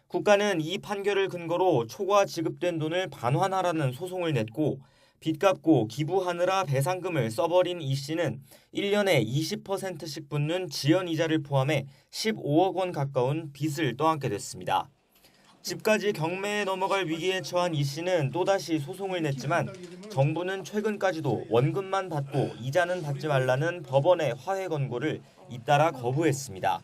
국가는 이 판결을 근거로 초과 지급된 돈을 반환하라는 소송을 냈고 빚 갚고 기부하느라 배상금을 써버린 이 씨는 1년에 20%씩 붙는 지연이자를 포함해 15억 원 가까운 빚을 떠안게 됐습니다. 집까지 경매에 넘어갈 위기에 처한 이 씨는 또다시 소송을 냈지만 정부는 최근까지도 원금만 받고 이자는 받지 말라는 법원의 화해 권고를 잇따라 거부했습니다.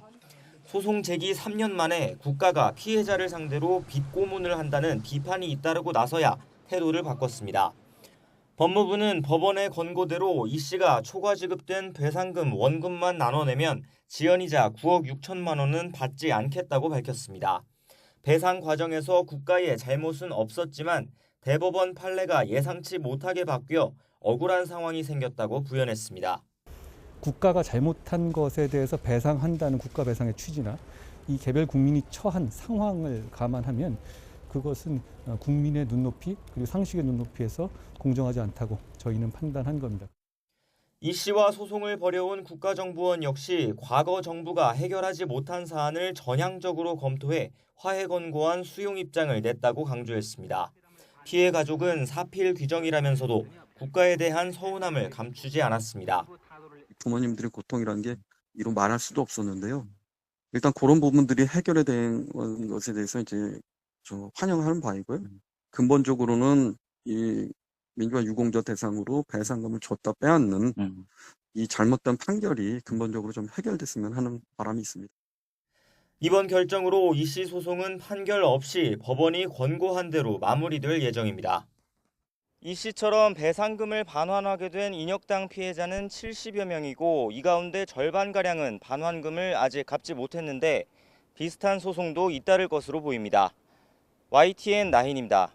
소송 제기 3년 만에 국가가 피해자를 상대로 빚고문을 한다는 비판이 잇따르고 나서야 태도를 바꿨습니다. 법무부는 법원의 권고대로 이 씨가 초과 지급된 배상금 원금만 나눠내면 지연이자 9억 6천만 원은 받지 않겠다고 밝혔습니다. 배상 과정에서 국가의 잘못은 없었지만 대법원 판례가 예상치 못하게 바뀌어 억울한 상황이 생겼다고 부연했습니다. 국가가 잘못한 것에 대해서 배상한다는 국가 배상의 취지나 이 개별 국민이 처한 상황을 감안하면 그것은 국민의 눈높이 그리고 상식의 눈높이에서 공정하지 않다고 저희는 판단한 겁니다. 이 씨와 소송을 벌여온 국가정보원 역시 과거 정부가 해결하지 못한 사안을 전향적으로 검토해 화해 권고안 수용 입장을 냈다고 강조했습니다. 피해 가족은 사필 규정이라면서도 국가에 대한 서운함을 감추지 않았습니다. 부모님들의 고통이라는 게 이루 말할 수도 없었는데요. 일단 그런 부분들이 해결이 된 것에 대해서 이제 저 환영하는 바이고요. 근본적으로는 이 민주화 유공자 대상으로 배상금을 줬다 빼앗는 이 잘못된 판결이 근본적으로 좀 해결됐으면 하는 바람이 있습니다. 이번 결정으로 이 씨 소송은 판결 없이 법원이 권고한 대로 마무리될 예정입니다. 이 씨처럼 배상금을 반환하게 된 인혁당 피해자는 70여 명이고 이 가운데 절반가량은 반환금을 아직 갚지 못했는데 비슷한 소송도 잇따를 것으로 보입니다. YTN 나힌입니다.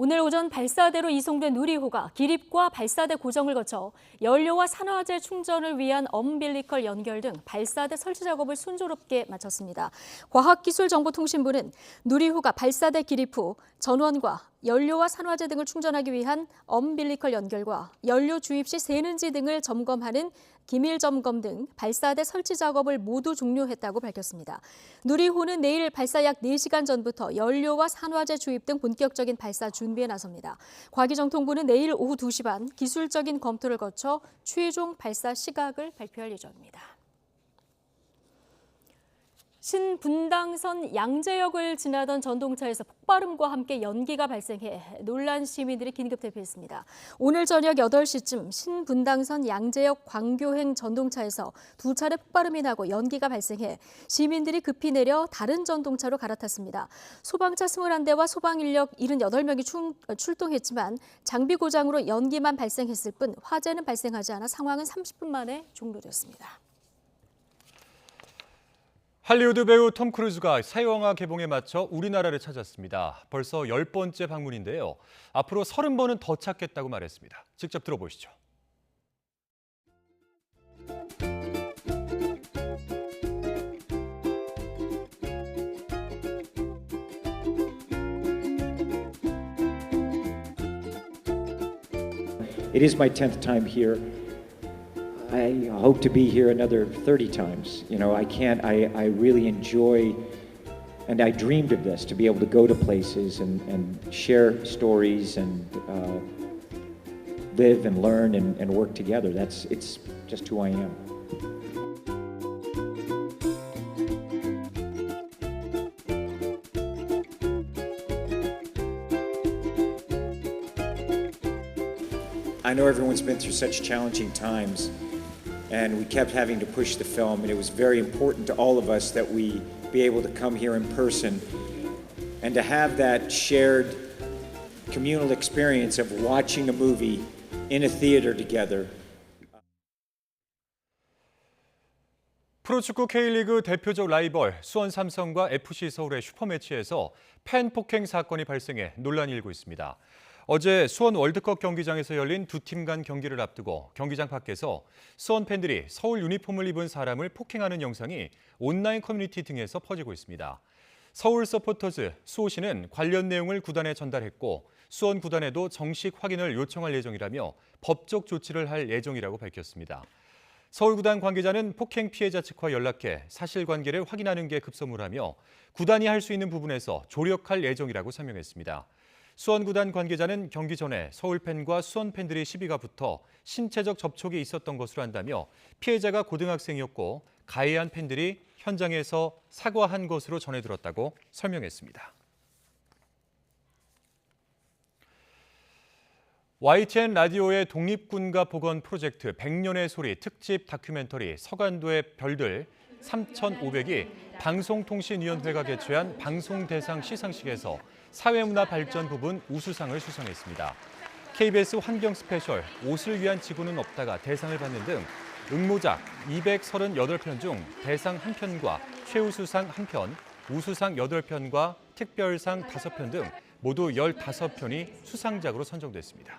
오늘 오전 발사대로 이송된 누리호가 기립과 발사대 고정을 거쳐 연료와 산화제 충전을 위한 엄빌리컬 연결 등 발사대 설치 작업을 순조롭게 마쳤습니다. 과학기술정보통신부는 누리호가 발사대 기립 후 전원과 연료와 산화제 등을 충전하기 위한 엄빌리컬 연결과 연료 주입 시 새는지 등을 점검하는 기밀 점검 등 발사대 설치 작업을 모두 종료했다고 밝혔습니다. 누리호는 내일 발사 약 4시간 전부터 연료와 산화제 주입 등 본격적인 발사 준비에 나섭니다. 과기정통부는 내일 오후 2시 반 기술적인 검토를 거쳐 최종 발사 시각을 발표할 예정입니다. 신분당선 양재역을 지나던 전동차에서 폭발음과 함께 연기가 발생해 놀란 시민들이 긴급 대피했습니다. 오늘 저녁 8시쯤 신분당선 양재역 광교행 전동차에서 2차례 폭발음이 나고 연기가 발생해 시민들이 급히 내려 다른 전동차로 갈아탔습니다. 소방차 21대와 소방인력 78명이 출동했지만 장비 고장으로 연기만 발생했을 뿐 화재는 발생하지 않아 상황은 30분 만에 종료됐습니다. 할리우드 배우 톰 크루즈가 새 영화 개봉에 맞춰 우리나라를 찾았습니다. 벌써 10번째 방문인데요. 앞으로 30번은 더 찾겠다고 말했습니다. 직접 들어보시죠. It is my 10th time here. I hope to be here another 30 times. You know, I really enjoy, and I dreamed of this, to be able to go to places and share stories and live and learn and work together. It's just who I am. I know everyone's been through such challenging times, and we kept having to push the film, and it was very important to all of us that we be able to come here in person and to have that shared communal experience of watching a movie in a theater together. 프로축구 K리그 대표적 라이벌 수원 삼성과 FC 서울의 슈퍼매치에서 팬 폭행 사건이 발생해 논란이 일고 있습니다. 어제 수원 월드컵 경기장에서 열린 두 팀 간 경기를 앞두고 경기장 밖에서 수원 팬들이 서울 유니폼을 입은 사람을 폭행하는 영상이 온라인 커뮤니티 등에서 퍼지고 있습니다. 서울 서포터즈 수호시는 관련 내용을 구단에 전달했고 수원 구단에도 정식 확인을 요청할 예정이라며 법적 조치를 할 예정이라고 밝혔습니다. 서울구단 관계자는 폭행 피해자 측과 연락해 사실관계를 확인하는 게 급선무라며 구단이 할 수 있는 부분에서 조력할 예정이라고 설명했습니다. 수원구단 관계자는 경기 전에 서울 팬과 수원 팬들이 시비가 붙어 신체적 접촉이 있었던 것으로 안다며 피해자가 고등학생이었고 가해한 팬들이 현장에서 사과한 것으로 전해 들었다고 설명했습니다. YTN 라디오의 독립군가 복원 프로젝트 100년의 소리 특집 다큐멘터리 서간도의 별들 3,500이 방송통신위원회가 개최한 방송대상 시상식에서 사회문화 발전 부분 우수상을 수상했습니다. KBS 환경 스페셜 옷을 위한 지구는 없다가 대상을 받는 등 응모작 238편 중 대상 1편과 최우수상 1편, 우수상 8편과 특별상 5편 등 모두 15편이 수상작으로 선정됐습니다.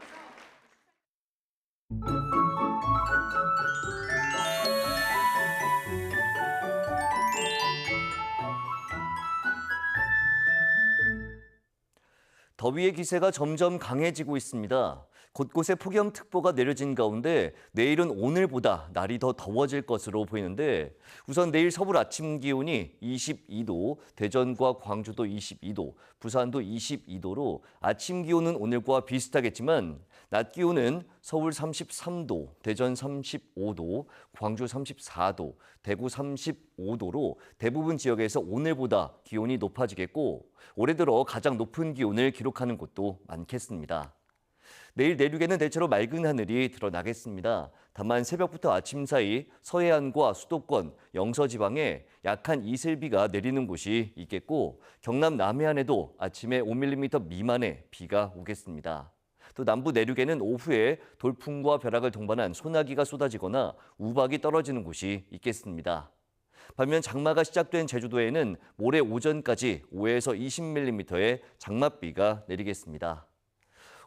더위의 기세가 점점 강해지고 있습니다. 곳곳에 폭염특보가 내려진 가운데 내일은 오늘보다 날이 더 더워질 것으로 보이는데 우선 내일 서울 아침 기온이 22도, 대전과 광주도 22도, 부산도 22도로 아침 기온은 오늘과 비슷하겠지만 낮 기온은 서울 33도, 대전 35도, 광주 34도, 대구 35도로 대부분 지역에서 오늘보다 기온이 높아지겠고 올해 들어 가장 높은 기온을 기록하는 곳도 많겠습니다. 내일 내륙에는 대체로 맑은 하늘이 드러나겠습니다. 다만 새벽부터 아침 사이 서해안과 수도권, 영서지방에 약한 이슬비가 내리는 곳이 있겠고 경남 남해안에도 아침에 5mm 미만의 비가 오겠습니다. 또 남부 내륙에는 오후에 돌풍과 벼락을 동반한 소나기가 쏟아지거나 우박이 떨어지는 곳이 있겠습니다. 반면 장마가 시작된 제주도에는 모레 오전까지 5에서 20mm의 장맛비가 내리겠습니다.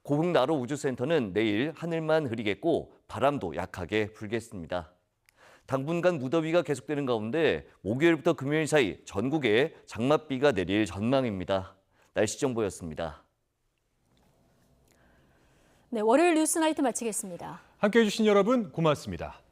고흥나로 우주센터는 내일 하늘만 흐리겠고 바람도 약하게 불겠습니다. 당분간 무더위가 계속되는 가운데 목요일부터 금요일 사이 전국에 장맛비가 내릴 전망입니다. 날씨 정보였습니다. 네, 월요일 뉴스나이트 마치겠습니다. 함께해 주신 여러분 고맙습니다.